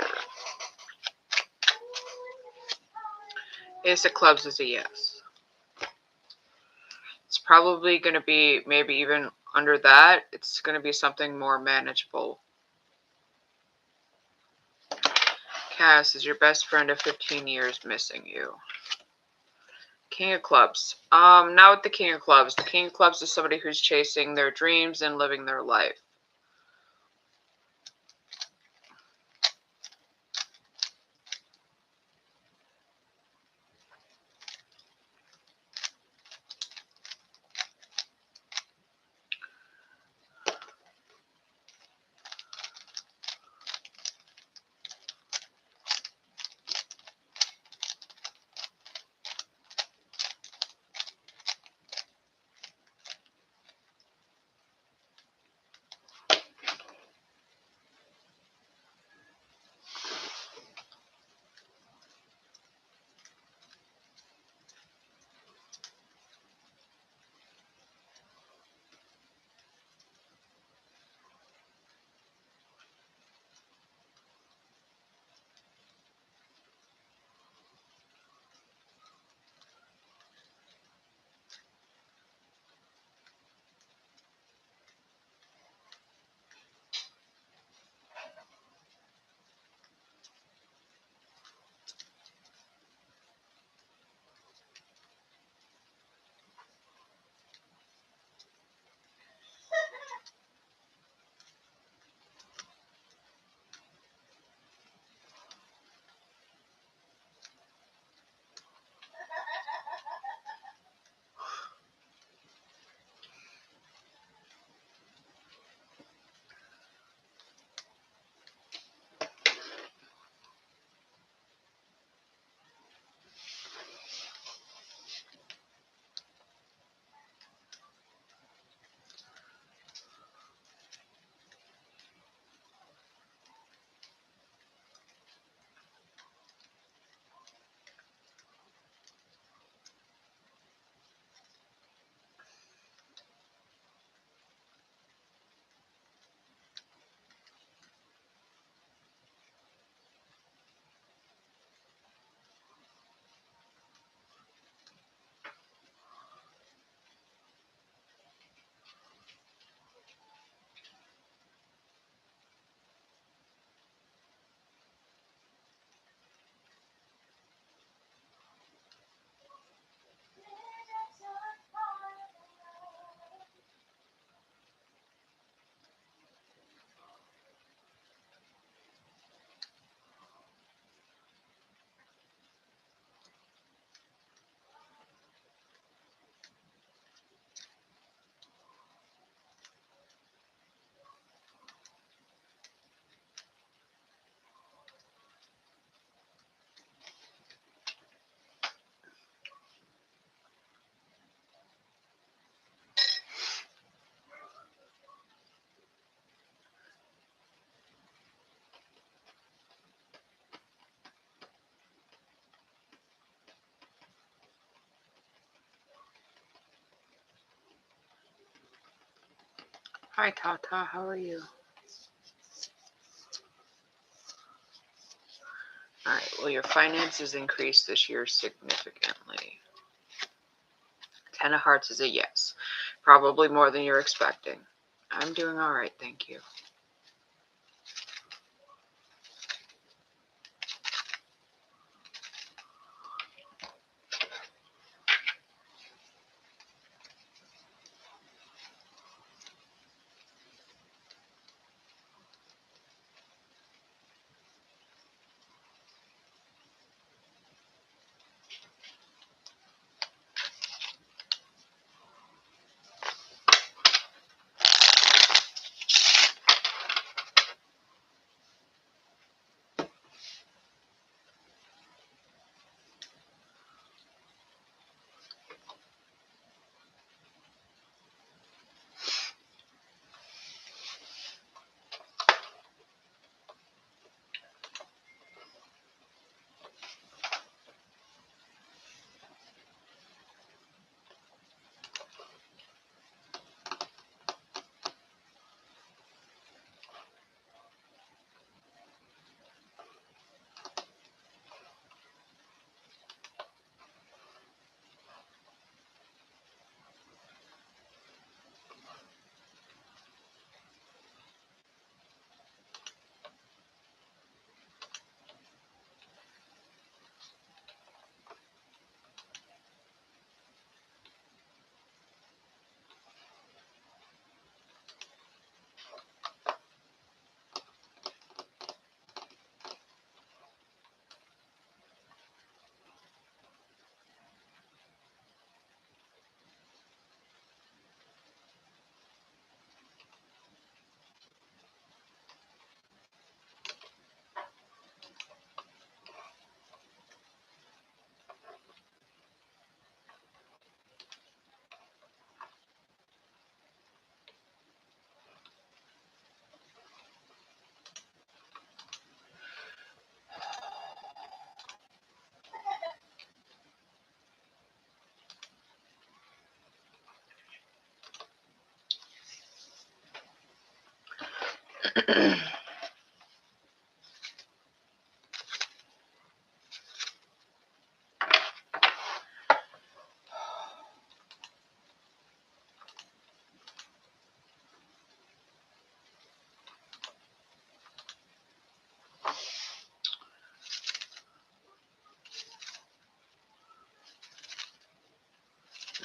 Speaker 1: Ace of clubs is a yes. It's probably going to be maybe even under that. It's going to be something more manageable. Cass, is your best friend of 15 years missing you? King of clubs. Not with the king of clubs. The king of clubs is somebody who's chasing their dreams and living their life. Hi, Tata. How are you? Alright, well, your finances increased this year significantly. 10 of hearts is a yes. Probably more than you're expecting. I'm doing alright, thank you.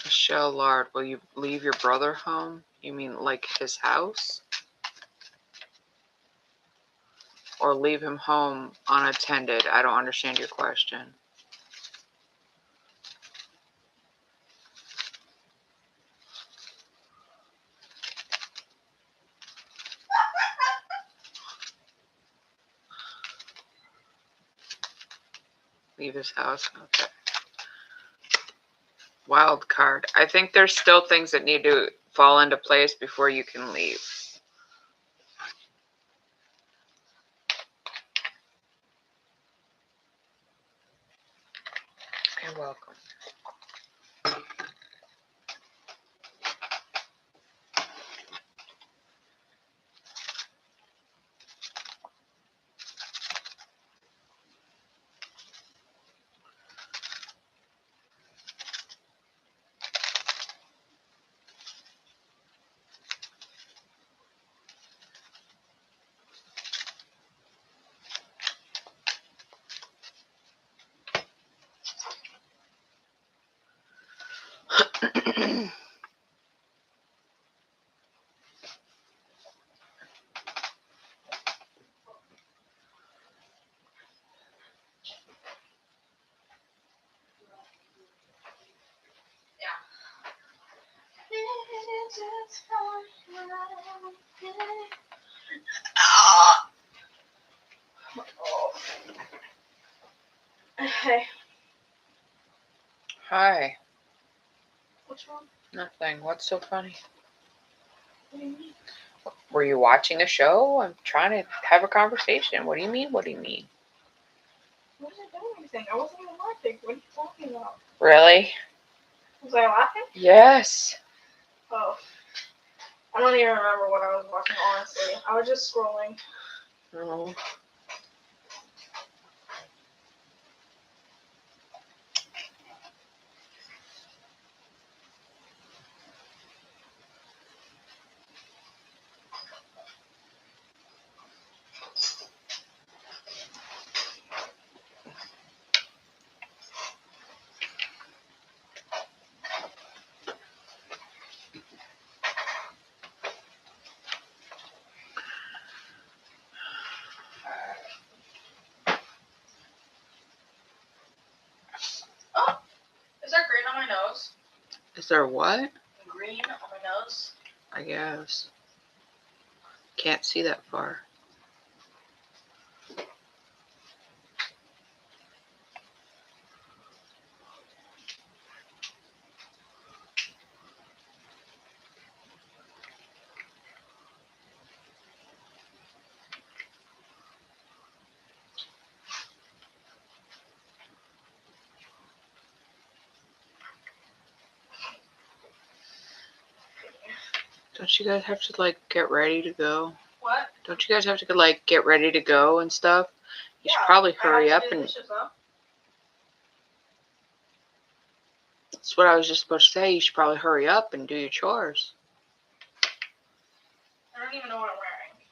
Speaker 1: Michelle Lard, will you leave your brother home? You mean like his house? Or leave him home unattended? I don't understand your question. Leave his house? Okay. Wild card. I think there's still things that need to fall into place before you can leave. You're welcome.
Speaker 2: Hey.
Speaker 1: Hi.
Speaker 2: What's wrong?
Speaker 1: Nothing. What's so funny?
Speaker 2: What do you mean?
Speaker 1: Were you watching a show? I'm trying to have a conversation. What do you mean? What do you mean?
Speaker 2: I wasn't doing anything. I wasn't even laughing. What are you talking about?
Speaker 1: Really?
Speaker 2: Was I laughing?
Speaker 1: Yes.
Speaker 2: Oh. I don't even remember what I was watching, honestly. I was just scrolling.
Speaker 1: Oh.
Speaker 2: Is there green on my nose?
Speaker 1: Is there what?
Speaker 2: Green on my nose?
Speaker 1: I guess. Can't see that far. Don't you guys have to like get ready to go?
Speaker 2: What?
Speaker 1: Don't you guys have to like get ready to go and stuff? You should
Speaker 2: Yeah,
Speaker 1: probably
Speaker 2: I have
Speaker 1: hurry
Speaker 2: to
Speaker 1: up
Speaker 2: do
Speaker 1: and.
Speaker 2: dishes, though.
Speaker 1: That's what I was just supposed to say. You should probably hurry up and do your chores.
Speaker 2: I don't even know what I'm wearing.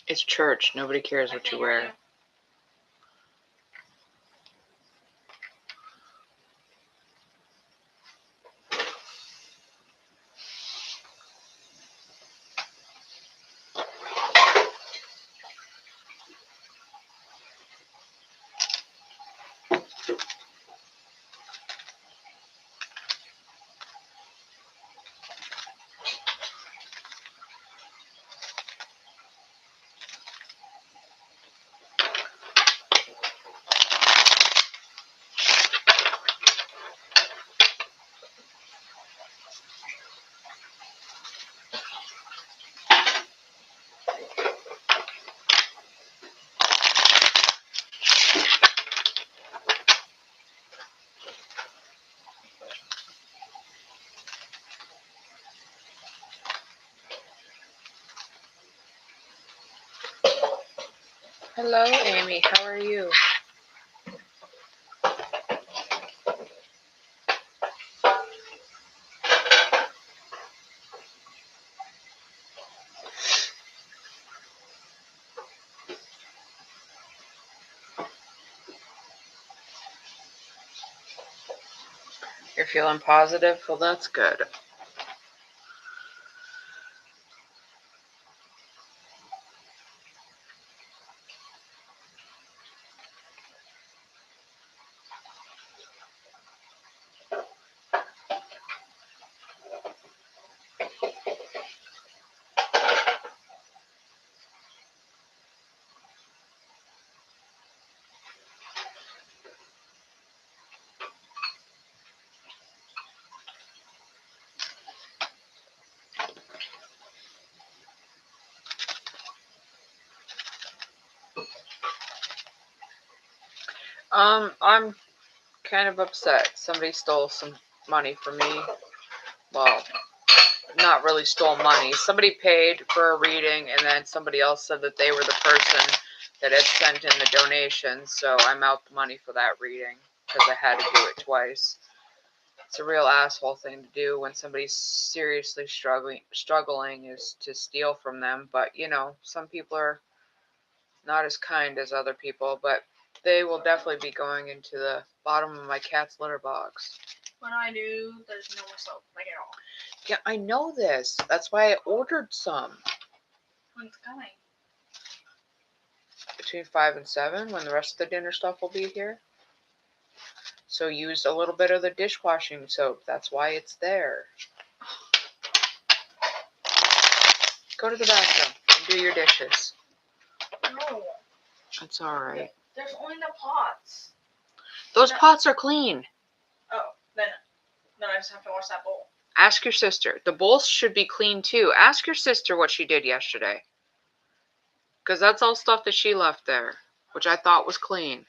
Speaker 1: It's church. Nobody cares
Speaker 2: I
Speaker 1: what
Speaker 2: can't
Speaker 1: you
Speaker 2: hear
Speaker 1: wear.
Speaker 2: you.
Speaker 1: Hello, Amy. How are you? You're feeling positive? Well, that's good. I'm kind of upset. Somebody stole some money from me. Well, not really stole money. Somebody paid for a reading, and then somebody else said that they were the person that had sent in the donation. So I'm out the money for that reading because I had to do it twice. It's a real asshole thing to do when somebody's seriously struggling is to steal from them. But you know, some people are not as kind as other people, but they will definitely be going into the bottom of my cat's litter box.
Speaker 4: When I do, there's no more soap, like at all.
Speaker 1: Yeah, I know this. That's why I ordered some.
Speaker 4: When's it coming?
Speaker 1: Between 5 and 7, when the rest of the dinner stuff will be here. So use a little bit of the dishwashing soap. That's why it's there. Go to the bathroom and do your dishes.
Speaker 4: No.
Speaker 1: It's alright.
Speaker 4: There's only the pots.
Speaker 1: Those pots are clean.
Speaker 4: Oh, then I just have to wash that bowl.
Speaker 1: Ask your sister. The bowls should be clean too. Ask your sister what she did yesterday. Because that's all stuff that she left there, which I thought was clean.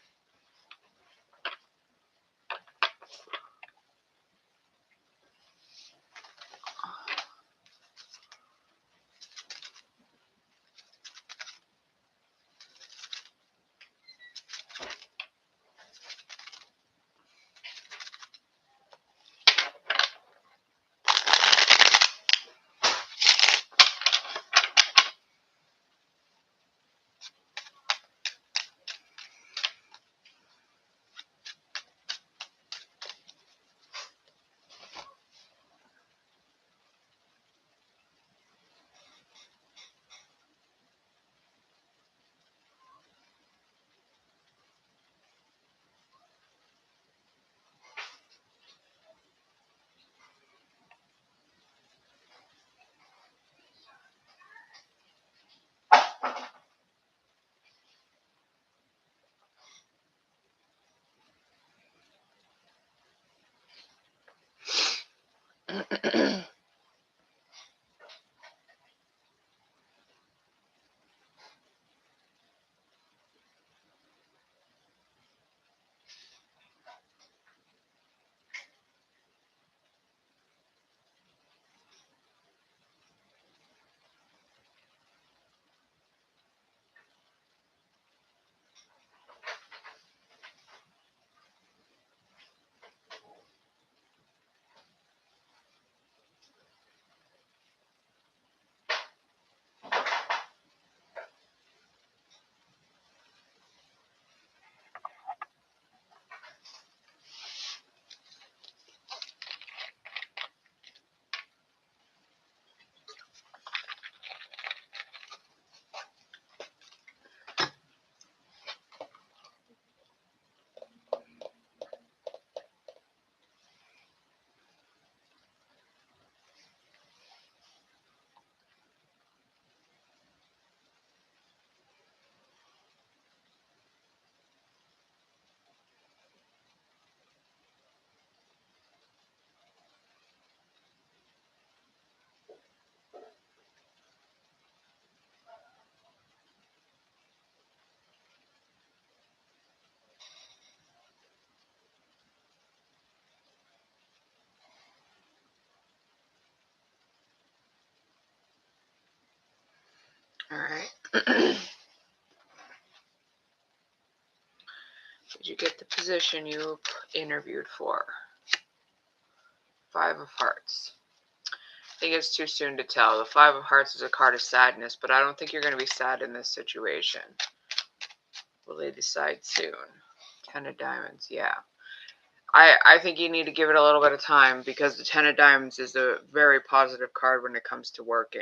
Speaker 1: Alright. you get the position you interviewed for? 5 of Hearts. I think it's too soon to tell. The 5 of Hearts is a card of sadness, but I don't think you're going to be sad in this situation. Will they decide soon? 10 of Diamonds, yeah. I think you need to give it a little bit of time because the 10 of Diamonds is a very positive card when it comes to working.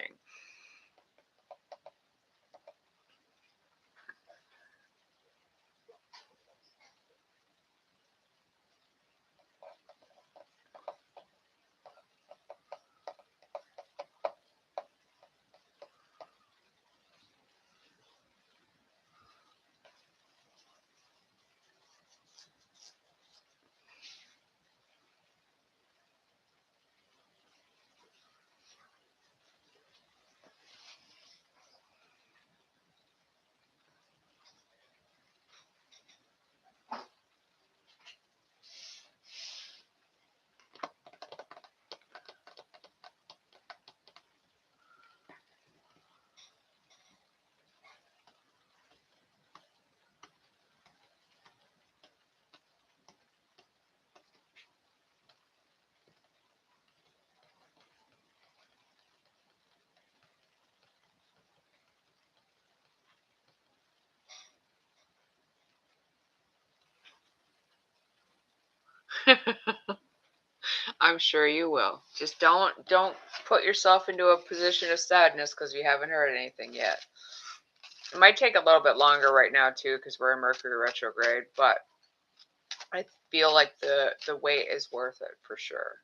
Speaker 1: I'm sure you will. Just don't put yourself into a position of sadness because you haven't heard anything yet. It might take a little bit longer right now too because we're in Mercury retrograde, but I feel like the wait is worth it for sure.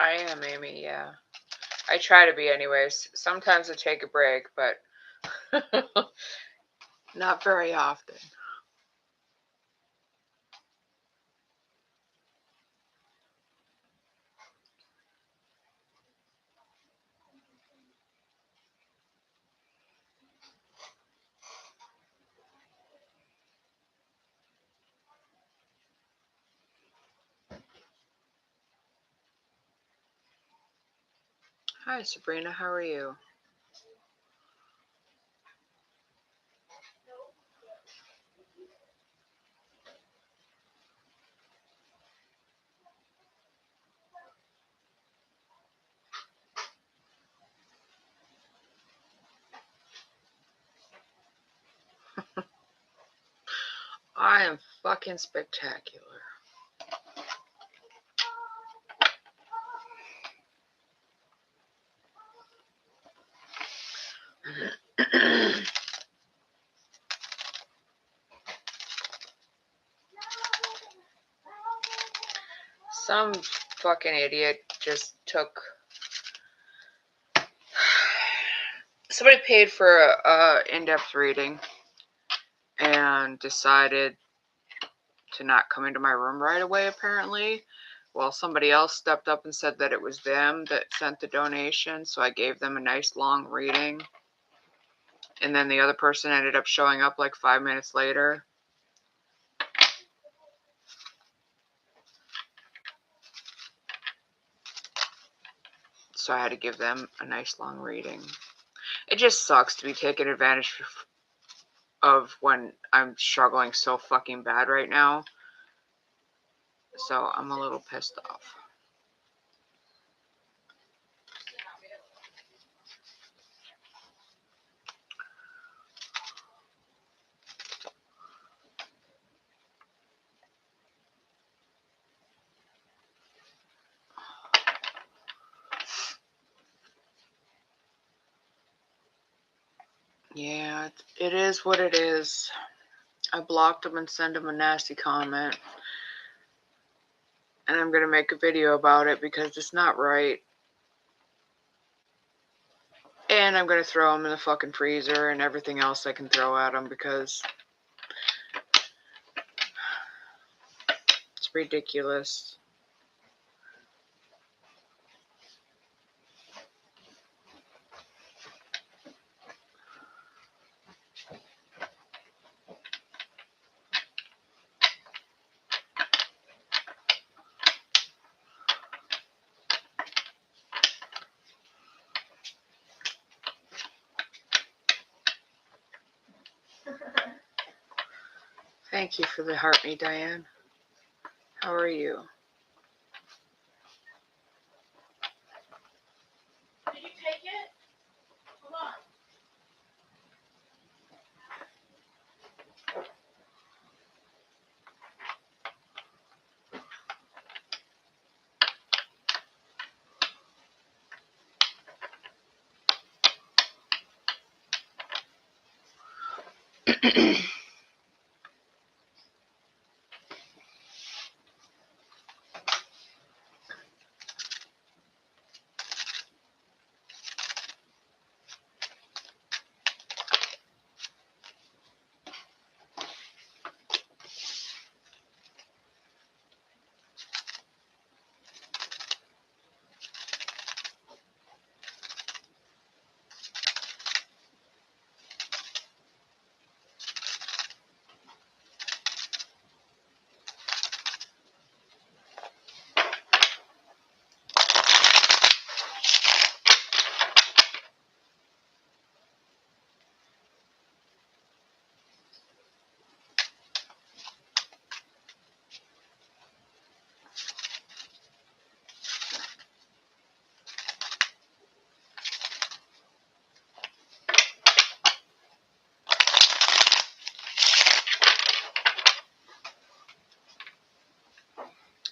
Speaker 1: I am, Amy, yeah. I try to be anyways. Sometimes I take a break, but not very often. Hi, Sabrina. How are you? I am fucking spectacular. Some fucking idiot just took... Somebody paid for a in-depth reading and decided to not come into my room right away, apparently. Well, somebody else stepped up and said that it was them that sent the donation, so I gave them a nice long reading. And then the other person ended up showing up like 5 minutes later. So I had to give them a nice long reading. It just sucks to be taken advantage of when I'm struggling so fucking bad right now. So I'm a little pissed off. Yeah, it is what it is. I blocked him and sent him a nasty comment. And I'm going to make a video about it because it's not right. And I'm going to throw him in the fucking freezer and everything else I can throw at him because it's ridiculous. Thank you for the heart me, Diane. How are you?
Speaker 2: Did you take it? Hold on.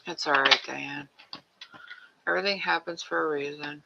Speaker 1: It's alright, Diane. Everything happens for a reason.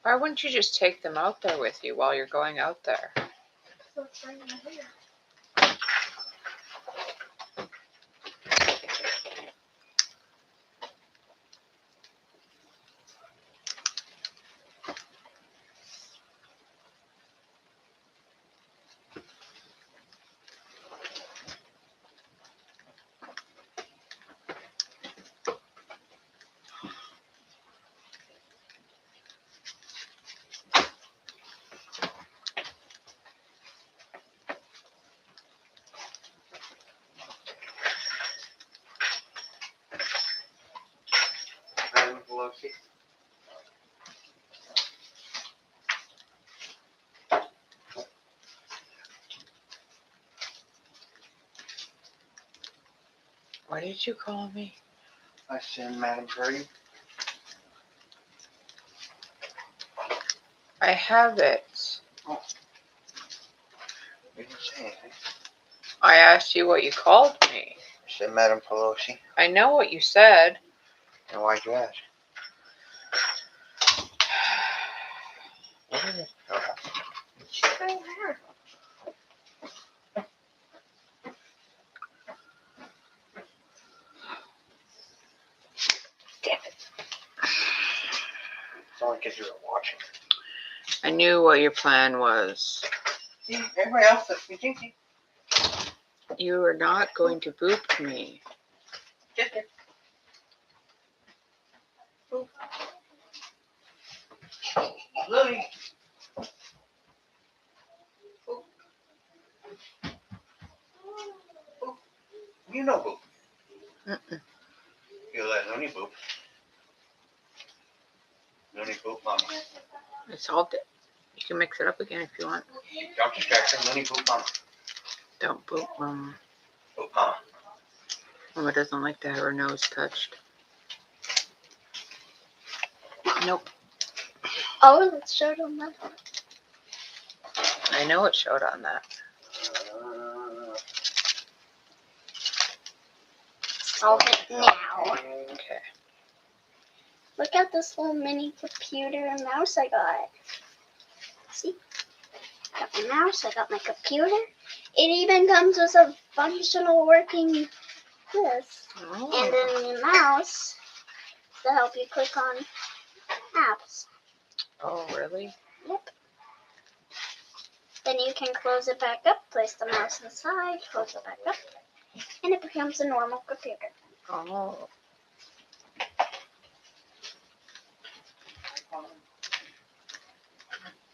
Speaker 1: Why wouldn't you just take them out there with you while you're going out there?
Speaker 2: So it's right in my hair.
Speaker 1: What did you call me?
Speaker 3: I said, Madam Purdy.
Speaker 1: I have it.
Speaker 3: You didn't say anything.
Speaker 1: I asked you what you called me.
Speaker 3: I said, Madam Pelosi.
Speaker 1: I know what you said.
Speaker 3: And why'd you ask? What is it?
Speaker 2: She's right there.
Speaker 1: Damn it.
Speaker 3: It's only because you were watching.
Speaker 1: I knew what your plan was.
Speaker 3: See, everybody else is thinking.
Speaker 1: You are not going to boop me.
Speaker 3: Get there. Lily. You know boop.
Speaker 1: Mm-mm.
Speaker 3: You let Looney boop. Looney boop mama.
Speaker 1: It's all good. You can mix it up again if you want.
Speaker 3: Don't distract her. Looney boop mama.
Speaker 1: Don't boop Mama.
Speaker 3: Boop mama.
Speaker 1: Mama doesn't like to have her nose touched. Nope.
Speaker 2: Oh, let's show them that.
Speaker 1: I know it showed on that.
Speaker 2: Solve it now.
Speaker 1: Okay.
Speaker 2: Look at this little mini computer and mouse I got. See? Got my mouse, I got my computer. It even comes with a functional working this.
Speaker 1: Oh.
Speaker 2: And then the mouse to help you click on apps.
Speaker 1: Oh, really?
Speaker 2: Yep. Then you can close it back up, place the mouse inside, close it back up, and it becomes a normal computer.
Speaker 1: Oh.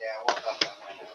Speaker 3: Yeah, I woke up that way.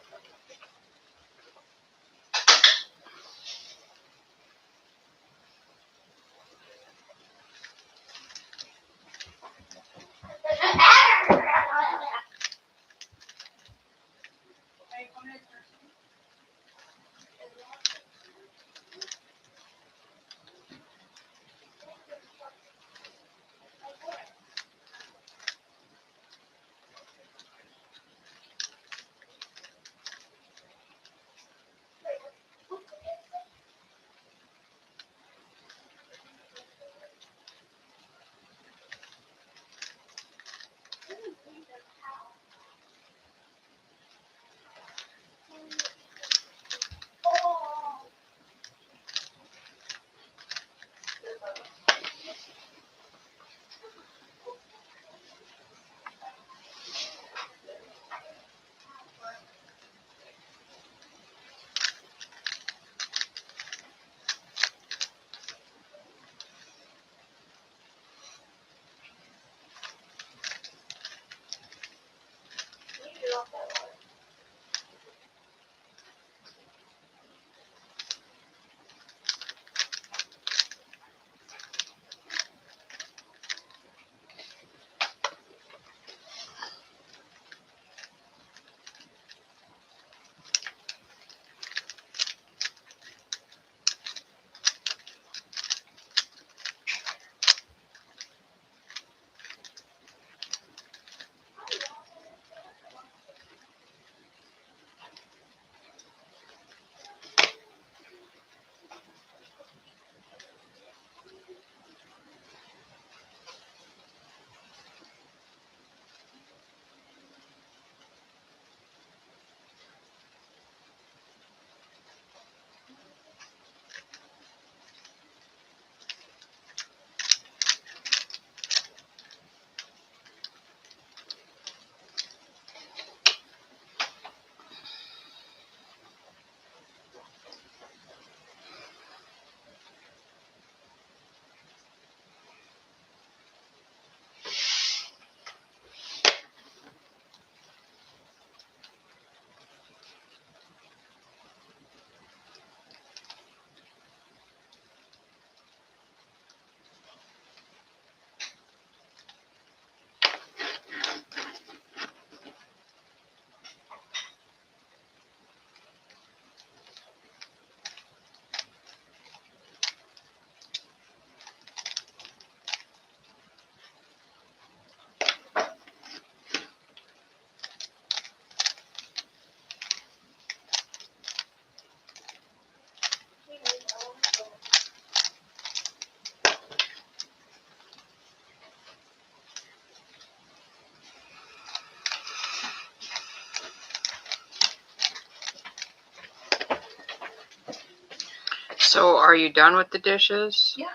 Speaker 1: So, are you done with the dishes?
Speaker 4: Yeah.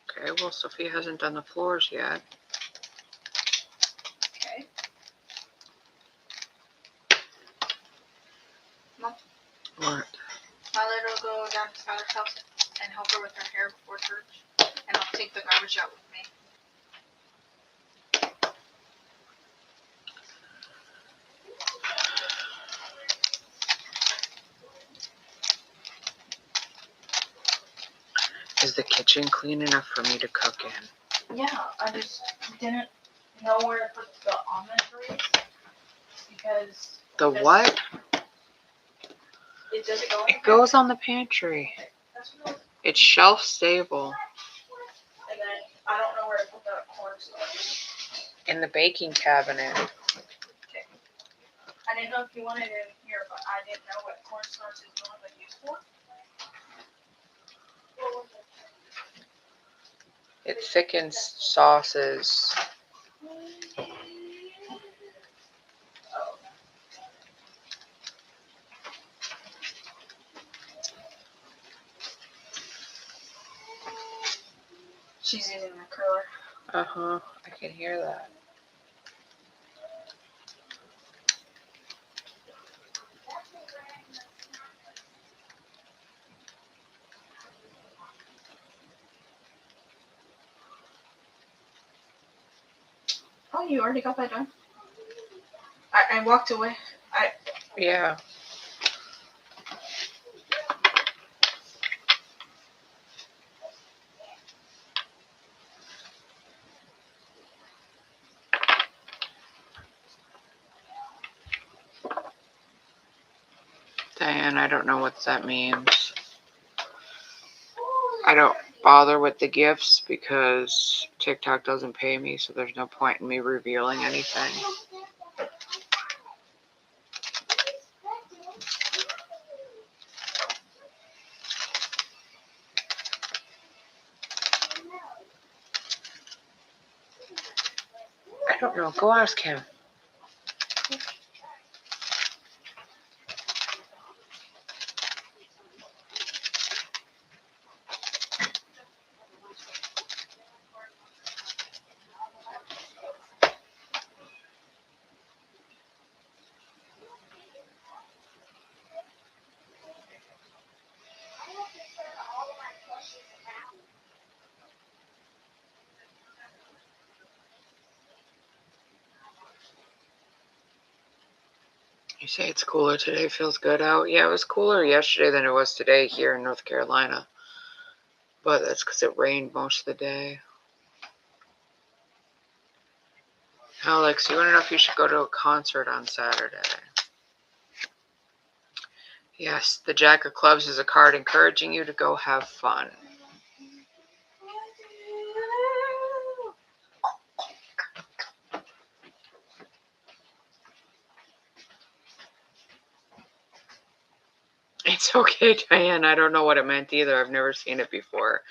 Speaker 1: Okay, well, Sophia hasn't done the floors yet.
Speaker 4: Okay.
Speaker 1: What?
Speaker 4: Violet will go down to Skylar's house and help her with her hair before church. And I'll take the garbage out with me.
Speaker 1: Is the kitchen clean enough for me to cook in?
Speaker 4: Yeah, I just didn't know where to put the almond grease because
Speaker 1: The what?
Speaker 4: it doesn't go in
Speaker 1: It goes on the pantry.
Speaker 4: That's what I was-
Speaker 1: It's shelf stable.
Speaker 4: And then I don't know where to put the cornstarch.
Speaker 1: In the baking cabinet.
Speaker 4: Okay. I didn't know if you wanted it in here, but I didn't know what cornstarch is normally used for.
Speaker 1: It thickens sauces.
Speaker 4: Oh. She's using the curler.
Speaker 1: Uh-huh. I can hear that.
Speaker 4: Oh, you already got that done? I walked away.
Speaker 1: Yeah. Diane, I don't know what that means. I don't bother with the gifts because TikTok doesn't pay me, so there's no point in me revealing anything. I don't know. Go ask him. You say it's cooler today, feels good out. Yeah, it was cooler yesterday than it was today here in North Carolina. But that's because it rained most of the day. Alex, you want to know if you should go to a concert on Saturday? Yes, the Jack of Clubs is a card encouraging you to go have fun. It's okay, Diane. I don't know what it meant either. I've never seen it before.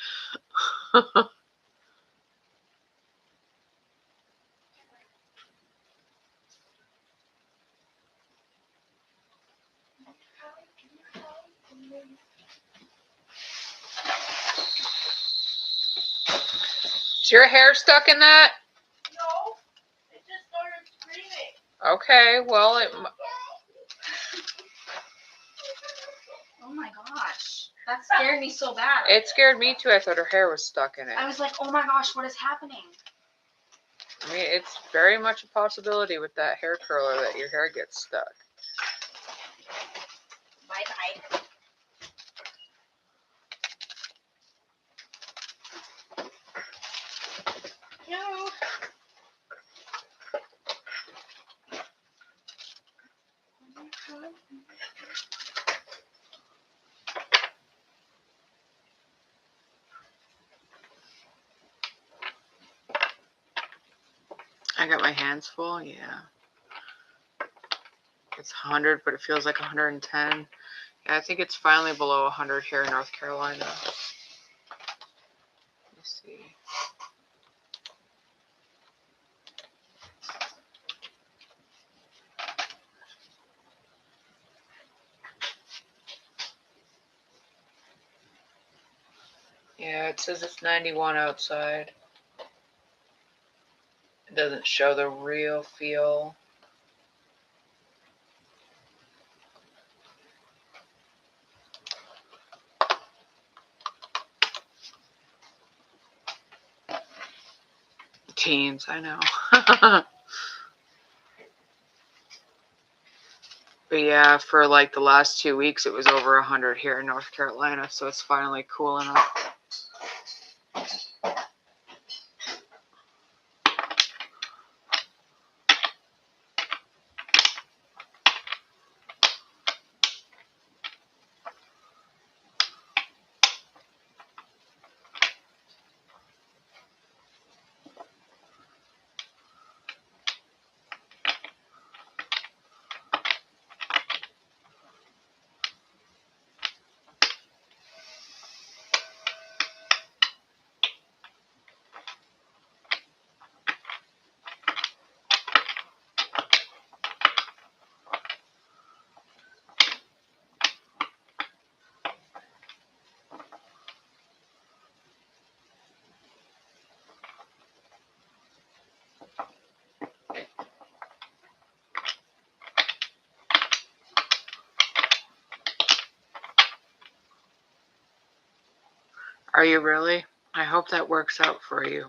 Speaker 1: Is your hair stuck in that?
Speaker 4: No, it just started screaming.
Speaker 1: Okay, well,
Speaker 4: Oh my gosh. That scared me so bad.
Speaker 1: it scared me too. I thought her hair was stuck in it.
Speaker 4: I was like, oh my gosh, what is happening?
Speaker 1: I mean, it's very much a possibility with that hair curler that your hair gets stuck.
Speaker 4: Bye bye. No.
Speaker 1: I got my hands full, yeah. It's 100, but it feels like 110. Yeah, I think it's finally below 100 here in North Carolina. Let me see. It says it's 91 outside. It doesn't show the real feel. Teens, I know. But yeah, for like the last 2 weeks, it was over 100 here in North Carolina, so it's finally cooling up. Are you really? I hope that works out for you.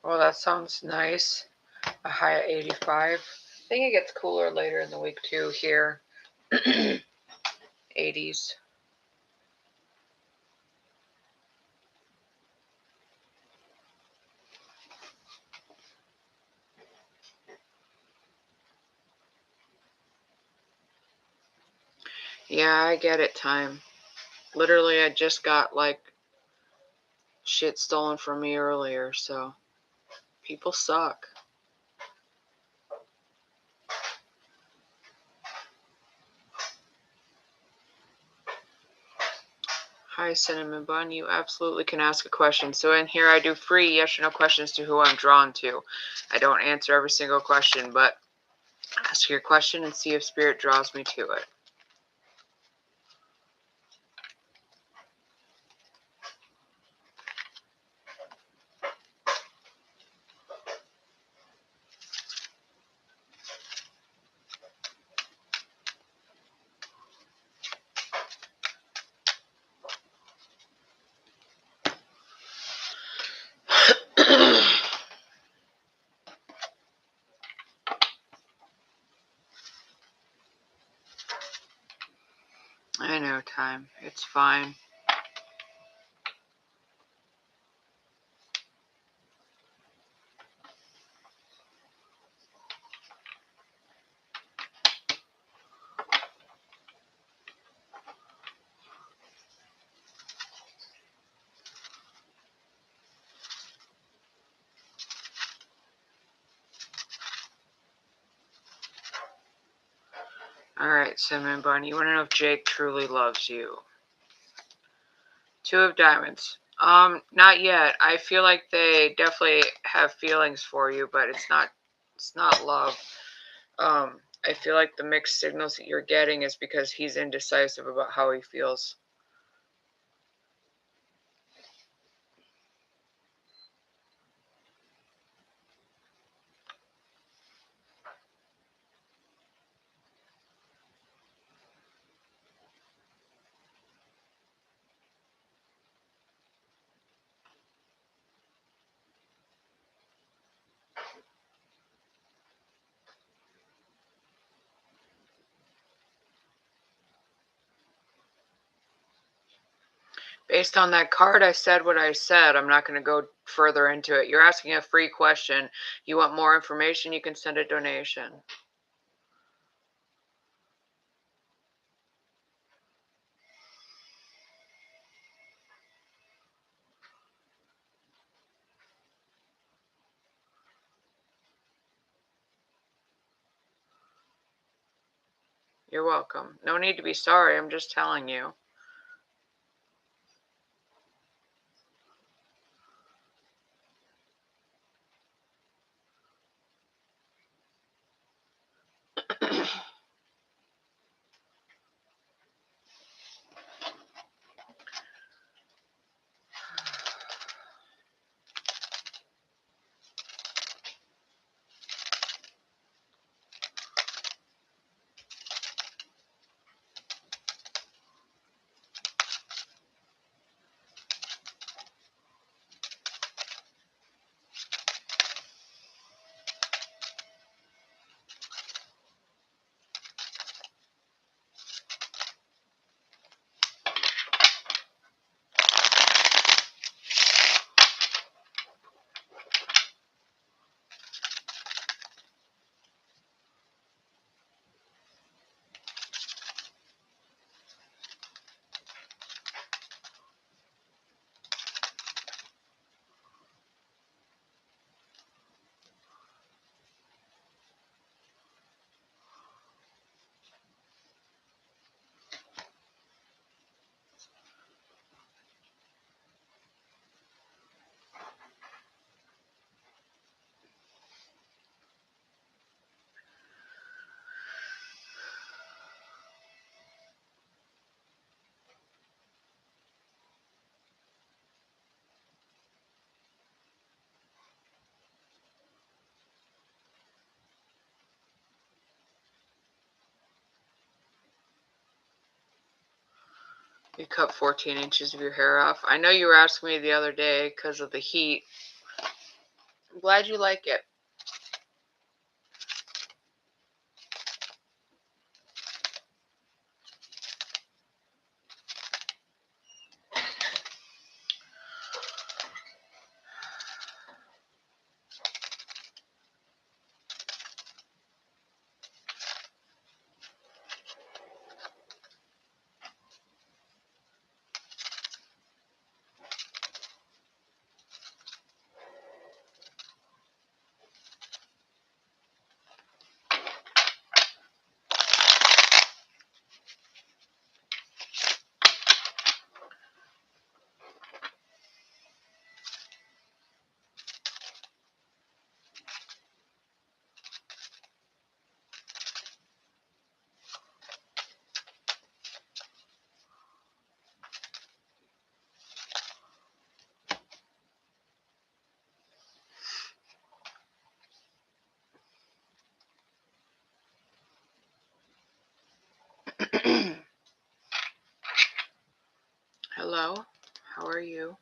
Speaker 1: Well, that sounds nice. A high of 85. I think it gets cooler later in the week too here. 80s. Yeah, I get it, time. Literally, I just got like shit stolen from me earlier, so people suck. Hi, Cinnamon Bun. You absolutely can ask a question. So in here, I do free yes or no questions to who I'm drawn to. I don't answer every single question, but ask your question and see if Spirit draws me to it. I know, time. It's fine. Alright, Cinnamon Bun. You want to know if Jake truly loves you? 2 of Diamonds. Not yet. I feel like they definitely have feelings for you, but it's not love. I feel like the mixed signals that you're getting is because he's indecisive about how he feels. Based on that card, I said what I said. I'm not going to go further into it. You're asking a free question. You want more information, you can send a donation. You're welcome. No need to be sorry. I'm just telling you. You cut 14 inches of your hair off. I know you were asking me the other day because of the heat. I'm glad you like it. Hello, how are you?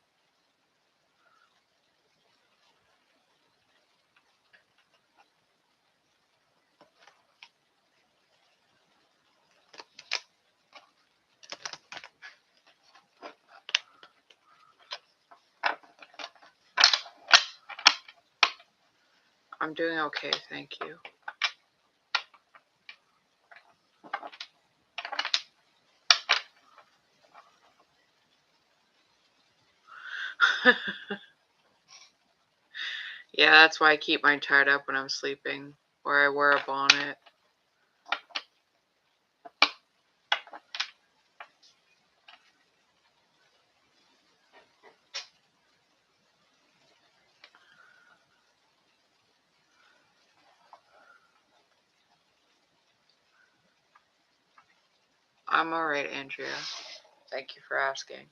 Speaker 1: I'm doing okay, thank you. Yeah, that's why I keep mine tied up when I'm sleeping, or I wear a bonnet. I'm alright, Andrea. Thank you for asking.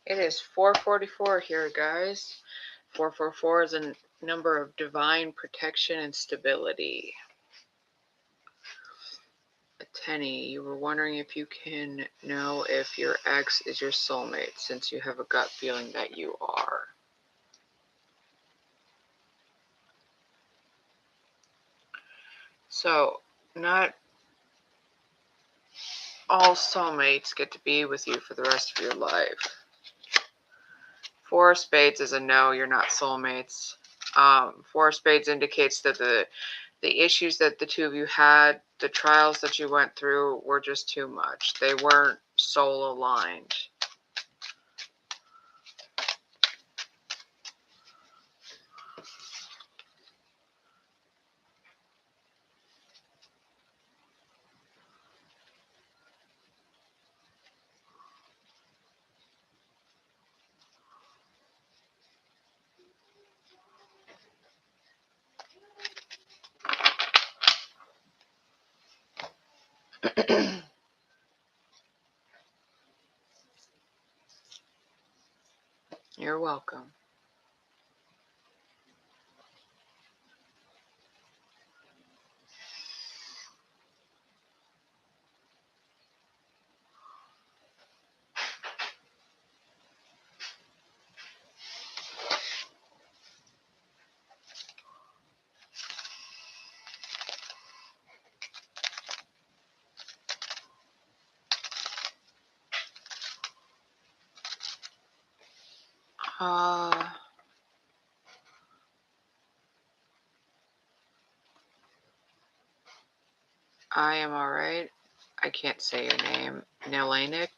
Speaker 1: It is 4:44 here, guys. 444 is a number of divine protection and stability. Tenny, you were wondering if you can know if your ex is your soulmate, since you have a gut feeling that you are. So, not all soulmates get to be with you for the rest of your life. 4 of Spades is a no, you're not soulmates. 4 of Spades indicates that the issues that the two of you had, the trials that you went through, were just too much. They weren't soul aligned. You're welcome. I am alright. I can't say your name. Nelanik?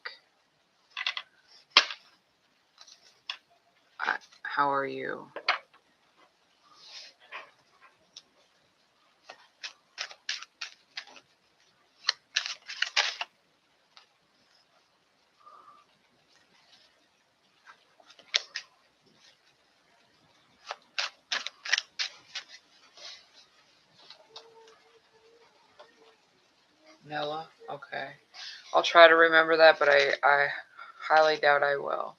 Speaker 1: How are you? Nella? Okay. I'll try to remember that, but I highly doubt I will.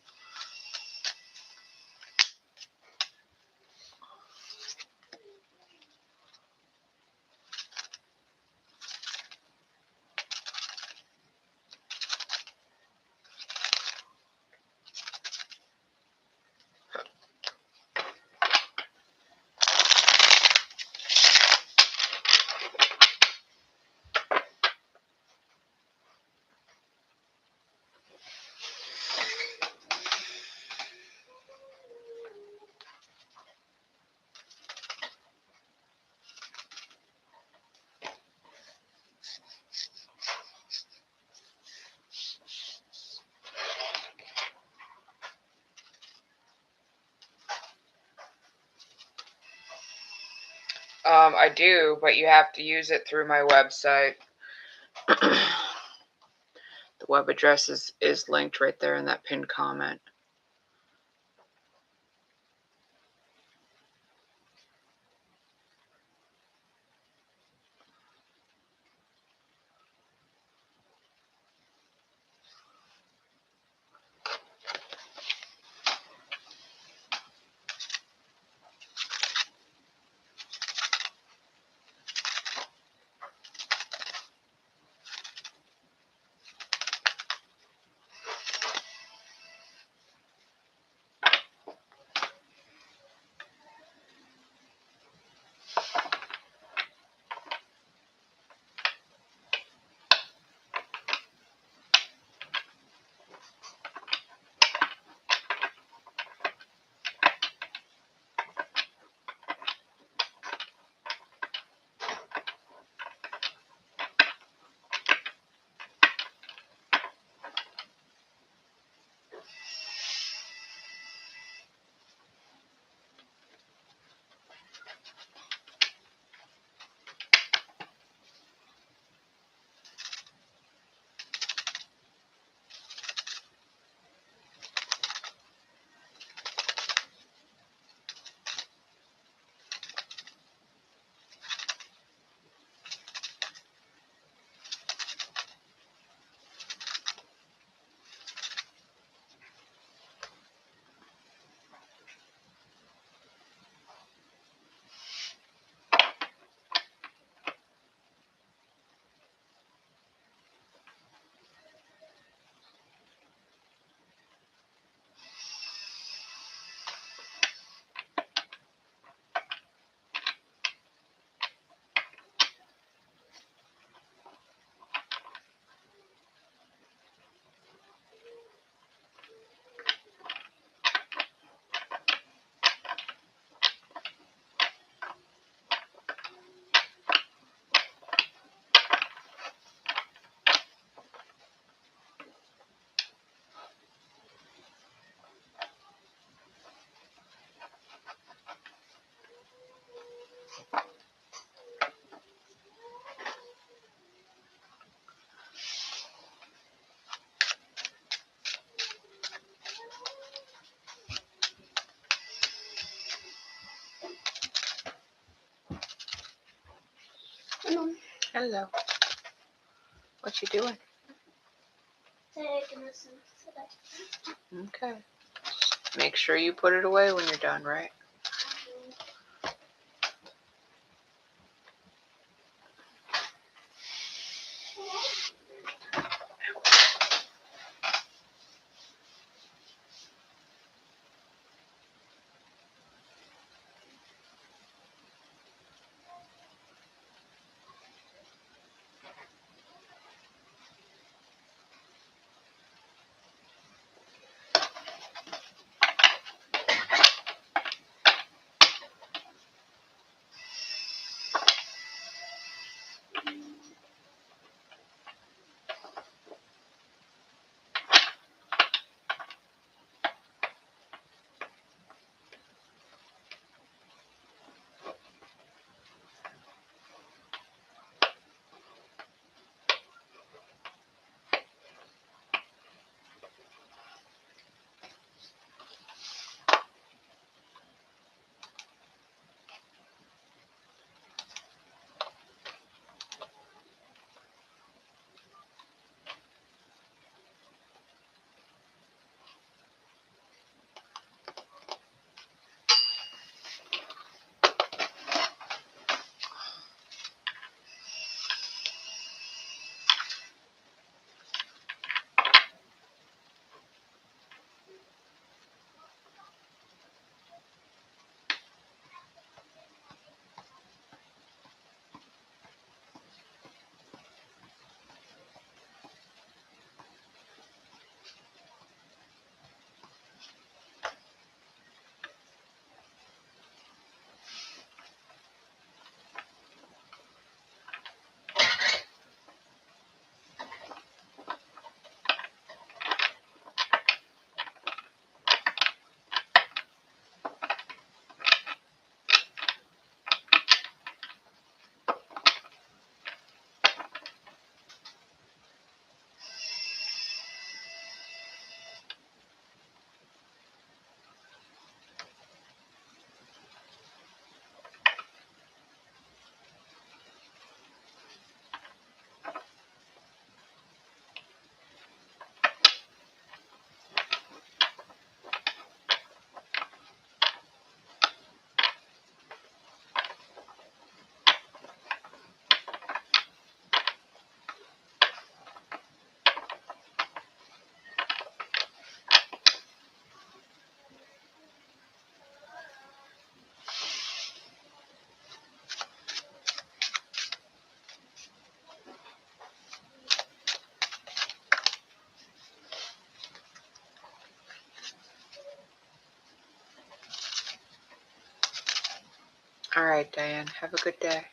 Speaker 1: I do, but you have to use it through my website. The web address is linked right there in that pinned comment. Hello. What you doing?
Speaker 2: Taking this in today.
Speaker 1: Okay. Make sure you put it away when you're done, right? All right, Diane. Have a good day.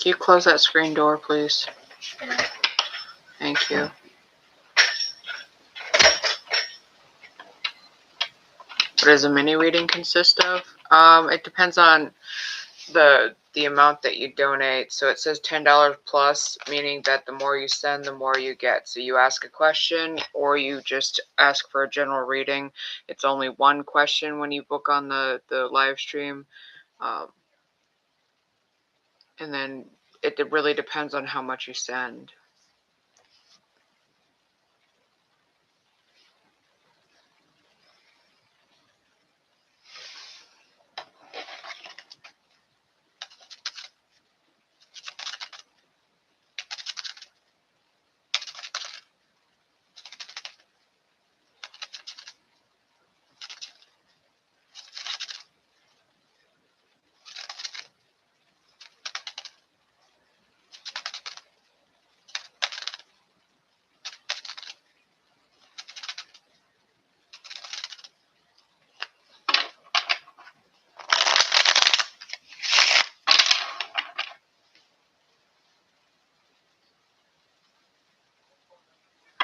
Speaker 1: Can you close that screen door, please? Thank you. What does a mini reading consist of? It depends on the amount that you donate. So it says $10 plus, meaning that the more you send, the more you get. So you ask a question or you just ask for a general reading. It's only one question when you book on the live stream. And then it really depends on how much you send.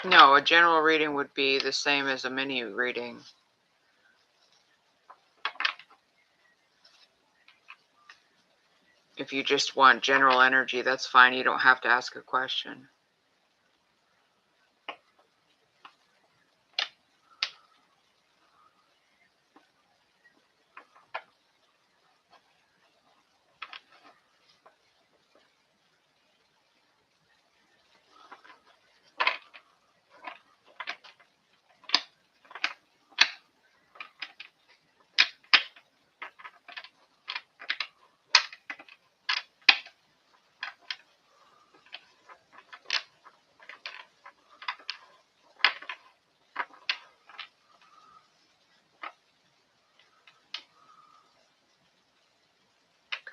Speaker 1: No, a general reading would be the same as a mini reading. If you just want general energy, that's fine. You don't have to ask a question.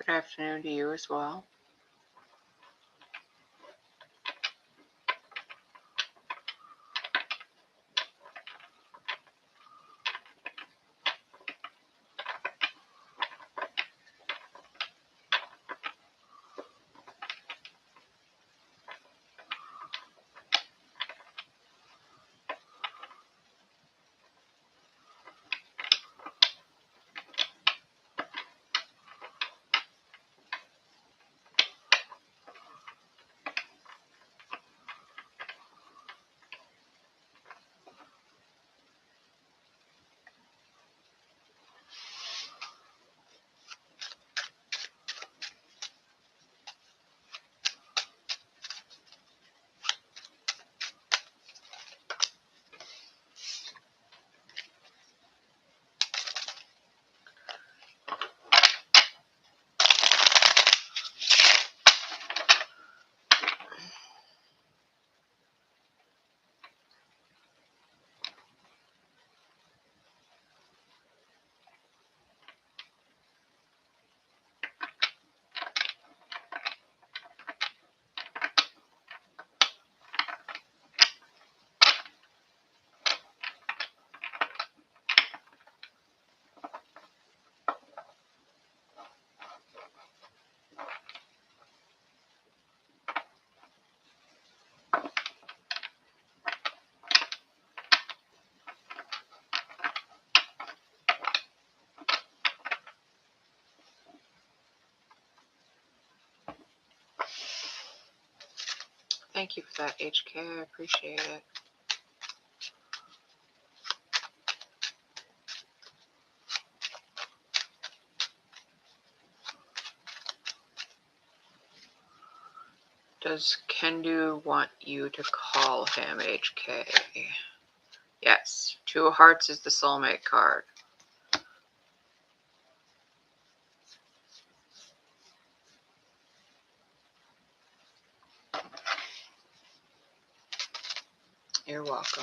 Speaker 1: Good afternoon to you as well. Thank you for that, HK. I appreciate it. Does Kendu want you to call him, HK? Yes. Two of Hearts is the soulmate card. You're welcome.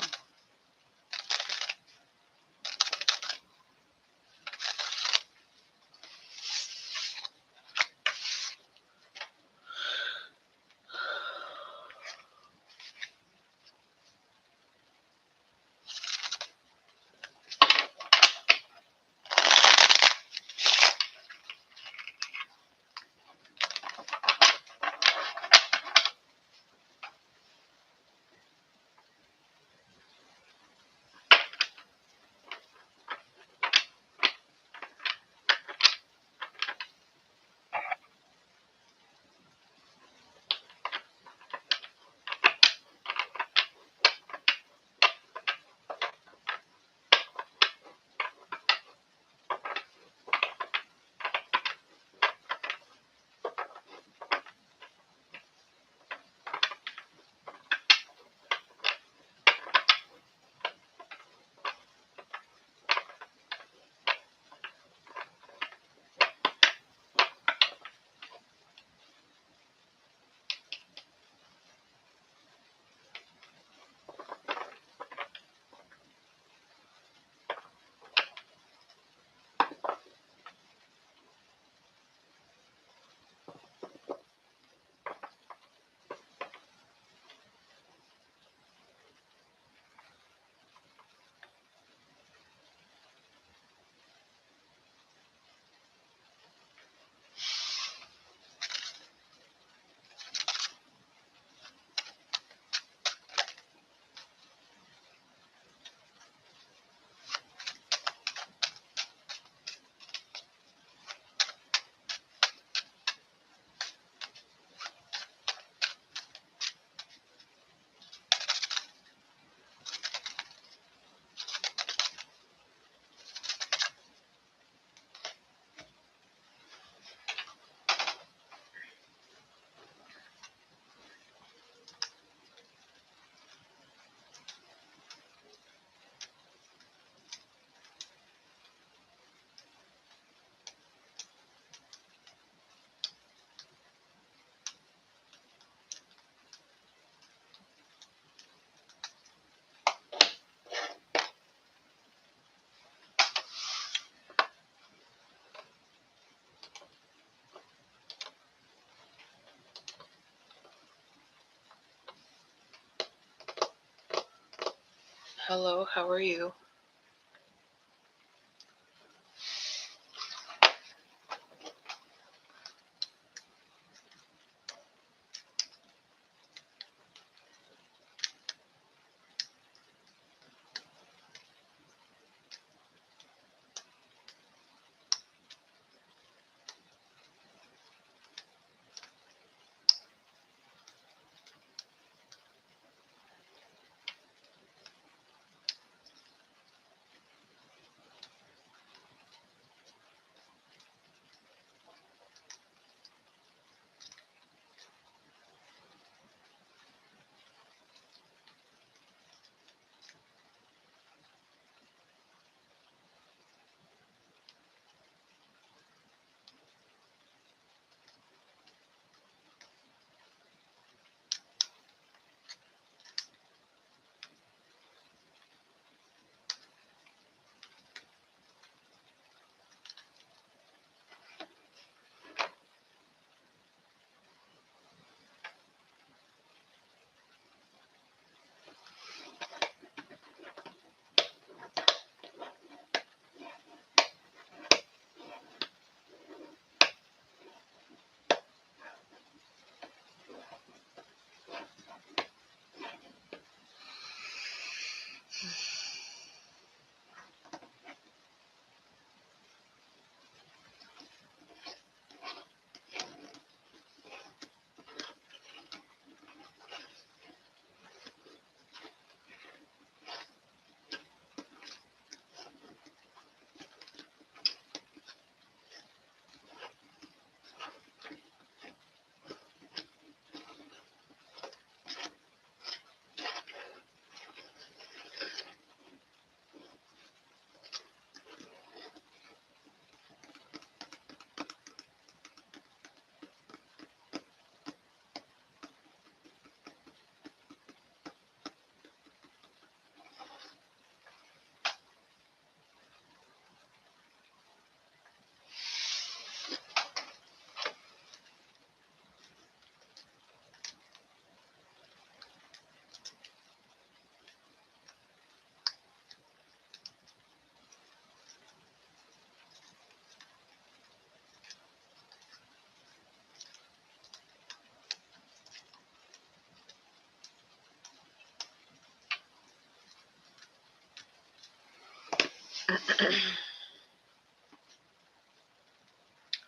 Speaker 1: Hello, how are you?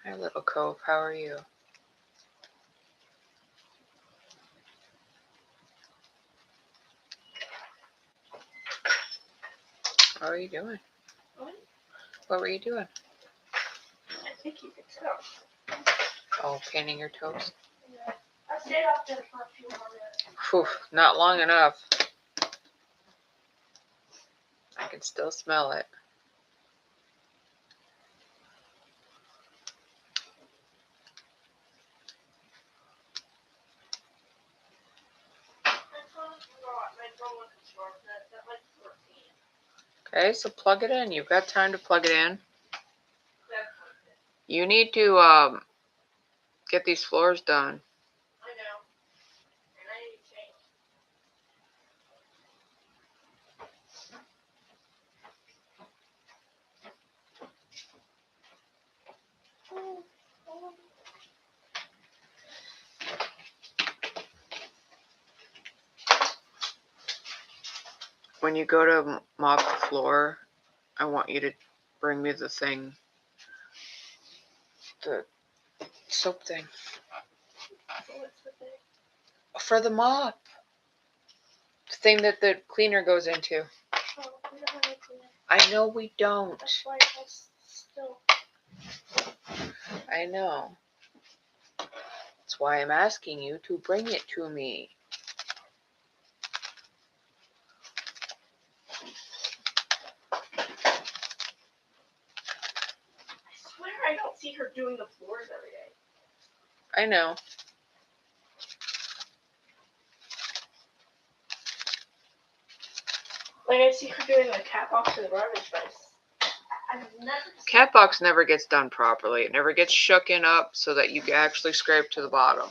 Speaker 1: Hi, little cove. How are you? What are you doing? What were you doing?
Speaker 2: I think you could tell.
Speaker 1: Oh, painting your toes?
Speaker 2: Yeah. I stayed out there for a few more minutes.
Speaker 1: Whew, not long enough. I can still smell it. Okay, so plug it in. You've got time to plug it in. You need to get these floors done.
Speaker 2: I know. And I need to change.
Speaker 1: When you go to mop the floor, I want you to bring me the thing. The soap thing.
Speaker 2: What's the thing?
Speaker 1: For the mop. The thing that the cleaner goes into.
Speaker 2: Oh, we don't have a cleaner.
Speaker 1: I know we don't.
Speaker 2: That's why it has still.
Speaker 1: I know. That's why I'm asking you to bring it to me.
Speaker 2: I swear I don't see her doing the floors every day.
Speaker 1: I know.
Speaker 2: Like I see her doing the cat box or the garbage place. I've never seen
Speaker 1: Cat box never gets done properly. It never gets shooken up so that you can actually scrape to the bottom.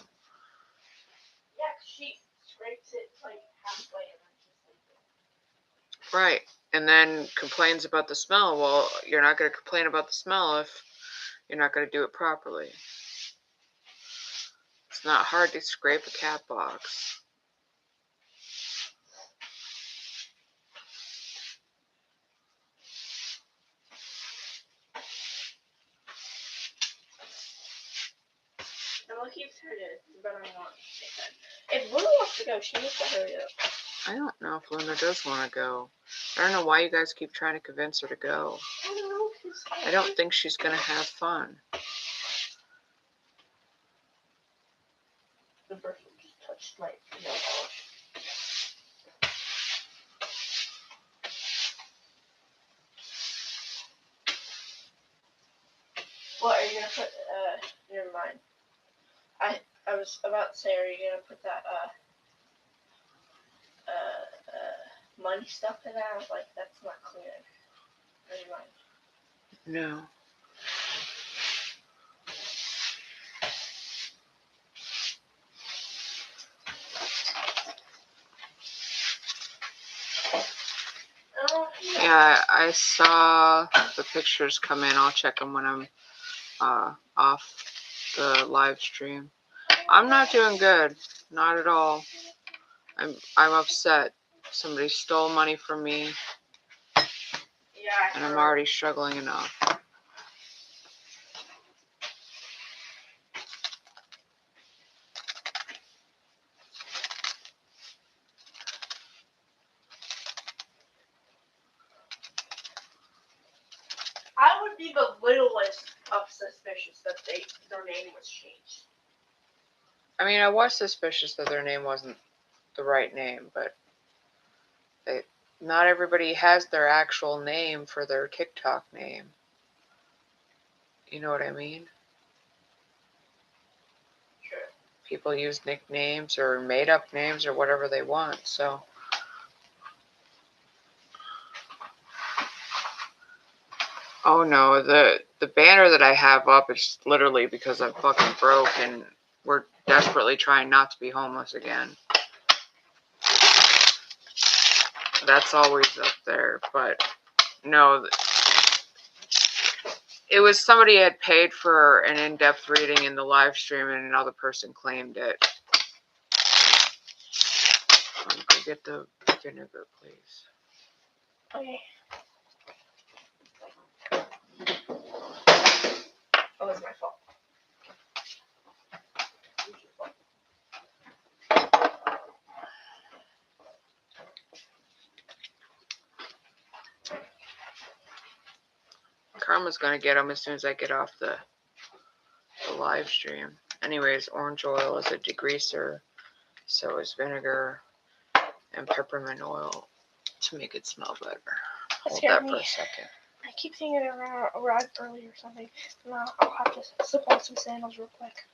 Speaker 2: Yeah, she scrapes it like halfway and then just leaves
Speaker 1: Right. And then complains about the smell. Well, you're not going to complain about the smell if you're not going to do it properly. It's not hard to scrape a cat box.
Speaker 5: Emma keeps her to, but I'm not. If Luna wants to go, she needs to hurry up.
Speaker 1: I don't know if Luna does want to go. I don't know why you guys keep trying to convince her to go.
Speaker 5: I don't know.
Speaker 1: I don't think she's going to have fun.
Speaker 5: The person just touched my nail polish. What are you gonna put? Never mind. I was about to say, are you gonna put that money stuff in there? I was like, that's not clear. Never mind.
Speaker 1: No.
Speaker 5: Oh,
Speaker 1: Yeah, I saw the pictures come in. I'll check them when I'm off the live stream. I'm not doing good. Not at all. I'm upset. Somebody stole money from me,
Speaker 5: yeah.
Speaker 1: and I'm already struggling enough.
Speaker 5: I would be the littlest of suspicious that their name was changed.
Speaker 1: I mean, I was suspicious that their name wasn't the right name, but not everybody has their actual name for their TikTok name. You know what I mean?
Speaker 5: Sure.
Speaker 1: People use nicknames or made up names or whatever they want, so. Oh no, the banner that I have up is literally because I'm fucking broke and we're desperately trying not to be homeless again. That's always up there, but no, it was somebody had paid for an in-depth reading in the live stream and another person claimed it. Go get the vinegar, please.
Speaker 5: Okay. Oh, that's my fault.
Speaker 1: Karma's gonna get them as soon as I get off the live stream. Anyways, orange oil is a degreaser, so is vinegar and peppermint oil to make it smell better. Hold that for a second.
Speaker 5: I keep thinking it arrived early or something. Now I'll have to slip on some sandals real quick.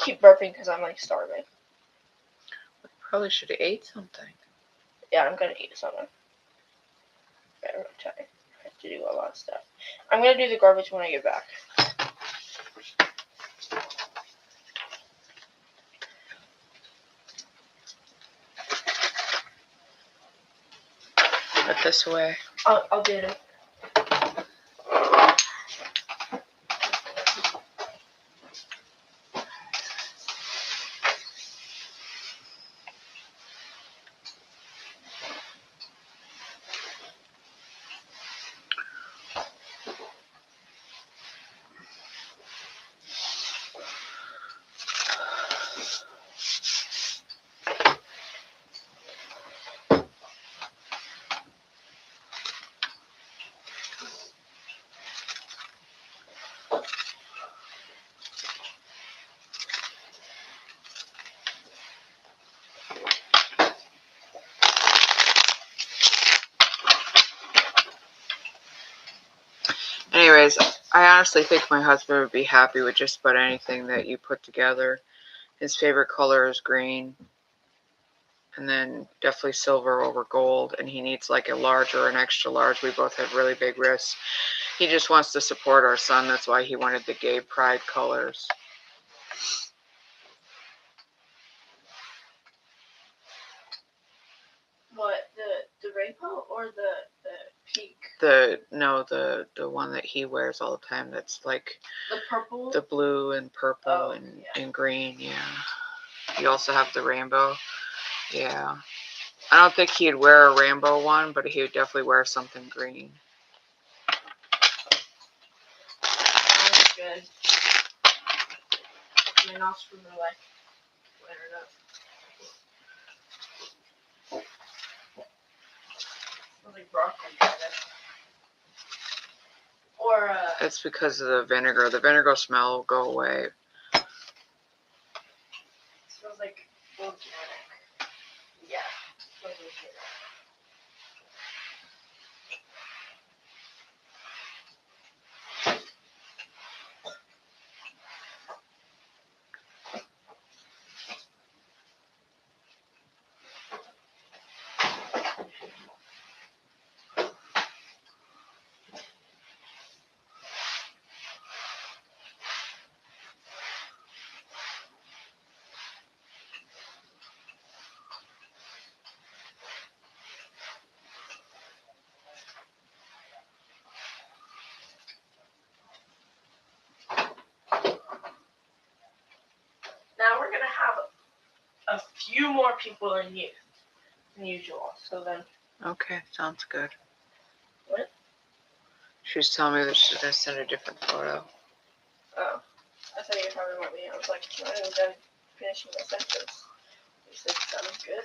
Speaker 5: Keep burping because I'm like starving.
Speaker 1: Probably should have ate something.
Speaker 5: Yeah, I'm gonna eat something. I'm tired. I have to do a lot of stuff. I'm gonna do the garbage when I get back.
Speaker 1: Put this away.
Speaker 5: I'll do it.
Speaker 1: Anyways, I honestly think my husband would be happy with just about anything that you put together. His favorite color is green. and then definitely silver over gold, and he needs like a large or an extra large. We both have really big wrists. He just wants to support our son. That's why he wanted the gay pride colors.
Speaker 5: What, the rainbow or the pink?
Speaker 1: The one that he wears all the time, that's like
Speaker 5: The purple?
Speaker 1: the blue and purple
Speaker 5: Oh,
Speaker 1: and,
Speaker 5: yeah.
Speaker 1: and green. Yeah. You also have the rainbow. Yeah. I don't think he'd wear a rainbow one, but he would definitely wear something green.
Speaker 5: Sounds good. My nostrils are like flaring up. Smells like broccoli kind of. Or
Speaker 1: It's because of the vinegar. The vinegar smell will go away.
Speaker 5: smells like organic. Yeah. Smells organic. Now we're gonna have a few more people than usual. So then,
Speaker 1: Okay, sounds good.
Speaker 5: What?
Speaker 1: She was telling me that she's going to send a different photo.
Speaker 5: oh, I thought you were talking about me. I was like, I was done finishing my sentence. You said sounds good.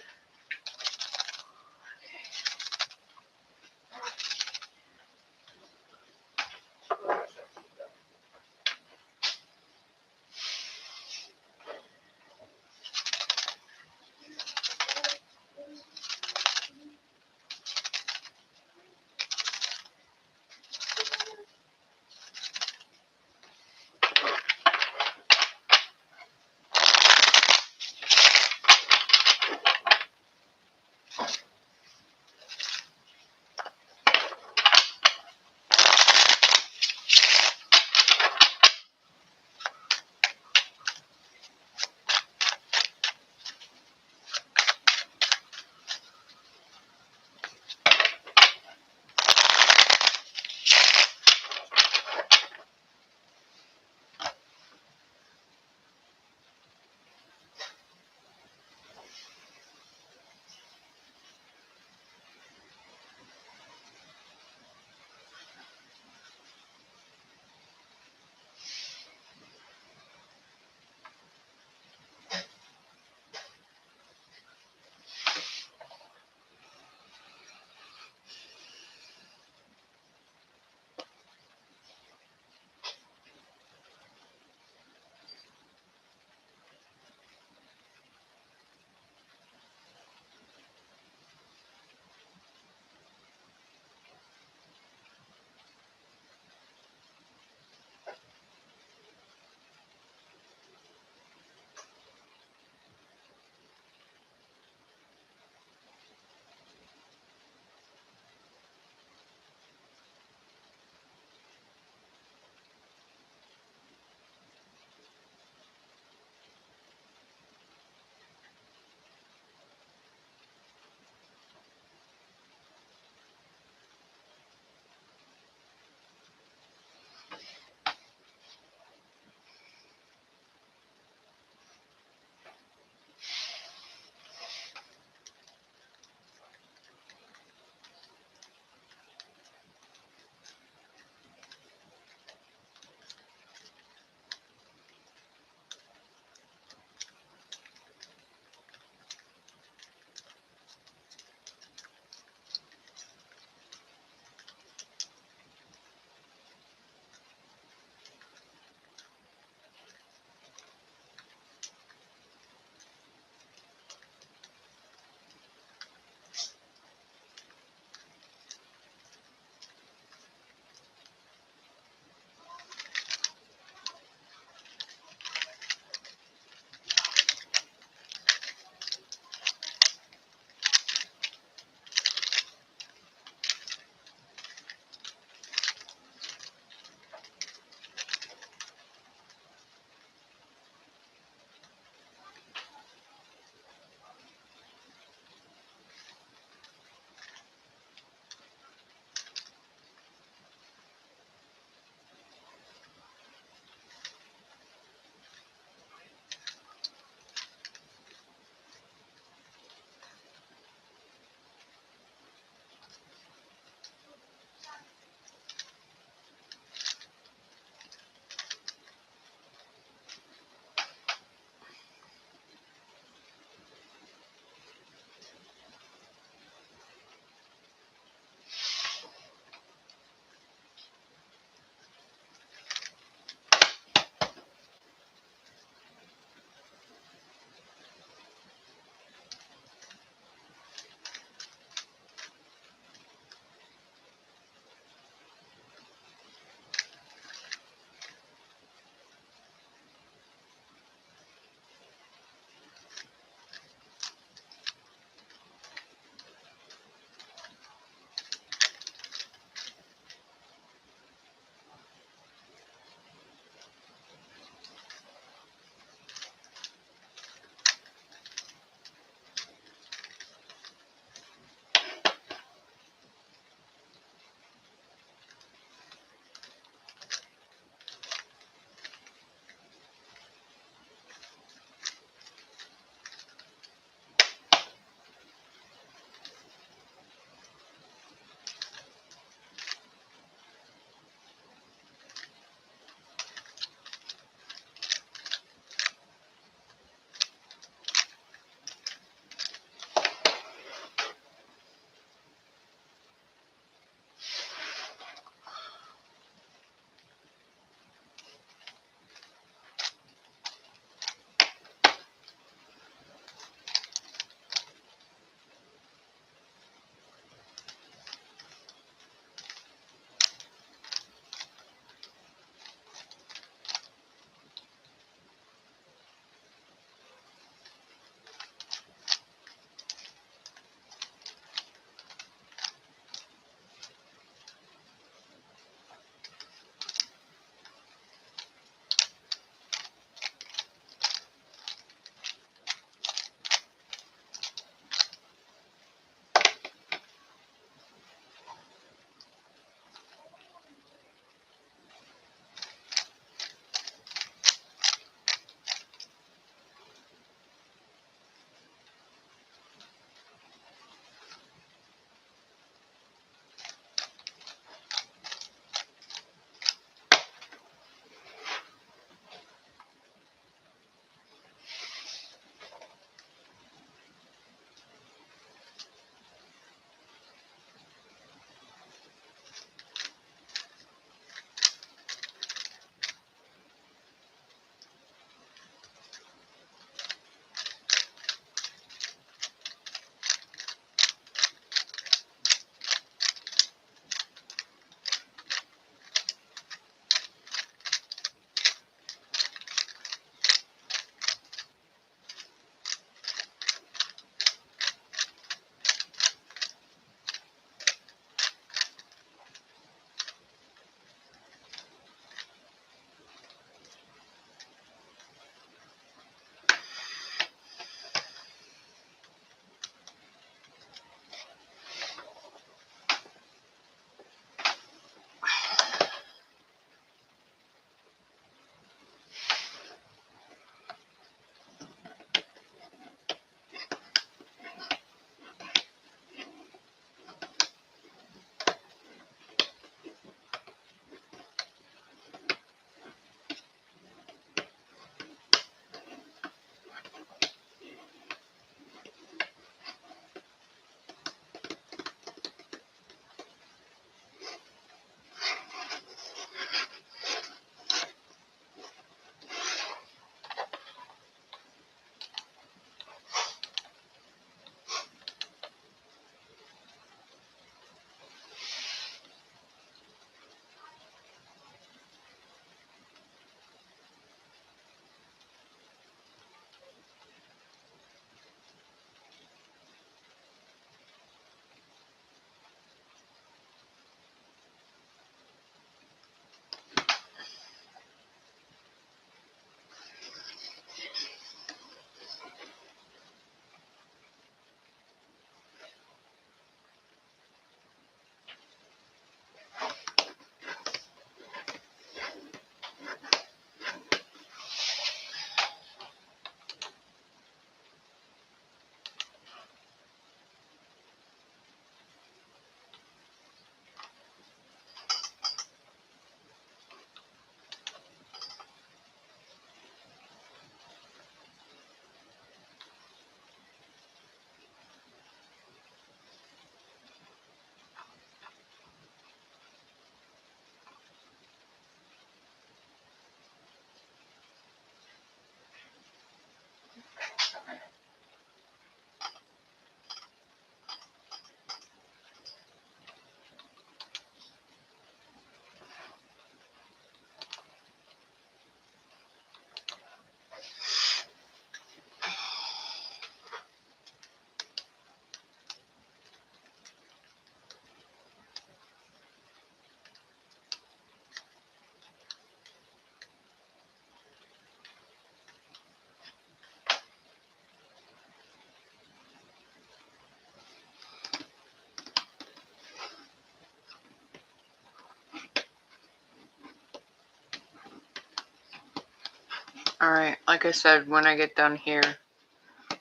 Speaker 1: Alright, like I said, when I get done here,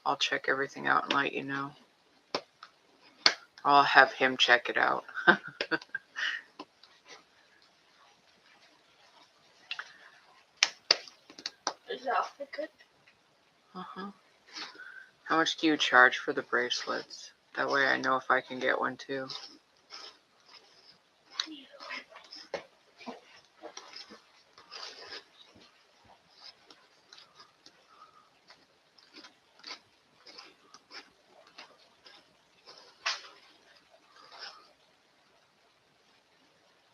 Speaker 1: I'll check everything out and let you know. I'll have him check it out.
Speaker 5: Is the outfit good?
Speaker 1: Uh-huh. How much do you charge for the bracelets? That way I know if I can get one too.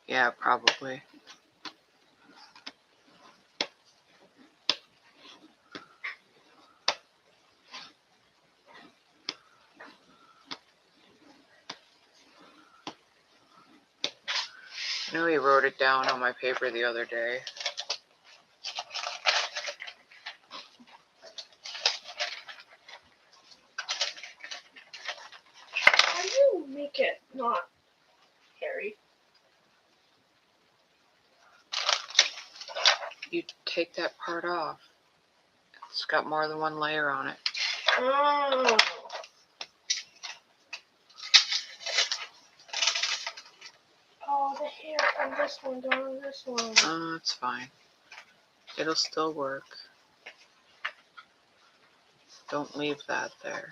Speaker 1: Yeah, probably. I know he wrote it down on my paper the other day.
Speaker 5: How do you make it not hairy?
Speaker 1: You take that part off. It's got more than one layer on it.
Speaker 5: Oh. Oh, the hair on this one, don't on this one.
Speaker 1: Oh, it's fine. It'll still work. Don't leave that there.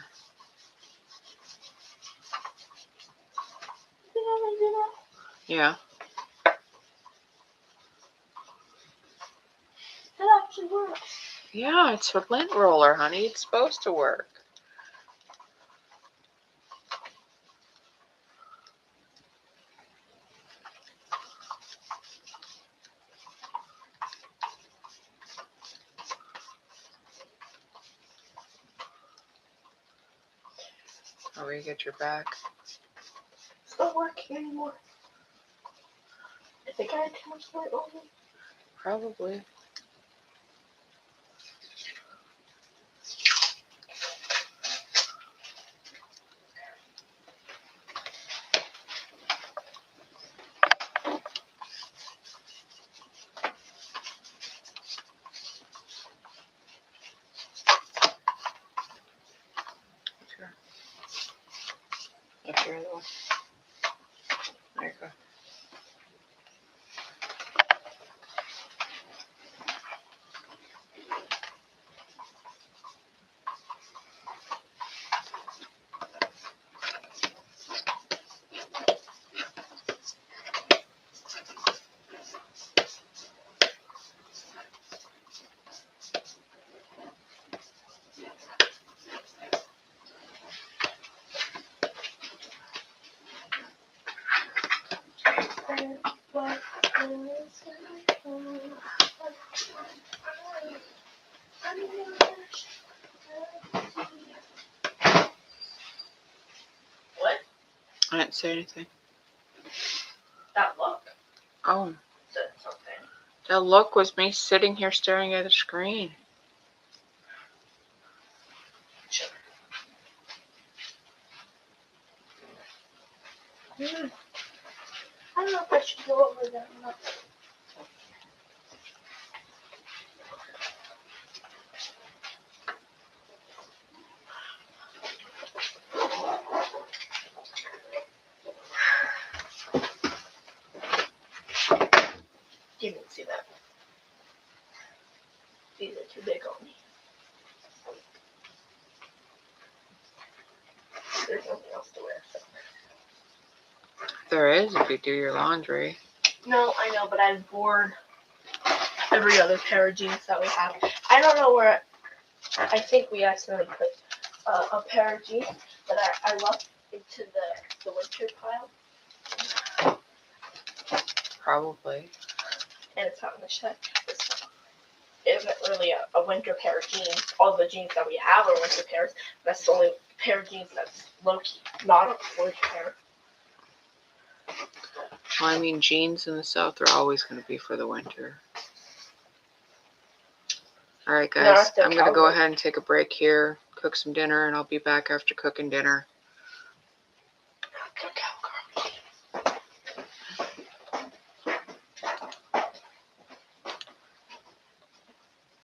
Speaker 5: Did I do that?
Speaker 1: Yeah.
Speaker 5: It actually works.
Speaker 1: Yeah, it's a lint roller, honey. It's supposed to work. Oh, you get your back.
Speaker 5: It's not working anymore. I think I had too much light on me.
Speaker 1: Probably. That's your other one. There you go.
Speaker 5: What?
Speaker 1: I didn't say anything.
Speaker 5: That look
Speaker 1: Oh,
Speaker 5: said something.
Speaker 1: that look was me sitting here staring at the screen.
Speaker 5: Sure. I don't know if I should go over there or not. Didn't even see that. These are too big on me. There's nothing else to wear. So.
Speaker 1: There is if you do your laundry.
Speaker 5: No, I know, but I've worn every other pair of jeans that we have. I don't know where. I think we accidentally put a pair of jeans that I left into the winter pile,
Speaker 1: Probably.
Speaker 5: and it's out in the shed. It isn't really a winter pair of jeans. All the jeans that we have are winter pairs. That's the only pair of jeans that's low-key, not a winter pair.
Speaker 1: Well, I mean, jeans in the South are always going to be for the winter. All right, guys.
Speaker 5: Not the
Speaker 1: I'm going to go
Speaker 5: cowboy.
Speaker 1: ahead and take a break here, cook some dinner, and I'll be back after cooking dinner.